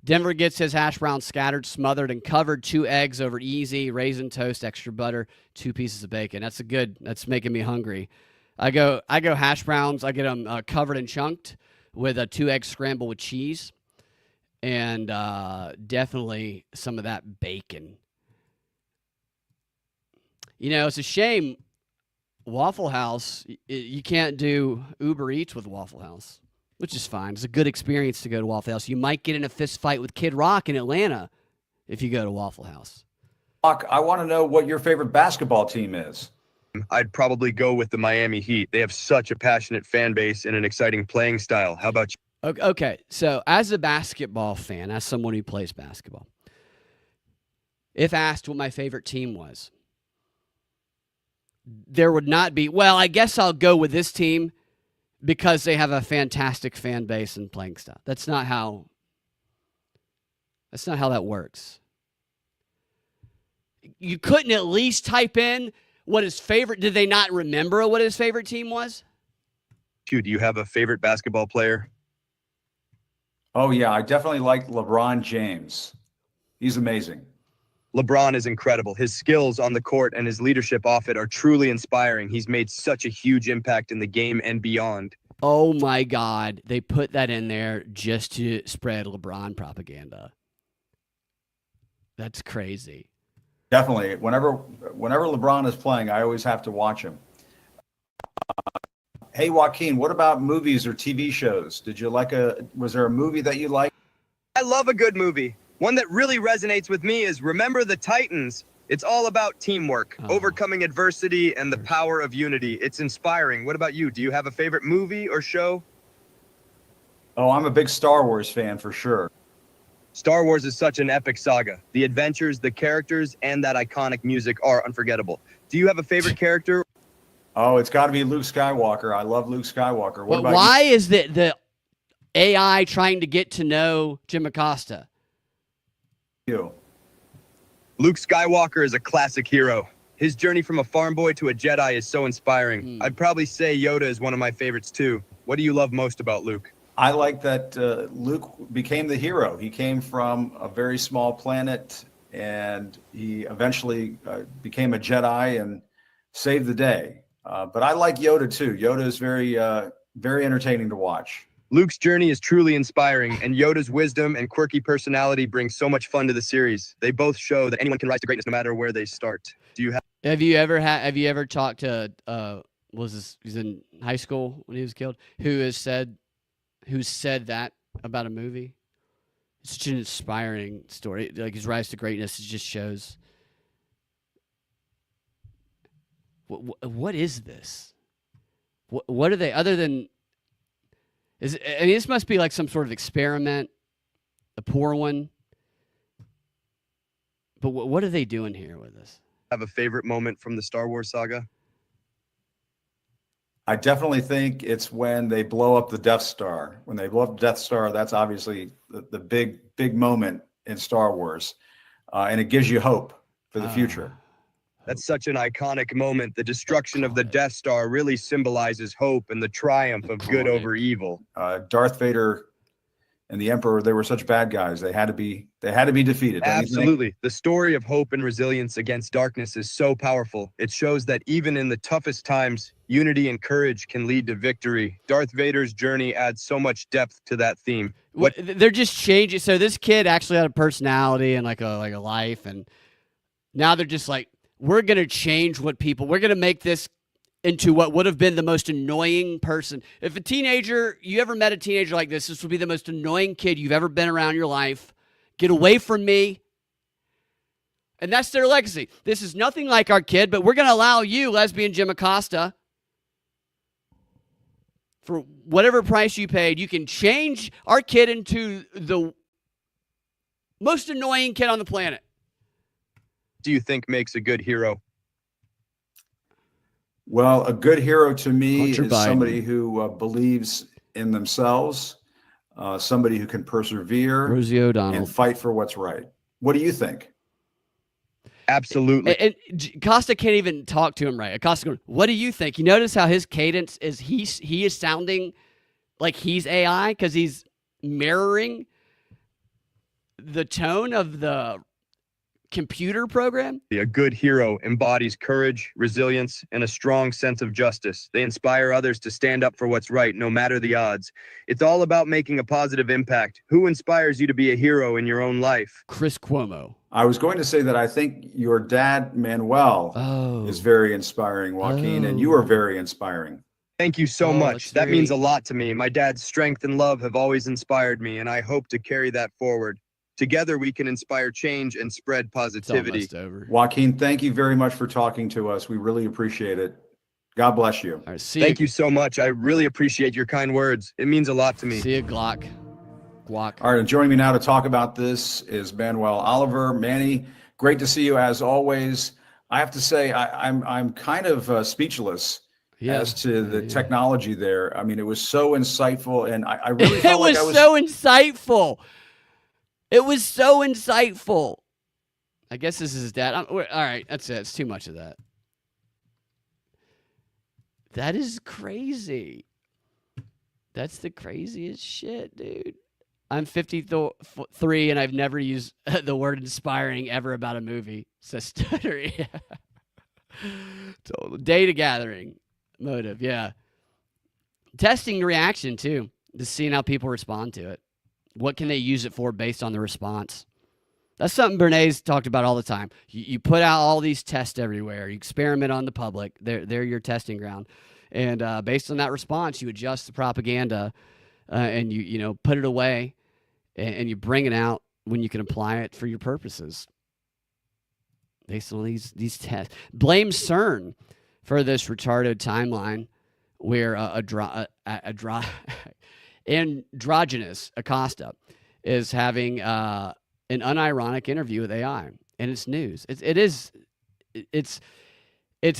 Speaker 2: Denver gets his hash browns scattered, smothered, and covered. 2 eggs over easy, raisin toast, extra butter, 2 pieces of bacon. That's making me hungry. I go hash browns. I get them covered and chunked with a 2 egg scramble with cheese, and definitely some of that bacon. You know, it's a shame Waffle House. You can't do Uber Eats with Waffle House, which is fine. It's a good experience to go to Waffle House. You might get in a fist fight with Kid Rock in Atlanta if you go to Waffle House.
Speaker 22: Rock, I want to know what your favorite basketball team is.
Speaker 21: I'd probably go with the Miami Heat. They have such a passionate fan base and an exciting playing style. How about you?
Speaker 2: Okay, so as a basketball fan, as someone who plays basketball, if asked what my favorite team was, there would not be, well, I guess I'll go with this team because they have a fantastic fan base and playing style. That's not how that works. You couldn't at least type in what his favorite, did they not remember what his favorite team was?
Speaker 21: Do you have a favorite basketball player?
Speaker 22: Oh, yeah, I definitely like LeBron James. He's amazing.
Speaker 21: LeBron is incredible. His skills on the court and his leadership off it are truly inspiring. He's made such a huge impact in the game and beyond.
Speaker 2: Oh, my God. They put that in there just to spread LeBron propaganda. That's crazy.
Speaker 22: Definitely. Whenever LeBron is playing, I always have to watch him. Hey, Joaquin, what about movies or TV shows? Was there a movie that you liked?
Speaker 21: I love a good movie. One that really resonates with me is Remember the Titans. It's all about teamwork, overcoming adversity, and the power of unity. It's inspiring. What about you? Do you have a favorite movie or show?
Speaker 22: Oh, I'm a big Star Wars fan for sure.
Speaker 21: Star Wars is such an epic saga. The adventures, the characters, and that iconic music are unforgettable. Do you have a favorite character?
Speaker 22: Oh, it's got to be Luke Skywalker. I love Luke Skywalker. What
Speaker 2: But
Speaker 22: about
Speaker 2: why
Speaker 22: you?
Speaker 2: is the AI trying to get to know Jim Acosta?
Speaker 22: You.
Speaker 21: Luke Skywalker is a classic hero. His journey from a farm boy to a Jedi is so inspiring. I'd probably say Yoda is one of my favorites too. What do you love most about Luke?
Speaker 22: I like that Luke became the hero. He came from a very small planet, and he eventually became a Jedi and saved the day. But I like Yoda too. Yoda is very entertaining to watch.
Speaker 21: Luke's journey is truly inspiring, and Yoda's wisdom and quirky personality bring so much fun to the series. They both show that anyone can rise to greatness no matter where they start. Do you
Speaker 2: Have you ever talked to he's in high school when he was killed, who said that about a movie? It's such an inspiring story. Like his rise to greatness, it just shows. What is this? What are they other than? This must be like some sort of experiment, a poor one. But what are they doing here with this?
Speaker 21: have a favorite moment from the Star Wars saga?
Speaker 22: I definitely think it's when they blow up the Death Star. When they blow up the Death Star, that's obviously the big moment in Star Wars. And it gives you hope for the future.
Speaker 21: That's such an iconic moment. The destruction of the Death Star really symbolizes hope and the triumph of good over evil.
Speaker 22: Darth Vader and the Emperor, they were such bad guys. They had to be defeated. don't you think?
Speaker 21: Absolutely. The story of hope and resilience against darkness is so powerful. It shows that even in the toughest times, unity and courage can lead to victory. Darth Vader's journey adds so much depth to that theme.
Speaker 2: They're just changing. So this kid actually had a personality and like a life, and now they're just like, we're gonna change what people. We're gonna make this into what would have been the most annoying person. If a teenager, you ever met a teenager like this would be the most annoying kid you've ever been around in your life. Get away from me. And that's their legacy. This is nothing like our kid, but we're going to allow you, lesbian Jim Acosta, for whatever price you paid, you can change our kid into the most annoying kid on the planet.
Speaker 21: Do you think makes a good hero?
Speaker 22: Well, a good hero to me
Speaker 2: Hunter
Speaker 22: is
Speaker 2: Biden.
Speaker 22: somebody who believes in themselves, somebody who can persevere
Speaker 2: Rosie O'Donnell.
Speaker 22: and fight for what's right. What do you think?
Speaker 21: Absolutely.
Speaker 2: And Costa can't even talk to him right. Acosta going, what do you think? You notice how his cadence is he is sounding like he's AI because he's mirroring the tone of the computer program.
Speaker 21: A good hero embodies courage, resilience, and a strong sense of justice. They inspire others to stand up for what's right, no matter the odds. It's all about making a positive impact. Who inspires you to be a hero in your own life?
Speaker 2: Chris Cuomo.
Speaker 22: I was going to say that I think your dad, Manuel, is very inspiring, Joaquin, and you are very inspiring.
Speaker 21: Thank you so much. That means a lot to me. My dad's strength and love have always inspired me, and I hope to carry that forward. Together, we can inspire change and spread positivity.
Speaker 22: Joaquin, thank you very much for talking to us. We really appreciate it. God bless you.
Speaker 21: Thank you so much. I really appreciate your kind words. It means a lot to me.
Speaker 2: See you, Glock.
Speaker 22: All right, and joining me now to talk about this is Manuel Oliver. Manny, great to see you as always. I have to say, I'm kind of speechless as to the technology there. I mean, it was so insightful, and I really felt like I was
Speaker 2: so insightful. It was so insightful. I guess this is his dad. All right, that's it. It's too much of that. That is crazy. That's the craziest shit, dude. I'm 53 and I've never used the word inspiring ever about a movie. So stutter, yeah. Total data gathering motive, yeah. Testing the reaction too, just seeing how people respond to it. What can they use it for based on the response? That's something Bernays talked about all the time. You put out all these tests everywhere. You experiment on the public. They're your testing ground. And based on that response, you adjust the propaganda and you put it away. and you bring it out when you can apply it for your purposes based on these tests. Blame CERN for this retarded timeline where androgynous Acosta is having an unironic interview with AI, and it's news. It's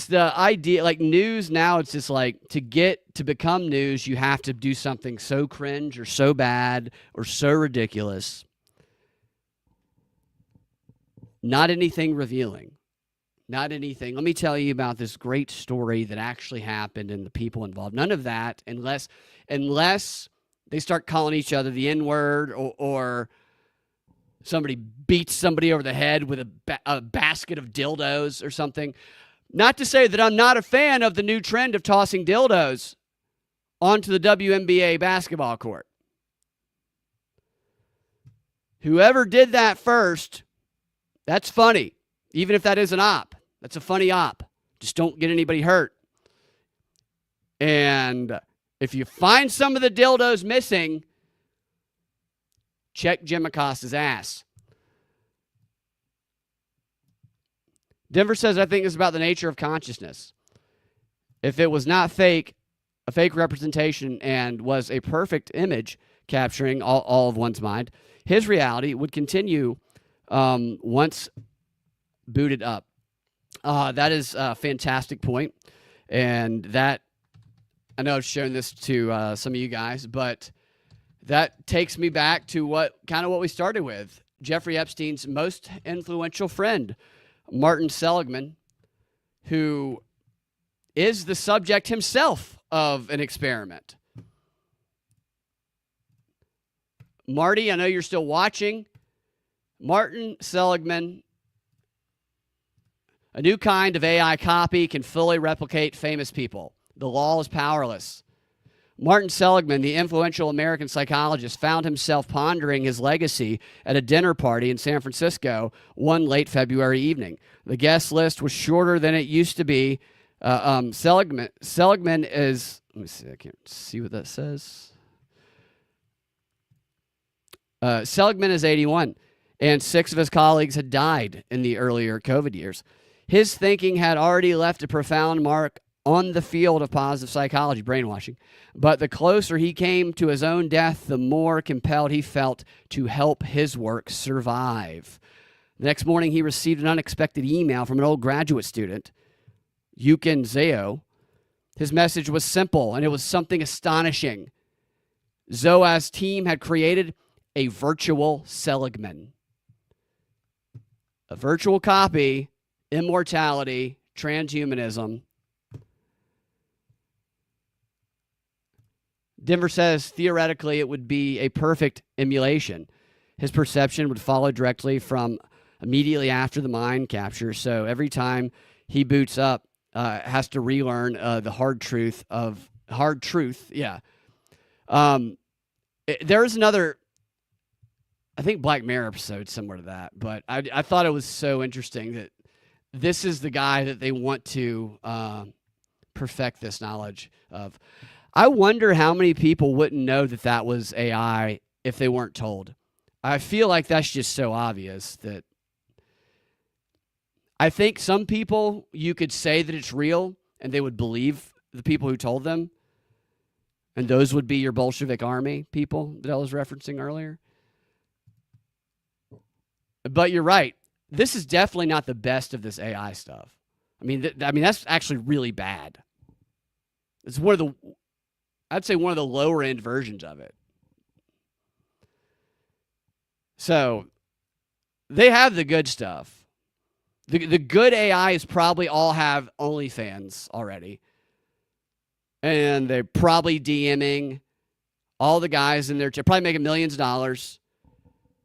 Speaker 2: the idea, like news now, it's just like to become news, you have to do something so cringe or so bad or so ridiculous. Not anything revealing. Not anything. Let me tell you about this great story that actually happened and the people involved. None of that unless they start calling each other the N-word or somebody beats somebody over the head with a basket of dildos or something. Not to say that I'm not a fan of the new trend of tossing dildos onto the WNBA basketball court. Whoever did that first, that's funny. Even if that is an op. That's a funny op. Just don't get anybody hurt. And if you find some of the dildos missing, check Jim Acosta's ass. Denver says, I think it's about the nature of consciousness. If it was not fake, a fake representation, and was a perfect image capturing all of one's mind, his reality would continue once booted up. That is a fantastic point. And that, I know I've shown this to some of you guys, but that takes me back to what we started with. Jeffrey Epstein's most influential friend, Martin Seligman, who is the subject himself of an experiment. Marty, I know you're still watching. Martin Seligman, a new kind of AI copy, can fully replicate famous people. The law is powerless. Martin Seligman, the influential American psychologist, found himself pondering his legacy at a dinner party in San Francisco one late February evening. The guest list was shorter than it used to be. Seligman is, let me see, I can't see what that says. Seligman is 81, and 6 of his colleagues had died in the earlier COVID years. His thinking had already left a profound mark on the field of positive psychology, brainwashing. But the closer he came to his own death, the more compelled he felt to help his work survive. The next morning, he received an unexpected email from an old graduate student, Yukin Zeo. His message was simple, and it was something astonishing. Zoa's team had created a virtual Seligman. A virtual copy, immortality, transhumanism. Denver says, theoretically, it would be a perfect emulation. His perception would follow directly from immediately after the mind capture. So every time he boots up, has to relearn the hard truth. Yeah. There is another, I think, Black Mirror episode similar to that, but I thought it was so interesting that this is the guy that they want to perfect this knowledge of. I wonder how many people wouldn't know that that was AI if they weren't told. I feel like that's just so obvious that I think some people, you could say that it's real and they would believe the people who told them. And those would be your Bolshevik army people that I was referencing earlier. But you're right. This is definitely not the best of this AI stuff. I mean, that's actually really bad. It's I'd say one of the lower end versions of it. So they have the good stuff. The good AIs probably all have OnlyFans already. And they're probably DMing all the guys in there, probably making millions of dollars,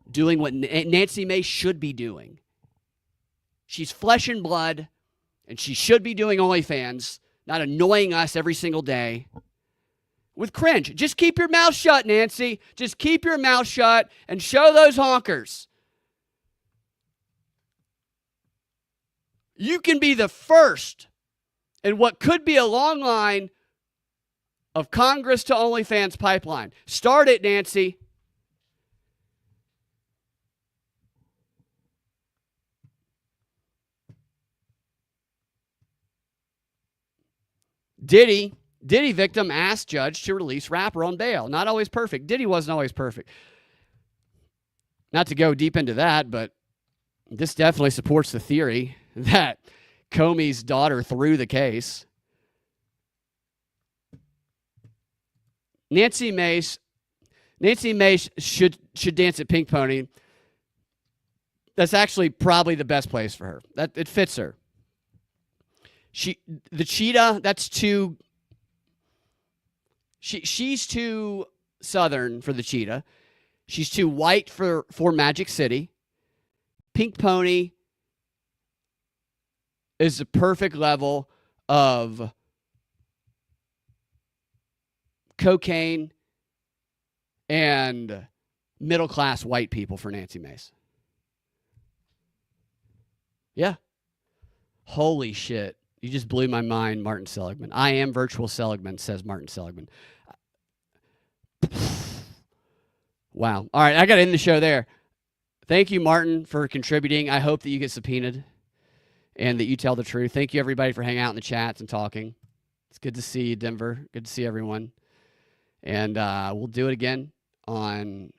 Speaker 2: doing what Nancy Mace should be doing. She's flesh and blood, and she should be doing OnlyFans, not annoying us every single day with cringe. Just keep your mouth shut, Nancy. Just keep your mouth shut and show those honkers. You can be the first in what could be a long line of Congress to OnlyFans pipeline. Start it, Nancy. Diddy victim asked judge to release rapper on bail. Not always perfect. Diddy wasn't always perfect. Not to go deep into that, but this definitely supports the theory that Comey's daughter threw the case. Nancy Mace should dance at Pink Pony. That's actually probably the best place for her. That it fits her. The cheetah, that's too. She's too southern for the cheetah. She's too white for Magic City. Pink Pony is the perfect level of cocaine and middle-class white people for Nancy Mace. Yeah. Holy shit. You just blew my mind, Martin Seligman. I am virtual Seligman, says Martin Seligman. Wow. All right, I got to end the show there. Thank you, Martin, for contributing. I hope that you get subpoenaed and that you tell the truth. Thank you, everybody, for hanging out in the chats and talking. It's good to see you, Denver. Good to see everyone. And we'll do it again on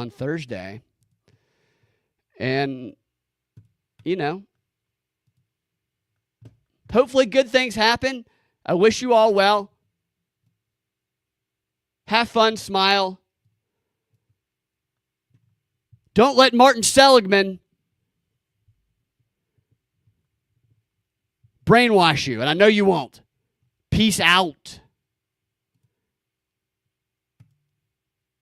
Speaker 2: Thursday. And, you know, hopefully good things happen. I wish you all well. Have fun, smile. Don't let Martin Seligman brainwash you, and I know you won't. Peace out.